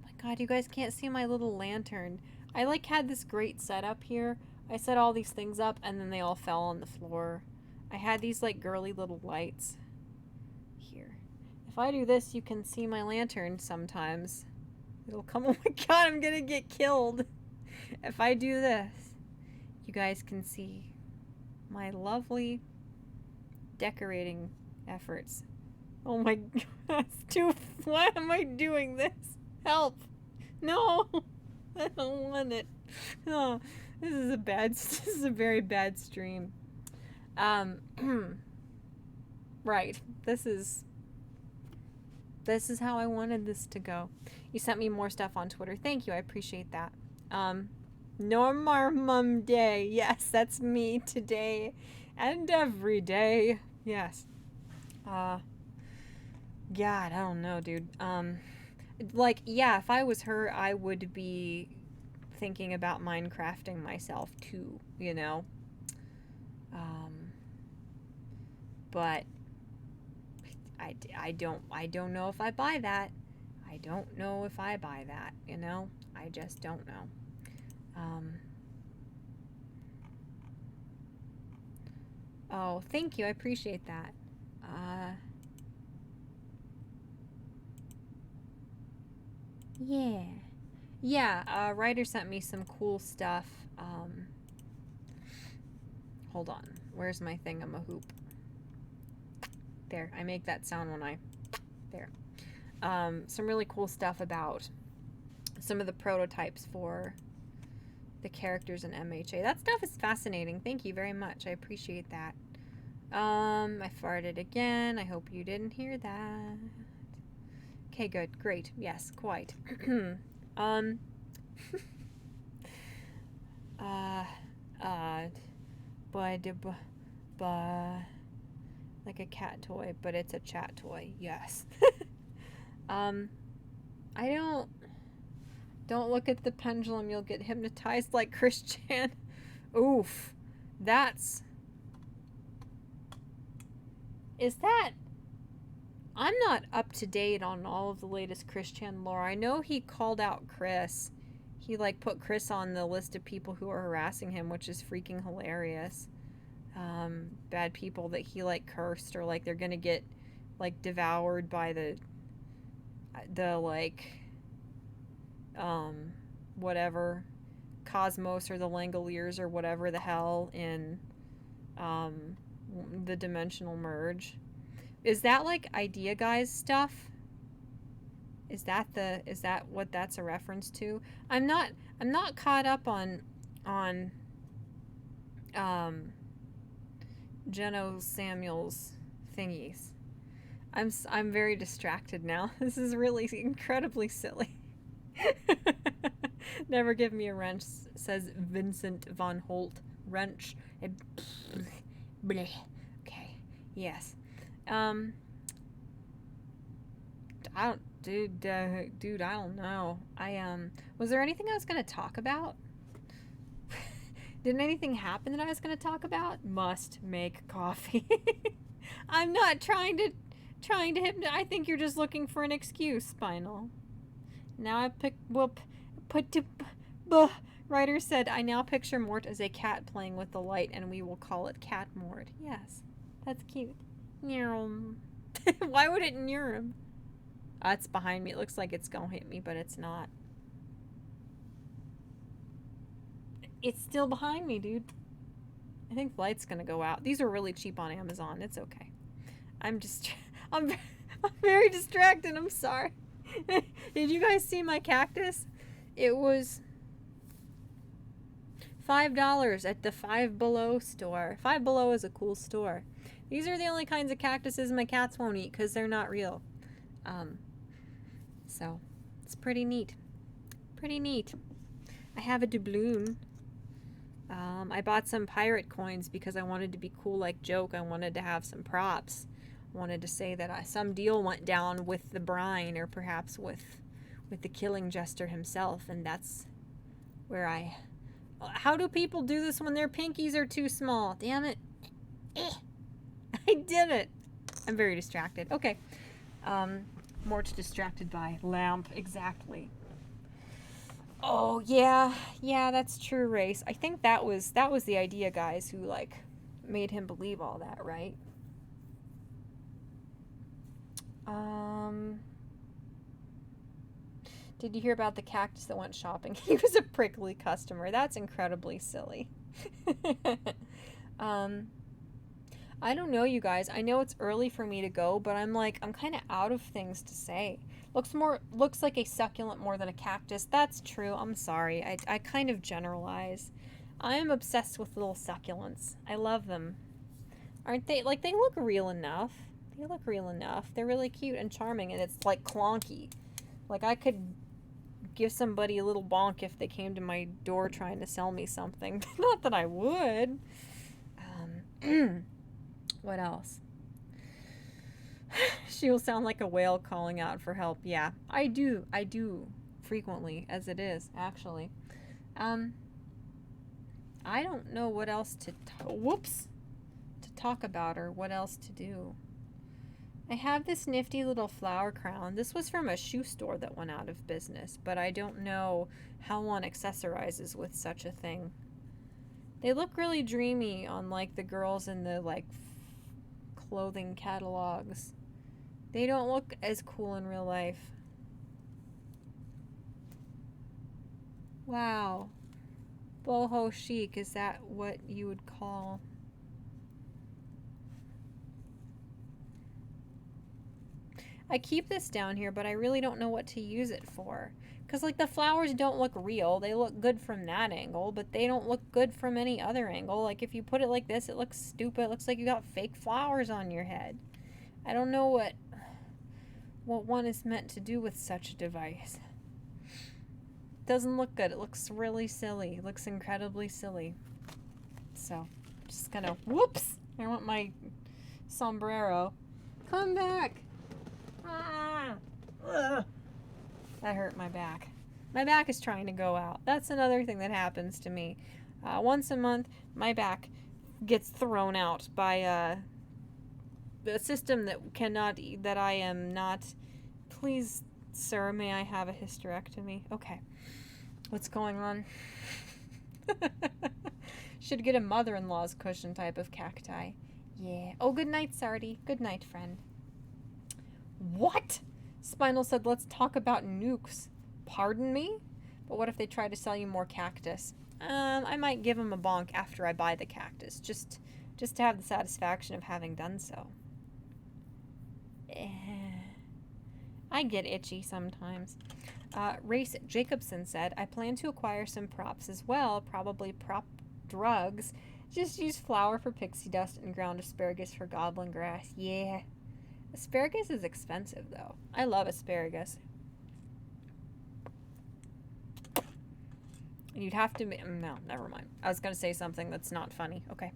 Speaker 1: my god, you guys can't see my little lantern. I, like, had this great setup here. I set all these things up, and then they all fell on the floor. I had these, like, girly little lights. Here. If I do this, you can see my lantern sometimes. It'll come... oh my god, I'm gonna get killed. If I do this, you guys can see my lovely decorating efforts. Oh my god, it's too... why am I doing this? Help! No! I don't want it. Oh, this is a very bad stream. Right. This is how I wanted this to go. You sent me more stuff on Twitter. Thank you. I appreciate that. Normarmum Day. Yes, that's me today and every day. Yes. God, I don't know, dude. Like, yeah, if I was her, I would be thinking about Minecrafting myself too, you know? But I don't know if I buy that. I don't know if I buy that, you know? I just don't know. Oh, thank you. I appreciate that. Yeah. Yeah, Ryder sent me some cool stuff. Hold on. Where's my thingamahoop? There, I make that sound when I... there. Some really cool stuff about some of the prototypes for the characters in MHA. That stuff is fascinating. Thank you very much. I appreciate that. I farted again. I hope you didn't hear that. Okay, good. Great. Yes, quite. Like a cat toy, but it's a chat toy. Yes. I don't look at the pendulum. You'll get hypnotized like Christian. Oof. Is that... I'm not up to date on all of the latest Christian lore. I know he called out Chris. He, like, put Chris on the list of people who are harassing him, which is freaking hilarious. Bad people that he, like, cursed, or, like, they're gonna get, like, devoured by the like, whatever, Cosmos or the Langoliers or whatever the hell in, the Dimensional Merge. Is that, like, Idea Guys stuff? Is that what that's a reference to? I'm not caught up on Jeno Samuel's thingies. I'm very distracted now. This is really incredibly silly. Never give me a wrench, says Vincent von Holt. Wrench. Bleh. Okay. Yes. I don't, dude, I don't know. Was there anything I was gonna talk about? Didn't anything happen that I was gonna talk about? Must make coffee. I'm not trying to hypnotize. I think you're just looking for an excuse, Spinal. Now I pick, whoop, put to, buh. Writer said, I now picture Mort as a cat playing with the light, and we will call it Chat-Mort. Yes, that's cute. Why would it near him? It's behind me. It looks like it's gonna hit me, but it's not. It's still behind me, dude. I think the light's gonna go out. These are really cheap on Amazon. It's okay. I'm very distracted. I'm sorry. Did you guys see my cactus? It was $5 at the Five Below store. Five Below is a cool store. These are the only kinds of cactuses my cats won't eat because they're not real. So it's pretty neat. Pretty neat. I have a doubloon. I bought some pirate coins because I wanted to be cool like Joke. I wanted to have some props. I wanted to say that some deal went down with the brine, or perhaps with the killing jester himself, and that's where I... How do people do this when their pinkies are too small? Damn it. I did it. I'm very distracted. Okay. Mort's distracted by lamp. Exactly. Oh, yeah. Yeah, that's true, Race. I think that was the idea, guys, who, like, made him believe all that, right? Did you hear about the cactus that went shopping? He was a prickly customer. That's incredibly silly. I don't know, you guys. I know it's early for me to go, but I'm kind of out of things to say. Looks like a succulent more than a cactus. That's true. I'm sorry. I kind of generalize. I'm obsessed with little succulents. I love them. Aren't they? Like, they look real enough. They look real enough. They're really cute and charming, and it's, like, clunky. Like, I could give somebody a little bonk if they came to my door trying to sell me something. Not that I would. What else? She will sound like a whale calling out for help. Yeah, I do frequently, as it is, actually. I don't know what else to talk about, or what else to do. I have this nifty little flower crown. This was from a shoe store that went out of business, but I don't know how one accessorizes with such a thing. They look really dreamy on, like, the girls in the, like, clothing catalogs. They don't look as cool in real life. Wow. Boho chic, is that what you would call... I keep this down here, but I really don't know what to use it for. Because, like, the flowers don't look real. They look good from that angle, but they don't look good from any other angle. Like, if you put it like this, it looks stupid. It looks like you got fake flowers on your head. I don't know what one is meant to do with such a device. It doesn't look good. It looks really silly. It looks incredibly silly. So, just gonna... Whoops! I want my sombrero. Come back! Ah! Ugh. That hurt my back. My back is trying to go out. That's another thing that happens to me. Once a month, my back gets thrown out by a system that I am not... Please, sir, may I have a hysterectomy? Okay. What's going on? Should get a mother-in-law's cushion type of cacti. Yeah. Oh, good night, Sardi. Good night, friend. What? Spinal said, let's talk about nukes. Pardon me? But what if they try to sell you more cactus? I might give them a bonk after I buy the cactus, just to have the satisfaction of having done so. I get itchy sometimes. Race Jacobson said, I plan to acquire some props as well, probably prop drugs. Just use flour for pixie dust and ground asparagus for goblin grass. Yeah. Asparagus is expensive, though. I love asparagus. You'd have to... No, never mind. I was going to say something that's not funny. Okay.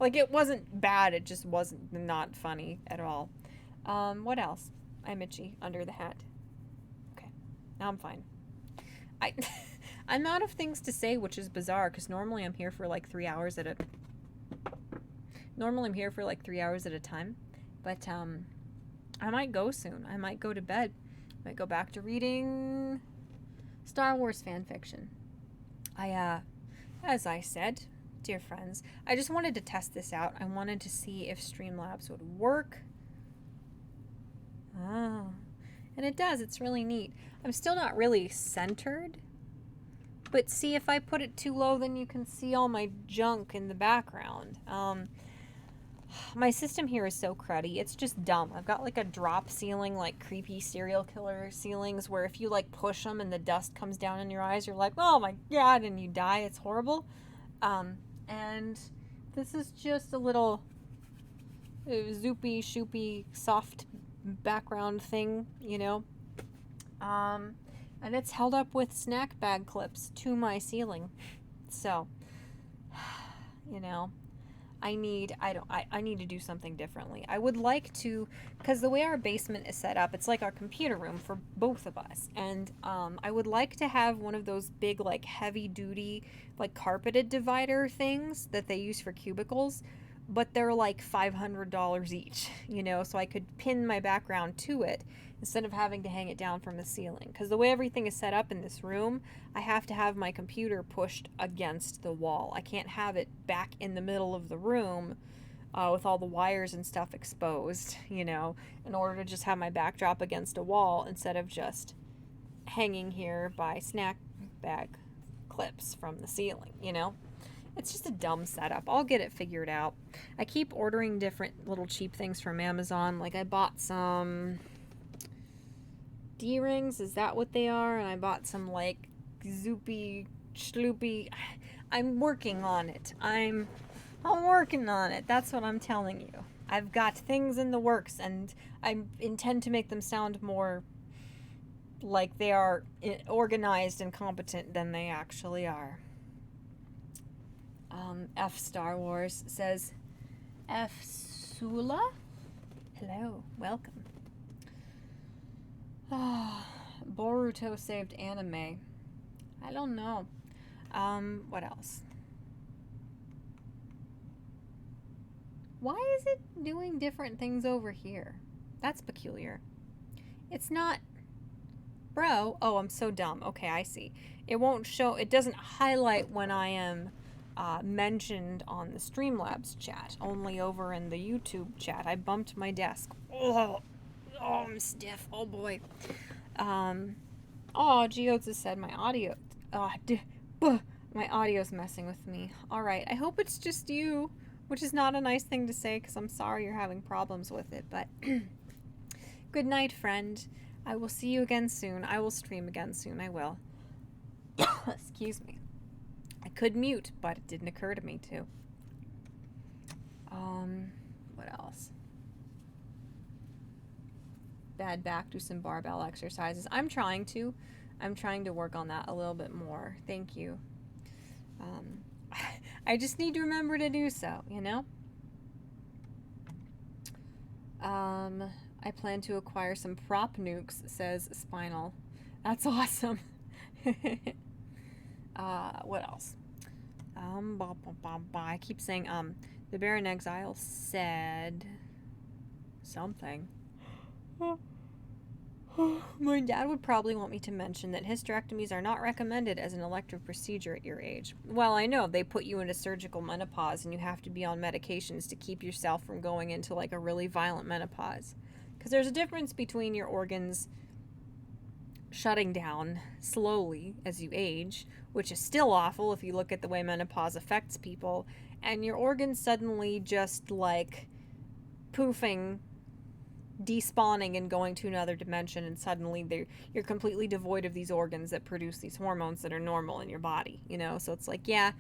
Speaker 1: Like, it wasn't bad. It just wasn't not funny at all. What else? I'm itchy under the hat. Okay. Now I'm fine. I'm out of things to say, which is bizarre, because normally I'm here for like 3 hours at a... Normally I'm here for like 3 hours at a time. But, I might go soon. I might go to bed. Might go back to reading Star Wars fan fiction. As I said, dear friends, I just wanted to test this out. I wanted to see if Streamlabs would work. Oh, and it does. It's really neat. I'm still not really centered, but see, if I put it too low, then you can see all my junk in the background. My system here is so cruddy. It's just dumb. I've got like a drop ceiling, like creepy serial killer ceilings, where if you like push them and the dust comes down in your eyes, you're like, oh my god, and you die. It's horrible. And this is just a little zoopy, shoopy, soft background thing, you know. And it's held up with snack bag clips to my ceiling. So, you know, I need to do something differently. I would like to, because the way our basement is set up, it's like our computer room for both of us. And I would like to have one of those big, like, heavy duty, like, carpeted divider things that they use for cubicles, but they're like $500 each, you know, so I could pin my background to it instead of having to hang it down from the ceiling. Because the way everything is set up in this room, I have to have my computer pushed against the wall. I can't have it back in the middle of the room with all the wires and stuff exposed, you know, in order to just have my backdrop against a wall instead of just hanging here by snack bag clips from the ceiling, you know. It's just a dumb setup. I'll get it figured out. I keep ordering different little cheap things from Amazon. Like I bought some D-rings, is that what they are? And I bought some like zoopy, schloopy. I'm working on it. I'm working on it. That's what I'm telling you. I've got things in the works, and I intend to make them sound more like they are organized and competent than they actually are. F Star Wars says, F Sula? Hello, welcome. Boruto saved anime. I don't know. What else? Why is it doing different things over here? That's peculiar. It's not... Bro, oh, I'm so dumb. Okay, I see. It won't show... It doesn't highlight when I am mentioned on the Streamlabs chat. Only over in the YouTube chat. I bumped my desk. Oh, I'm stiff. Oh, boy. Geodes has said my audio... my audio's messing with me. Alright, I hope it's just you. Which is not a nice thing to say, because I'm sorry you're having problems with it, but... Good night, friend. I will see you again soon. I will stream again soon. I will. Excuse me. I could mute, but it didn't occur to me to. What else? Bad back, do some barbell exercises. I'm trying to work on that a little bit more. Thank you. I just need to remember to do so, you know? I plan to acquire some prop nukes, says Spinal. That's awesome. What else? I keep saying, the Bear in Exile said something. My dad would probably want me to mention that hysterectomies are not recommended as an elective procedure at your age. Well, I know, they put you into surgical menopause and you have to be on medications to keep yourself from going into like a really violent menopause. Because there's a difference between your organs shutting down slowly as you age, which is still awful if you look at the way menopause affects people, and your organs suddenly just like poofing, despawning and going to another dimension, and suddenly you're completely devoid of these organs that produce these hormones that are normal in your body, you know? So it's like, yeah,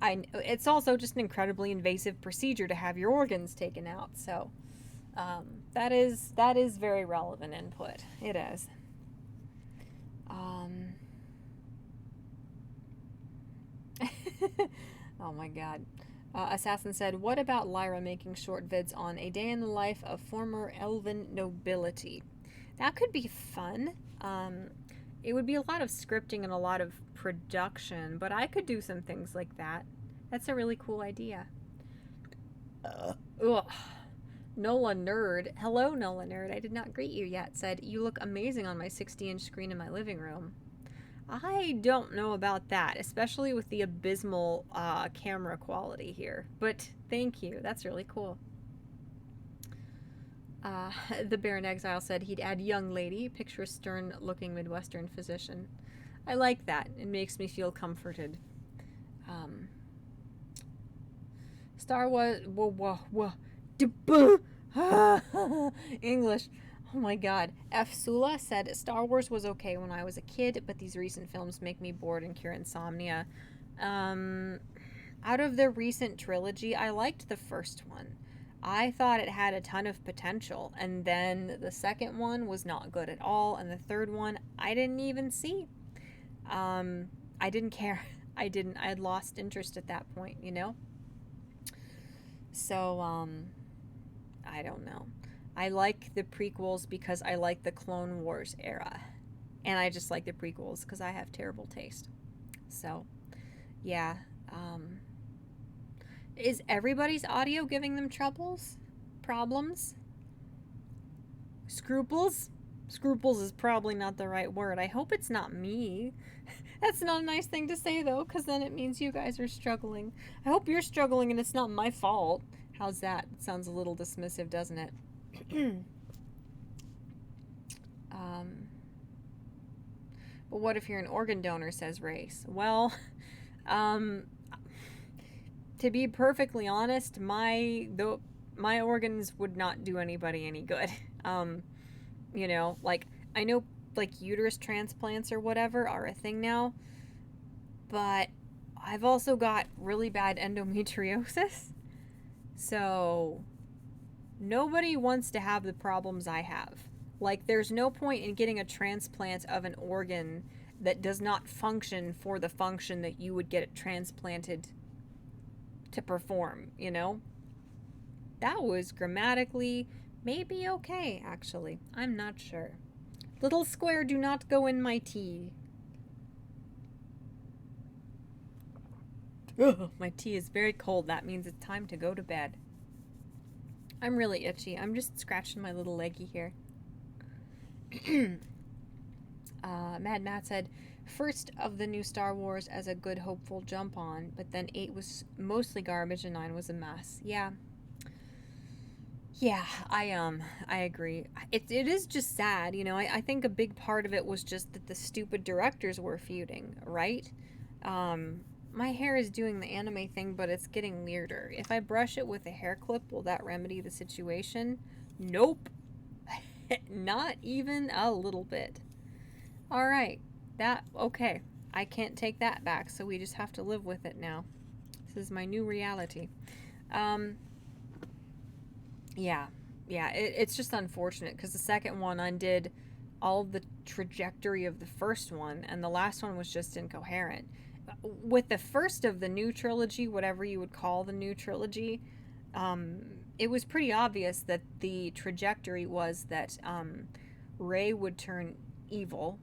Speaker 1: it's also just an incredibly invasive procedure to have your organs taken out. So that is very relevant input. It is. Oh my god. Assassin said, what about Lyra making short vids on a day in the life of former elven nobility? That could be fun. It would be a lot of scripting and a lot of production, but I could do some things like that. That's a really cool idea. Ugh. Nola Nerd. Hello, Nola Nerd. I did not greet you yet. Said, you look amazing on my 60-inch screen in my living room. I don't know about that, especially with the abysmal camera quality here. But thank you. That's really cool. The Bear in Exile said he'd add young lady, picture a stern-looking Midwestern physician. I like that. It makes me feel comforted. Star Wars... English. Oh my god. F. Sula said, Star Wars was okay when I was a kid, but these recent films make me bored and cure insomnia. Out of the recent trilogy, I liked the first one. I thought it had a ton of potential, and then the second one was not good at all, and the third one I didn't even see. I didn't care. I had lost interest at that point, you know? So, I don't know. I like the prequels because I like the Clone Wars era. And I just like the prequels because I have terrible taste. So, yeah. Is everybody's audio giving them troubles? Problems? Scruples? Scruples is probably not the right word. I hope it's not me. That's not a nice thing to say, though, because then it means you guys are struggling. I hope you're struggling and it's not my fault. How's that? It sounds a little dismissive, doesn't it? But what if you're an organ donor, says Race? Well, to be perfectly honest, my organs would not do anybody any good. You know, like, I know, like, uterus transplants or whatever are a thing now, but I've also got really bad endometriosis, so nobody wants to have the problems I have. Like, there's no point in getting a transplant of an organ that does not function for the function that you would get it transplanted to perform, you know? That was grammatically maybe okay, actually. I'm not sure. Little square, do not go in my tea. Ugh, my tea is very cold. That means it's time to go to bed. I'm really itchy. I'm just scratching my little leggy here. Mad Matt said, first of the new Star Wars as a good hopeful jump on, but then 8 was mostly garbage and 9 was a mess. Yeah, I agree. It is just sad, you know. I think a big part of it was just that the stupid directors were feuding, right? My hair is doing the anime thing, but it's getting weirder. If I brush it with a hair clip, will that remedy the situation? Nope. Not even a little bit. All right. Okay. I can't take that back, so we just have to live with it now. This is my new reality. Yeah, it's just unfortunate because the second one undid all of the trajectory of the first one, and the last one was just incoherent. With the first of the new trilogy, whatever you would call the new trilogy, it was pretty obvious that the trajectory was that Rey would turn evil,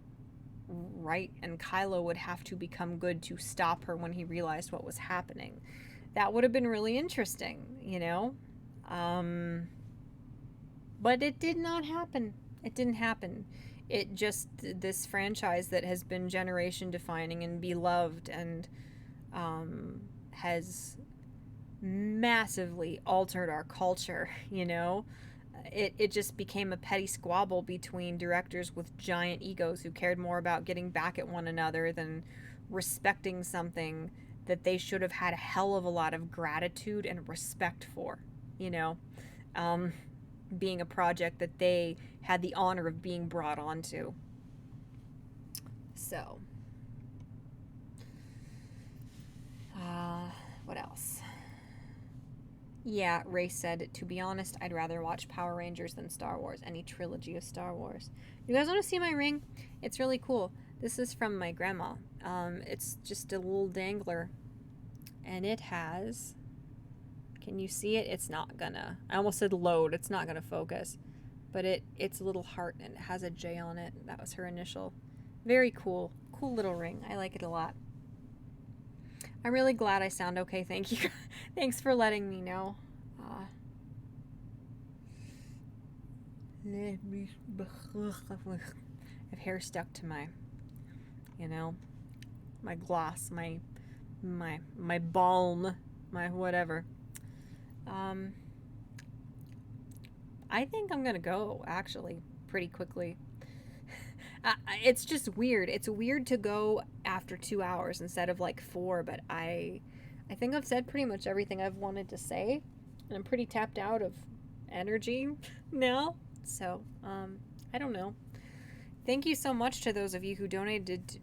Speaker 1: right? And Kylo would have to become good to stop her when he realized what was happening. That would have been really interesting, you know? But it did not happen. It didn't happen. It just, this franchise that has been generation defining and beloved and has massively altered our culture, you know? It just became a petty squabble between directors with giant egos who cared more about getting back at one another than respecting something that they should have had a hell of a lot of gratitude and respect for, you know? Being a project that they had the honor of being brought onto. So, what else? Yeah, Ray said, to be honest, I'd rather watch Power Rangers than Star Wars, any trilogy of Star Wars. You guys want to see my ring? It's really cool. This is from my grandma. It's just a little dangler, and it has, can you see it? It's not gonna, I almost said load, it's not gonna focus, but it's a little heart and it has a J on it. That was her initial. Very cool little ring. I like it a lot. I'm really glad I sound okay. Thank you. Thanks for letting me know. I have hair stuck to my, my gloss, my balm, my whatever. I think I'm gonna go, actually, pretty quickly. It's just weird. It's weird to go after 2 hours instead of like 4, but I think I've said pretty much everything I've wanted to say, and I'm pretty tapped out of energy now. So, I don't know. Thank you so much to those of you who donated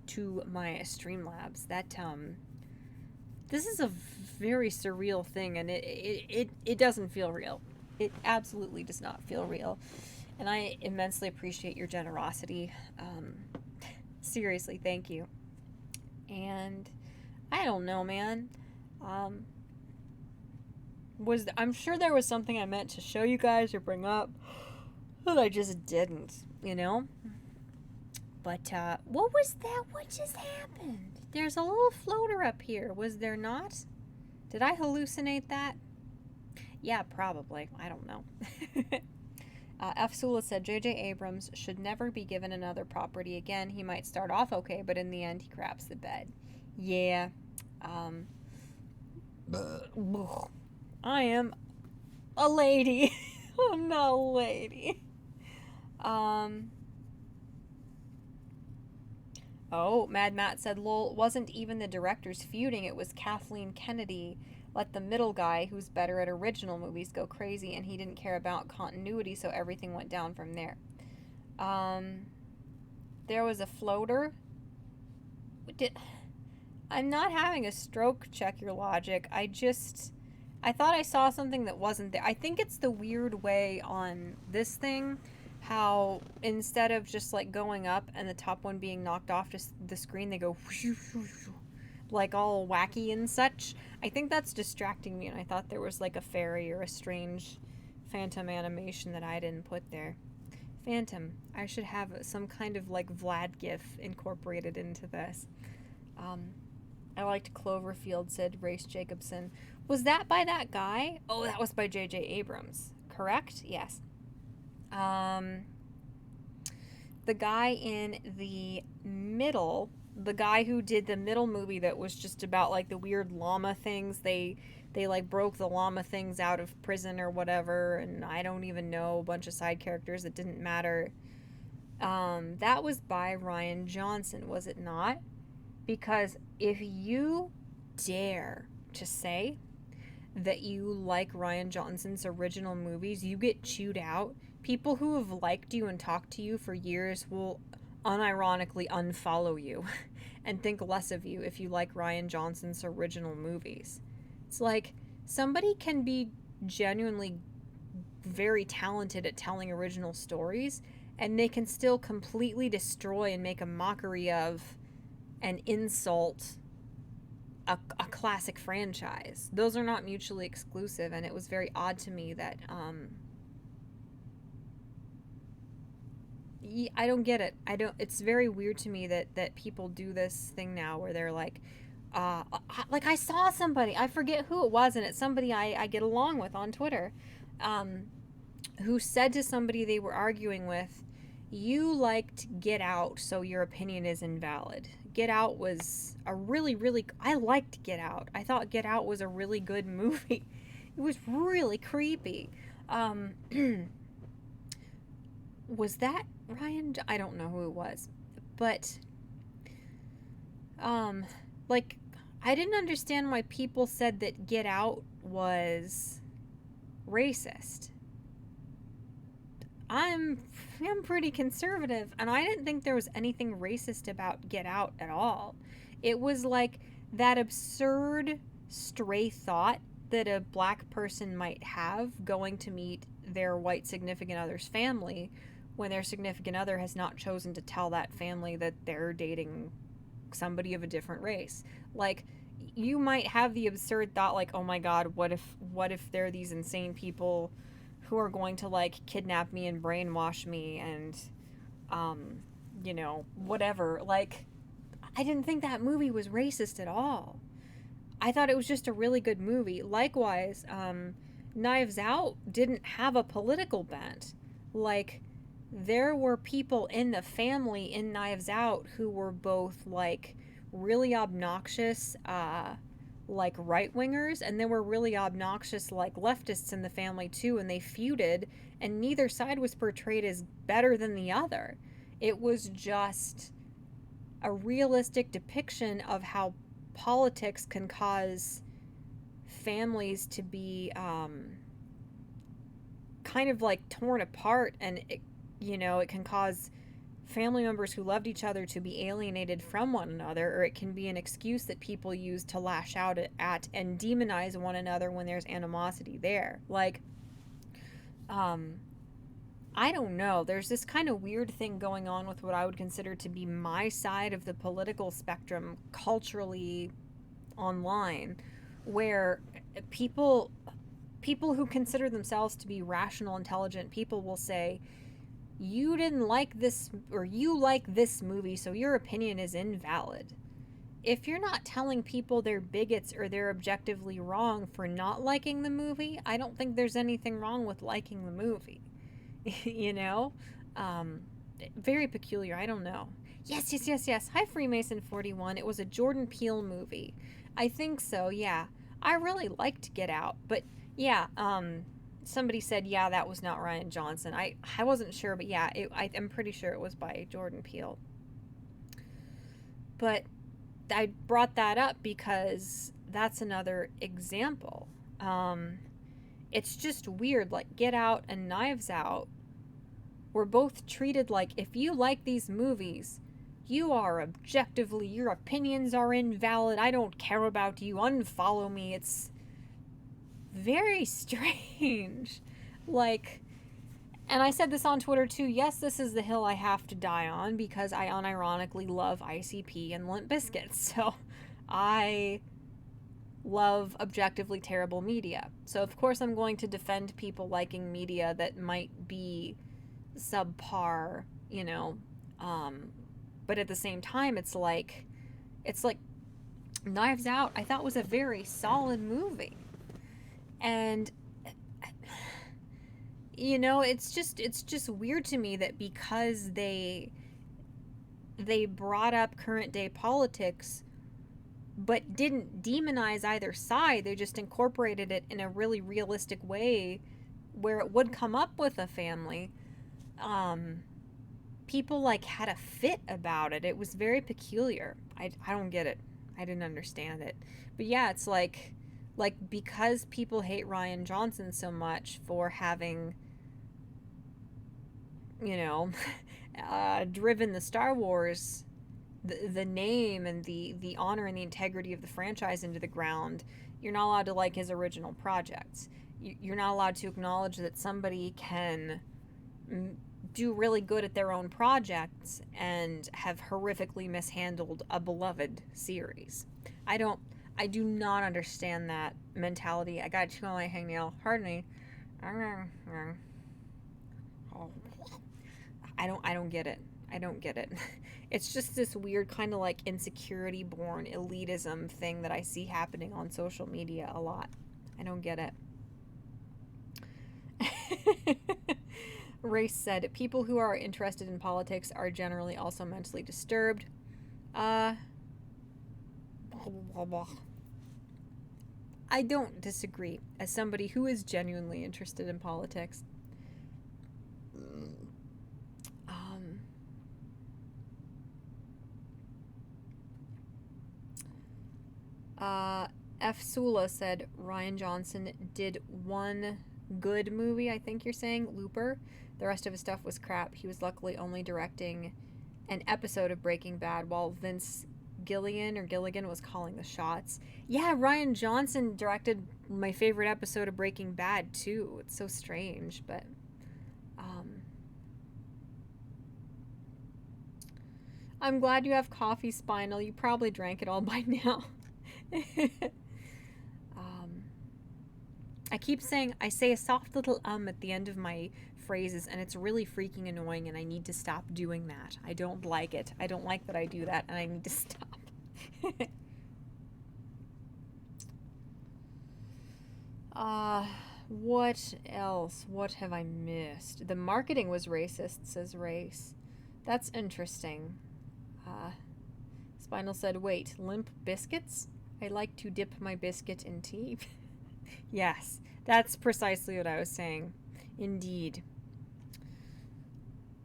Speaker 1: to my Streamlabs. That this is a very surreal thing, and it doesn't feel real. It absolutely does not feel real. And I immensely appreciate your generosity. Seriously, thank you. And I don't know, man. I'm sure there was something I meant to show you guys or bring up, but I just didn't, But what was that? What just happened? There's a little floater up here, was there not? Did I hallucinate that? Yeah, probably. I don't know. F. Sula said, J.J. Abrams should never be given another property again. He might start off okay, but in the end, he craps the bed. Yeah. I am a lady. I'm not a lady. Oh, Mad Matt said, lol, it wasn't even the directors feuding, it was Kathleen Kennedy. Let the middle guy, who's better at original movies, go crazy, and he didn't care about continuity, so everything went down from there. There was a floater. I'm not having a stroke, check your logic. I thought I saw something that wasn't there. I think it's the weird way on this thing, how instead of just like going up and the top one being knocked off to the screen, they go like all wacky and such. I think that's distracting me, and I thought there was like a fairy or a strange phantom animation that I didn't put there. Phantom. I should have some kind of like Vlad gif incorporated into this. I liked Cloverfield, said Race Jacobson. Was that by that guy? Oh, that was by J.J. Abrams. Correct? Yes. The guy in the middle, the guy who did the middle movie that was just about like the weird llama things, they like broke the llama things out of prison or whatever, and I don't even know, a bunch of side characters that didn't matter. That was by Rian Johnson, was it not? Because if you dare to say that you like Rian Johnson's original movies, you get chewed out. People who have liked you and talked to you for years will unironically unfollow you and think less of you if you like Rian Johnson's original movies. It's like, somebody can be genuinely very talented at telling original stories, and they can still completely destroy and make a mockery of and insult a classic franchise. Those are not mutually exclusive, and it was very odd to me that I don't get it. It's very weird to me that people do this thing now where they're like I saw somebody, I forget who it was, and it's somebody I get along with on Twitter, who said to somebody they were arguing with, you liked Get Out, so your opinion is invalid. Get Out was a really, I liked Get Out. I thought Get Out was a really good movie. It was really creepy. Was that Ryan? I don't know who it was. But, like, I didn't understand why people said that Get Out was racist. I'm pretty conservative, and I didn't think there was anything racist about Get Out at all. It was like that absurd stray thought that a black person might have going to meet their white significant other's family when their significant other has not chosen to tell that family that they're dating somebody of a different race. Like, you might have the absurd thought, like, oh my god, what if they're these insane people who are going to, like, kidnap me and brainwash me and, whatever. Like, I didn't think that movie was racist at all. I thought it was just a really good movie. Likewise, Knives Out didn't have a political bent. Like, there were people in the family in Knives Out who were both, like, really obnoxious, like, right wingers, and there were really obnoxious, like, leftists in the family, too, and they feuded, and neither side was portrayed as better than the other. It was just a realistic depiction of how politics can cause families to be kind of like torn apart, and it can cause family members who loved each other to be alienated from one another, or it can be an excuse that people use to lash out at and demonize one another when there's animosity there. Like, I don't know. There's this kind of weird thing going on with what I would consider to be my side of the political spectrum culturally online, where people who consider themselves to be rational, intelligent people will say, you didn't like this, or you like this movie, so your opinion is invalid. If you're not telling people they're bigots or they're objectively wrong for not liking the movie, I don't think there's anything wrong with liking the movie. you know? Very peculiar. I don't know. Yes. Hi, Freemason41. It was a Jordan Peele movie. I think so, yeah. I really liked Get Out, but yeah, somebody said, yeah, that was not Rian Johnson. I wasn't sure, but yeah, I'm pretty sure it was by Jordan Peele. But I brought that up because that's another example. It's just weird, like Get Out and Knives Out were both treated like, if you like these movies, you are objectively, your opinions are invalid, I don't care about you, unfollow me. It's very strange. Like, and I said this on Twitter too, yes, this is the hill I have to die on because I unironically love ICP and Limp Bizkit. So I love objectively terrible media. So of course I'm going to defend people liking media that might be subpar, but at the same time it's like Knives Out I thought was a very solid movie. And it's just weird to me that because they brought up current day politics but didn't demonize either side, they just incorporated it in a really realistic way where it would come up with a family. People like had a fit about it. It was very peculiar. I don't get it. I didn't understand it. But yeah, it's like because people hate Rian Johnson so much for having driven the Star Wars, the name and the honor and the integrity of the franchise into the ground, you're not allowed to like his original projects. You're not allowed to acknowledge that somebody can do really good at their own projects and have horrifically mishandled a beloved series. I do not understand that mentality. I got chew on my hangnail. Pardon me. I don't get it. I don't get it. It's just this weird kind of like insecurity born elitism thing that I see happening on social media a lot. I don't get it. Race said, people who are interested in politics are generally also mentally disturbed. Blah, blah, blah. I don't disagree as somebody who is genuinely interested in politics. F. Sula said Rian Johnson did one good movie, I think you're saying, Looper. The rest of his stuff was crap. He was luckily only directing an episode of Breaking Bad while Vince Gilligan was calling the shots. Yeah, Rian Johnson directed my favorite episode of Breaking Bad too. It's so strange, but I'm glad you have coffee, Spinal. You probably drank it all by now. I say a soft little at the end of my phrases, and it's really freaking annoying, and I need to stop doing that. I don't like it. I don't like that I do that, and I need to stop. What else? What have I missed? The marketing was racist, says Race. That's interesting. Spinal said, wait, limp biscuits? I like to dip my biscuit in tea. Yes, that's precisely what I was saying. Indeed.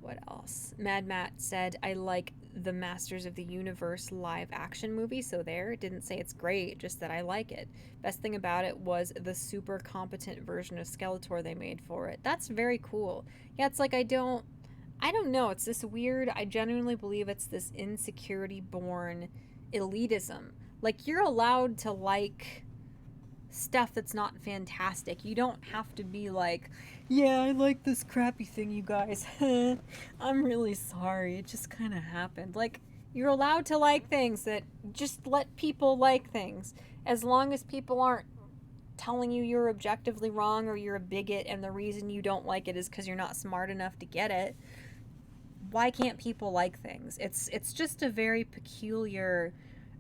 Speaker 1: What else? Mad Matt said, I like the Masters of the Universe live action movie, so there. It didn't say it's great, just that I like it. Best thing about it was the super competent version of Skeletor they made for it. That's very cool. Yeah, it's like I don't know. It's this weird, I genuinely believe it's this insecurity born elitism. Like, you're allowed to like stuff that's not fantastic. You don't have to be like, yeah, I like this crappy thing, you guys. I'm really sorry. It just kind of happened. Like, you're allowed to like things. That just let people like things. As long as people aren't telling you you're objectively wrong or you're a bigot and the reason you don't like it is because you're not smart enough to get it. Why can't people like things? It's just a very peculiar,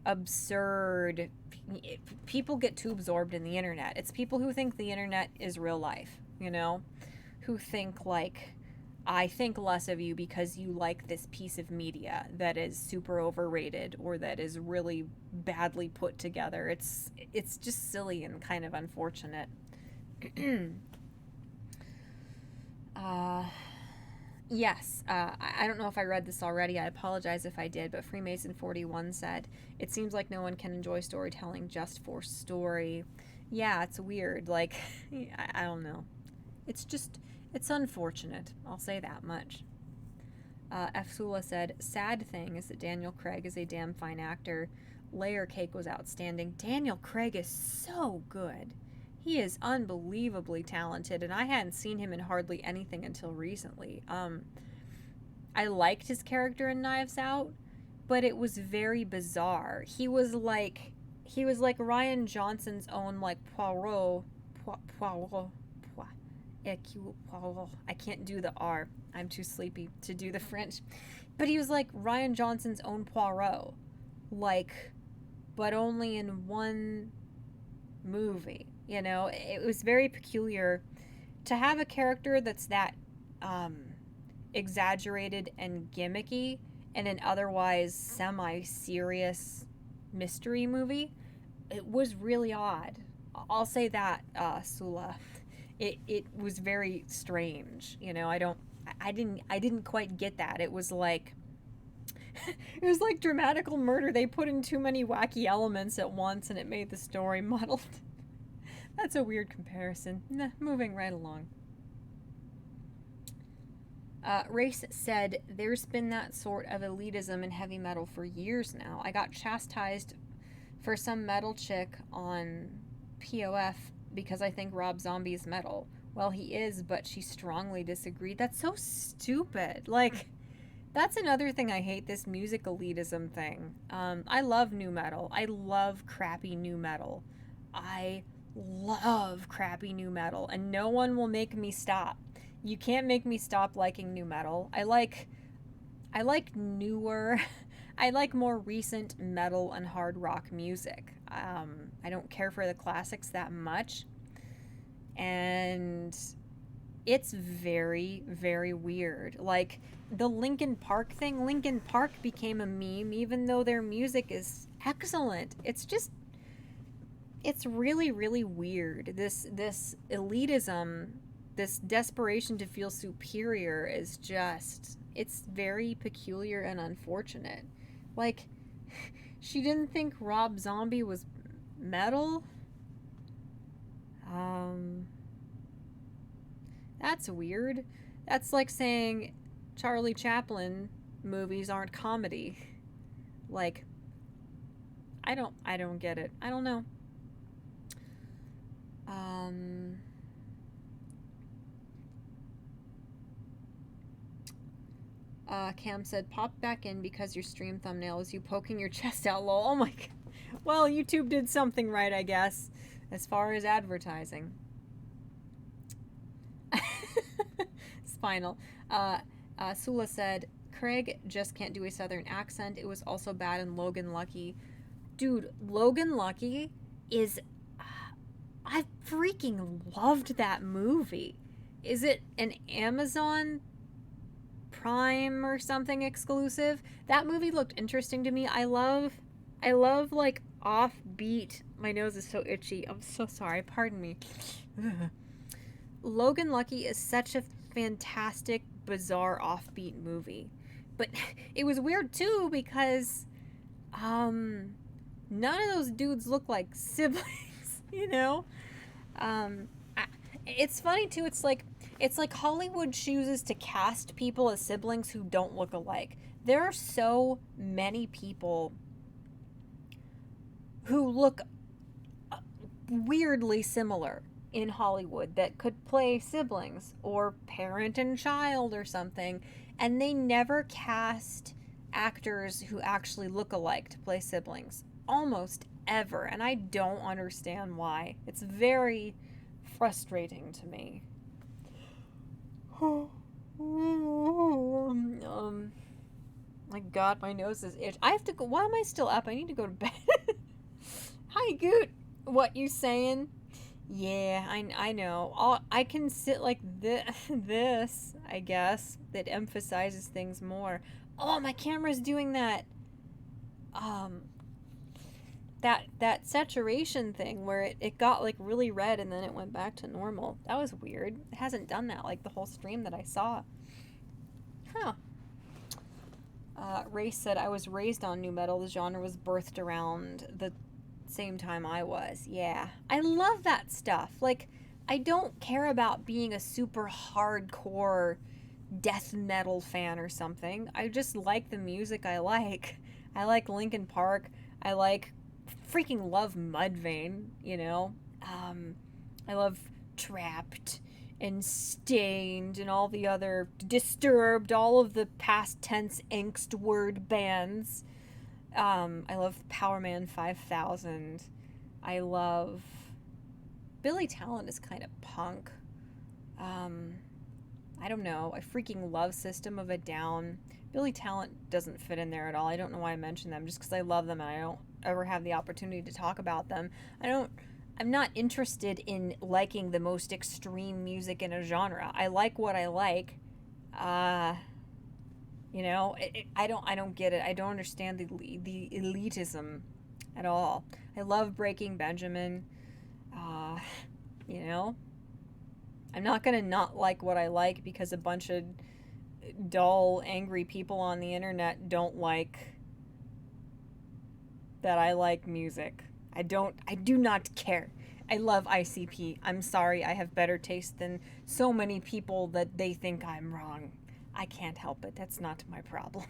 Speaker 1: absurd. People get too absorbed in the internet. It's people who think the internet is real life, you know, who think like, I think less of you because you like this piece of media that is super overrated or that is really badly put together. It's just silly and kind of unfortunate. Yes, I don't know if I read this already. I apologize if I did, but Freemason41 said, it seems like no one can enjoy storytelling just for story. Yeah, it's weird. Like, I don't know. It's unfortunate. I'll say that much. F. Sula said, sad thing is that Daniel Craig is a damn fine actor. Layer Cake was outstanding. Daniel Craig is so good. He is unbelievably talented, and I hadn't seen him in hardly anything until recently. I liked his character in Knives Out, but it was very bizarre. He was like Ryan Johnson's own like Poirot. I can't do the R. I'm too sleepy to do the French. But he was like Ryan Johnson's own Poirot, like, but only in one movie. You know, it was very peculiar to have a character that's that exaggerated and gimmicky in an otherwise semi-serious mystery movie. It was really odd. I'll say that, Sula. It was very strange. You know, I didn't quite get that. It was like it was like dramatical murder. They put in too many wacky elements at once and it made the story muddled. That's a weird comparison. Nah, moving right along. Race said, there's been that sort of elitism in heavy metal for years now. I got chastised for some metal chick on POF because I think Rob Zombie is metal. Well, he is, but she strongly disagreed. That's so stupid. Like, that's another thing I hate, this music elitism thing. I love nu metal. I love crappy nu metal. I love crappy nu metal, and no one will make me stop. You can't make me stop liking nu metal. I like newer, I like more recent metal and hard rock music. I don't care for the classics that much, and it's very, very weird. Like the Linkin Park thing, Linkin Park became a meme even though their music is excellent. It's really, really weird. This elitism, this desperation to feel superior is just, it's very peculiar and unfortunate. Like, she didn't think Rob Zombie was metal? That's weird. That's like saying Charlie Chaplin movies aren't comedy. Like, I don't get it. I don't know. Cam said, pop back in because your stream thumbnail is you poking your chest out, lol. Oh my god. Well, YouTube did something right, I guess, as far as advertising. Spinal. Sula said, Craig just can't do a southern accent. It was also bad in Logan Lucky. Dude, Logan Lucky is I freaking loved that movie. Is it an Amazon Prime or something exclusive? That movie looked interesting to me. I love like offbeat. My nose is so itchy. I'm so sorry. Pardon me. Logan Lucky is such a fantastic, bizarre, offbeat movie. But it was weird too because none of those dudes look like siblings, you know? Um, it's funny too. It's like Hollywood chooses to cast people as siblings who don't look alike. There are so many people who look weirdly similar in Hollywood that could play siblings or parent and child or something, and they never cast actors who actually look alike to play siblings. Almost ever, and I don't understand why. It's very frustrating to me. My God, my nose is itch. I have to go. Why am I still up? I need to go to bed. Hi, Goot. What you saying? Yeah, I know. I can sit like this, I guess, that emphasizes things more. Oh, my camera's doing that. Um, that saturation thing where it got like really red and then it went back to normal. That was weird. It hasn't done that like the whole stream that I saw. Huh. Ray said, I was raised on new metal. The genre was birthed around the same time I was. Yeah. I love that stuff. Like, I don't care about being a super hardcore death metal fan or something. I just like the music I like. I like Linkin Park. I like freaking love Mudvayne, you know? I love Trapped and Stained and all the other Disturbed, all of the past tense angst word bands. I love Powerman 5000. I love Billy Talent is kind of punk. I don't know. I freaking love System of a Down. Billy Talent doesn't fit in there at all. I don't know why I mention them, just because I love them and I don't ever have the opportunity to talk about them. I'm not interested in liking the most extreme music in a genre. I like what I like. You know, I don't get it. I don't understand the elitism at all. I love Breaking Benjamin. Uh, you know, I'm not gonna not like what I like because a bunch of dull, angry people on the internet don't like that I like music. I do not care. I love ICP. I'm sorry, I have better taste than so many people that they think I'm wrong. I can't help it. That's not my problem.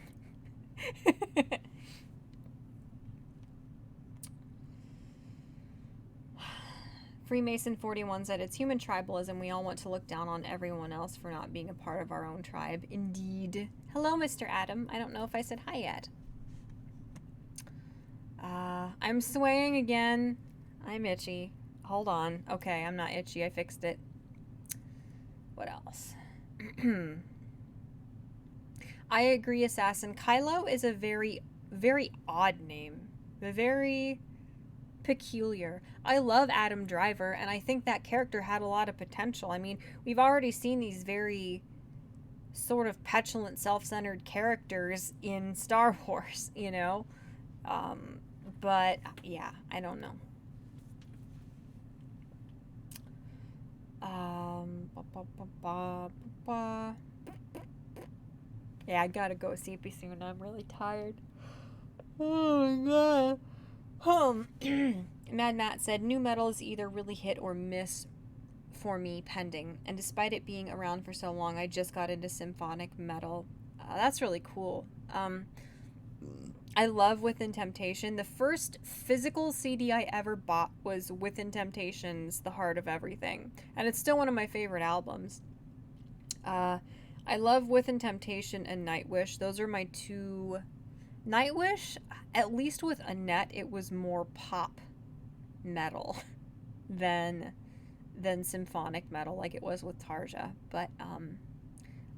Speaker 1: Freemason41 said, it's human tribalism. We all want to look down on everyone else for not being a part of our own tribe. Indeed. Hello, Mr. Adam. I don't know if I said hi yet. I'm swaying again. I'm itchy. Hold on. Okay, I'm not itchy. I fixed it. What else? I agree, Assassin. Kylo is a very, very odd name. Very peculiar. I love Adam Driver, and I think that character had a lot of potential. I mean, we've already seen these very sort of petulant, self-centered characters in Star Wars, you know? But, yeah, I don't know. Yeah, I gotta go sleepy soon. I'm really tired. Oh my god. Mad Matt said, new metal is either really hit or miss for me pending. And despite it being around for so long, I just got into symphonic metal. That's really cool. I love Within Temptation. The first physical CD I ever bought was Within Temptation's The Heart of Everything. And it's still one of my favorite albums. I love Within Temptation and Nightwish. Those are my two. Nightwish, at least with Annette, it was more pop metal than symphonic metal like it was with Tarja. But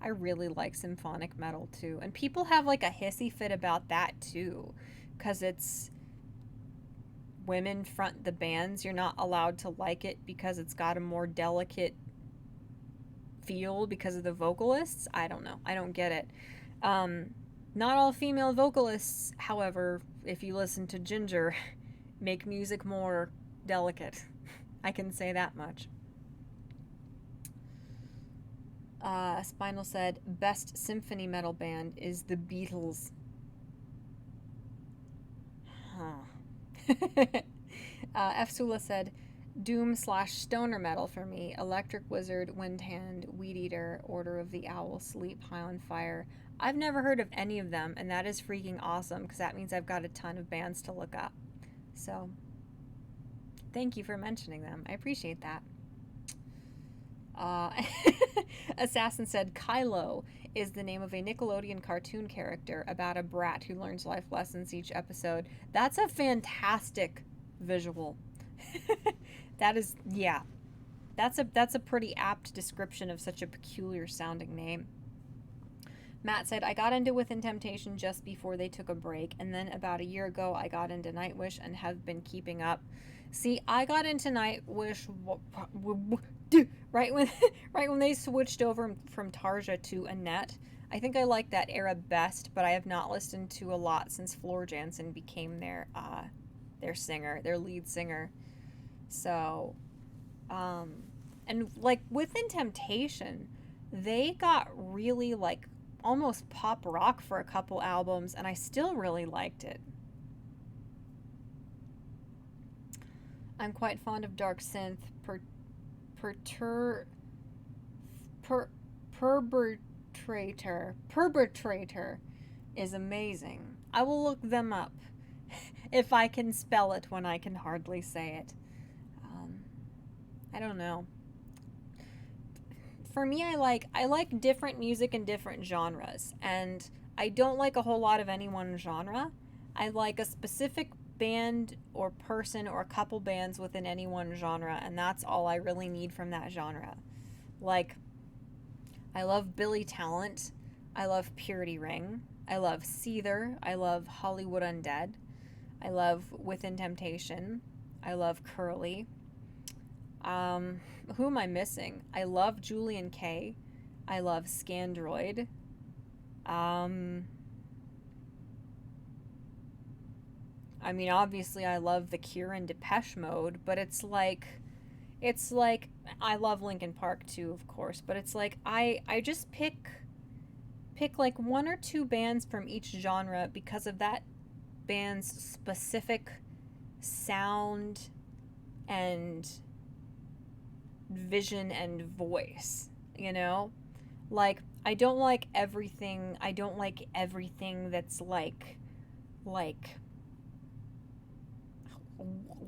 Speaker 1: I really like symphonic metal too. And people have like a hissy fit about that too, because it's women front the bands, you're not allowed to like it because it's got a more delicate feel because of the vocalists. I don't know. I don't get it. Not all female vocalists, however, if you listen to Ginger, make music more delicate. I can say that much. Spinal said, best symphony metal band is the Beatles. Huh. F. Sula said, Doom/stoner metal for me. Electric Wizard, Windhand, Weed Eater, Order of the Owl, Sleep, High on Fire. I've never heard of any of them, and that is freaking awesome, because that means I've got a ton of bands to look up. So, thank you for mentioning them. I appreciate that. Assassin said, Kylo is the name of a Nickelodeon cartoon character about a brat who learns life lessons each episode. That's a fantastic visual. That is, yeah. That's a pretty apt description of such a peculiar sounding name. Matt said, I got into Within Temptation just before they took a break, and then about a year ago I got into Nightwish and have been keeping up. See, I got into Nightwish right when they switched over from Tarja to Annette. I think I like that era best, but I have not listened to a lot since Floor Jansen became their lead singer. So, and like Within Temptation, they got really like almost pop rock for a couple albums, and I still really liked it. I'm quite fond of dark synth. Perpetrator is amazing. I will look them up if I can spell it when I can hardly say it. I don't know. For me, I like different music in different genres, and I don't like a whole lot of any one genre. I like a specific band or person or a couple bands within any one genre, and that's all I really need from that genre. Like, I love Billy Talent, I love Purity Ring, I love Seether, I love Hollywood Undead, I love Within Temptation, I love Curly. Who am I missing? I love Julian K. I love Scandroid. I mean, obviously I love The Cure and Depeche Mode, but it's like I love Linkin Park too, of course, but it's like I just pick like one or two bands from each genre because of that band's specific sound and vision and voice, you know? Like, I don't like everything that's like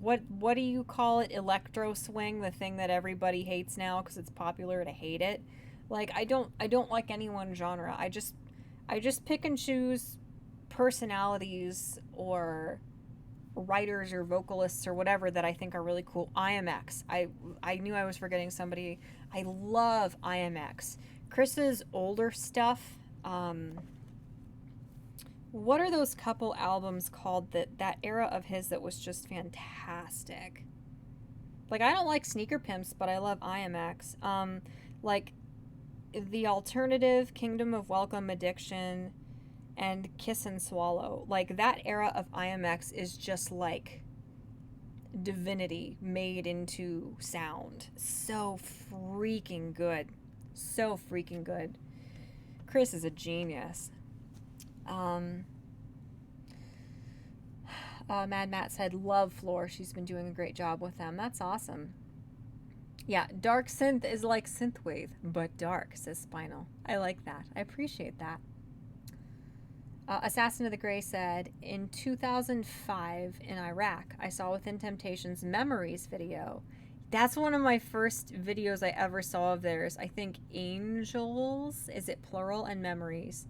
Speaker 1: what do you call it? Electro swing, the thing that everybody hates now because it's popular to hate it. Like, I don't like any one genre. I just pick and choose personalities or writers or vocalists or whatever that I think are really cool. IMX. I knew I was forgetting somebody. I love IMX. Chris's older stuff. What are those couple albums called that era of his that was just fantastic? Like, I don't like Sneaker Pimps, but I love IMX. Like The Alternative, Kingdom of Welcome, Addiction, and Kiss and Swallow. Like, that era of IMX is just like divinity made into sound. So freaking good. So freaking good. Chris is a genius. Mad Matt said, love Floor. She's been doing a great job with them. That's awesome. Yeah, dark synth is like synthwave, but dark, says Spinal. I like that. I appreciate that. Assassin of the Grey said, in 2005 in Iraq, I saw Within Temptation's Memories video. That's one of my first videos I ever saw of theirs. I think Angels, is it plural, and Memories.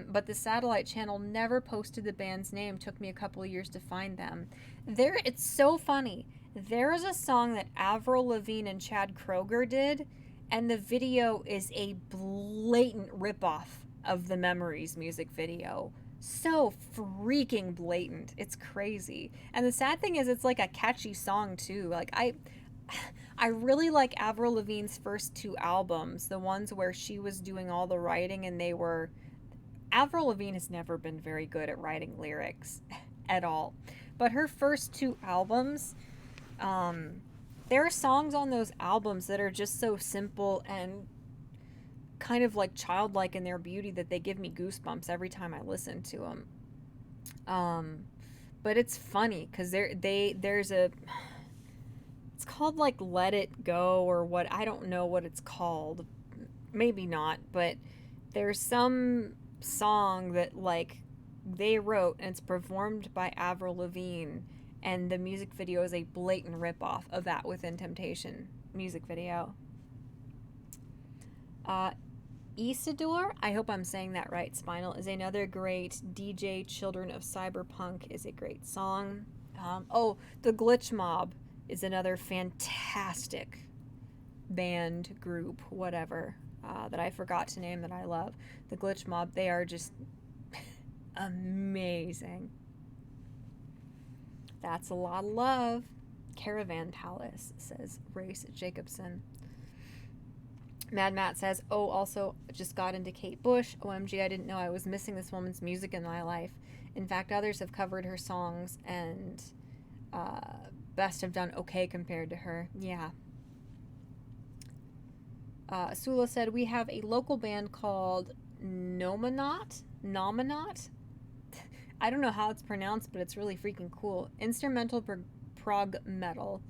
Speaker 1: But the satellite channel never posted the band's name. Took me a couple of years to find them. It's so funny. There is a song that Avril Lavigne and Chad Kroeger did, and the video is a blatant ripoff of the Memories music video. So freaking blatant. It's crazy. And the sad thing is it's like a catchy song too. Like I really like Avril Lavigne's first two albums, the ones where she was doing all the writing and they were Avril Lavigne has never been very good at writing lyrics at all. But her first two albums, there are songs on those albums that are just so simple and kind of like childlike in their beauty that they give me goosebumps every time I listen to them. But it's funny because there's a it's called like Let It Go or what, I don't know what it's called, maybe not, but there's some song that like they wrote and it's performed by Avril Lavigne, and the music video is a blatant ripoff of that Within Temptation music video. Isidore, I hope I'm saying that right, Spinal, is another great DJ. Children of Cyberpunk is a great song. The Glitch Mob is another fantastic band, group, whatever, that I forgot to name that I love. The Glitch Mob, they are just amazing. That's a lot of love. Caravan Palace, says Race Jacobson. Mad Matt says, oh, also just got into Kate Bush. OMG, I didn't know I was missing this woman's music in my life. In fact, others have covered her songs and best have done okay compared to her. Yeah. Sula said, we have a local band called Nominat? I don't know how it's pronounced, but it's really freaking cool. Instrumental prog metal.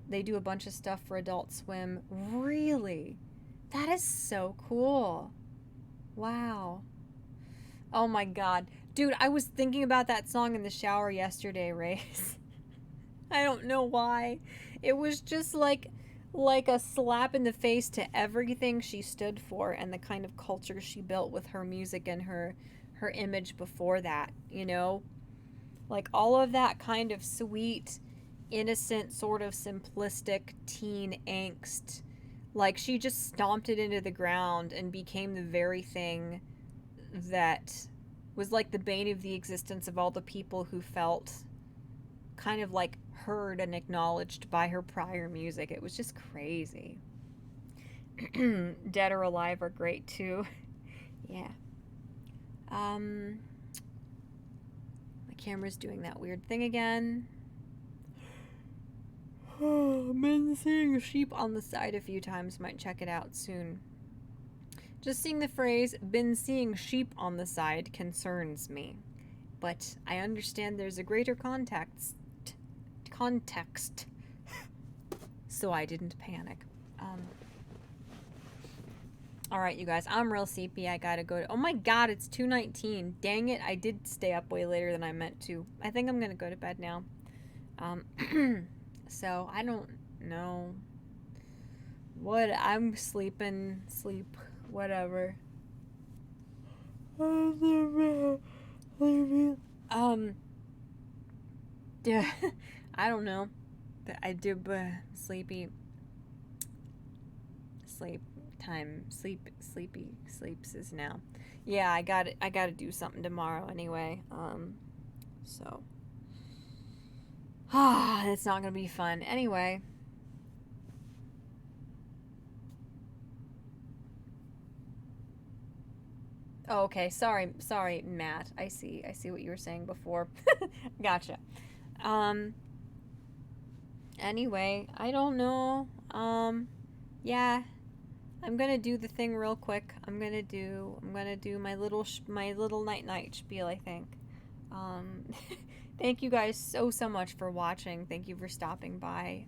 Speaker 1: They do a bunch of stuff for Adult Swim. Really? That is so cool. Wow. Oh my god. Dude, I was thinking about that song in the shower yesterday, Race. I don't know why. It was just like a slap in the face to everything she stood for and the kind of culture she built with her music and her image before that, you know? Like all of that kind of sweet, innocent, sort of simplistic teen angst. Like she just stomped it into the ground and became the very thing that was like the bane of the existence of all the people who felt kind of like heard and acknowledged by her prior music. It was just crazy. Dead or Alive are great too. Yeah. My camera's doing that weird thing again. Been seeing sheep on the side a few times. Might check it out soon. Just seeing the phrase, been seeing sheep on the side, concerns me. But I understand there's a greater context. So I didn't panic. Alright, you guys. I'm real sleepy. I gotta go to... Oh my god, it's 2:19. Dang it, I did stay up way later than I meant to. I think I'm gonna go to bed now. So, I don't know what I'm sleeping, whatever. Yeah, I don't know. I do, sleepy. Sleeps is now. Yeah, I gotta do something tomorrow anyway. So. It's not gonna be fun. Anyway. Oh, okay. Sorry, Matt. I see what you were saying before. Gotcha. Anyway, I don't know. Yeah. I'm gonna do the thing real quick. I'm gonna do my little night spiel, I think. Thank you guys so much for watching. Thank you for stopping by.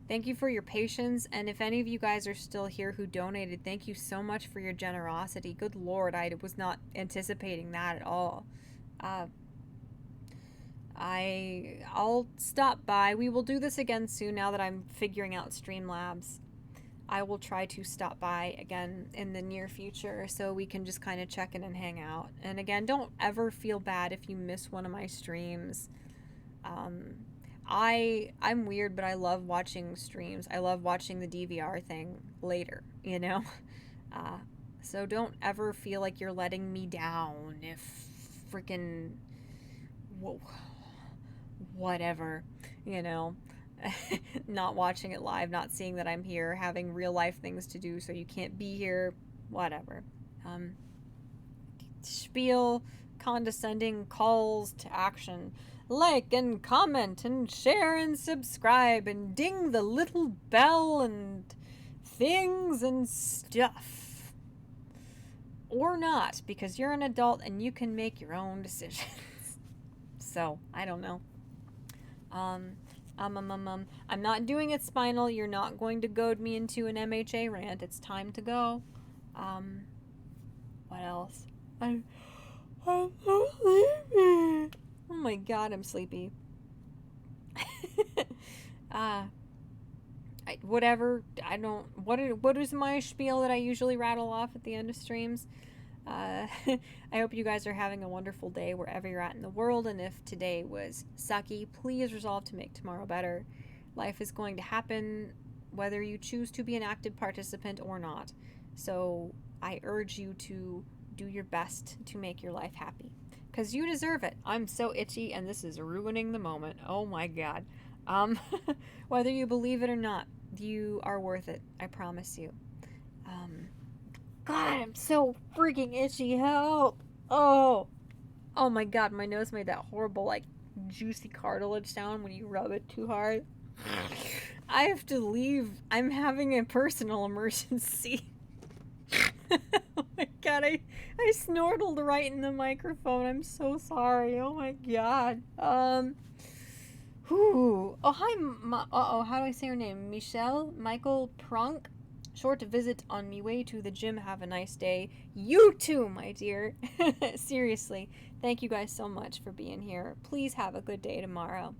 Speaker 1: Thank you for your patience, and if any of you guys are still here who donated, thank you so much for your generosity. Good Lord, I was not anticipating that at all. I'll stop by. We will do this again soon now that I'm figuring out Streamlabs. I will try to stop by again in the near future so we can just kind of check in and hang out. And again, don't ever feel bad if you miss one of my streams. I'm weird, but I love watching streams. I love watching the DVR thing later, you know? So don't ever feel like you're letting me down if freaking whatever, you know. Not watching it live, not seeing that I'm here, having real life things to do so you can't be here, whatever. Spiel, condescending calls to action. Like and comment and share and subscribe and ding the little bell and things and stuff. Or not, because you're an adult and you can make your own decisions. So, I don't know. I'm not doing it spinal. You're not going to goad me into an MHA rant. It's time to go. What else? I'm so sleepy. Oh my god, I'm sleepy. Whatever. I don't. What is my spiel that I usually rattle off at the end of streams? I hope you guys are having a wonderful day wherever you're at in the world, and if today was sucky, please resolve to make tomorrow better. Life is going to happen whether you choose to be an active participant or not. So I urge you to do your best to make your life happy, because you deserve it. I'm so itchy, and this is ruining the moment. Oh my god. Whether you believe it or not, you are worth it. I promise you. God, I'm so freaking itchy. Help! Oh my god, my nose made that horrible, like, juicy cartilage sound when you rub it too hard. I have to leave. I'm having a personal emergency. Oh my god, I snortled right in the microphone. I'm so sorry. Oh my god. Oh, hi, how do I say her name? Michael Prunk. Sure to visit on me way to the gym. Have a nice day. You too, my dear. Seriously, thank you guys so much for being here. Please have a good day tomorrow.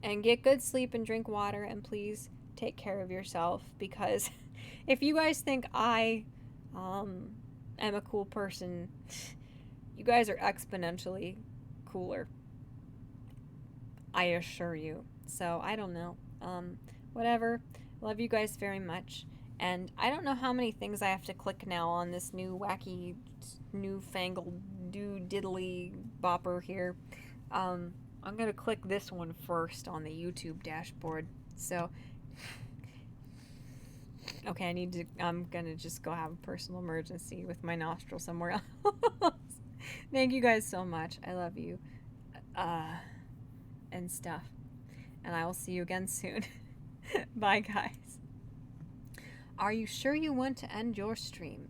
Speaker 1: And get good sleep and drink water, and please take care of yourself, because if you guys think I am a cool person, you guys are exponentially cooler. I assure you. So, I don't know. Whatever. Love you guys very much. And I don't know how many things I have to click now on this new wacky, newfangled, diddly bopper here. I'm going to click this one first on the YouTube dashboard. So, okay, I'm going to just go have a personal emergency with my nostril somewhere else. Thank you guys so much. I love you. And stuff. And I will see you again soon. Bye, guys. Are you sure you want to end your stream?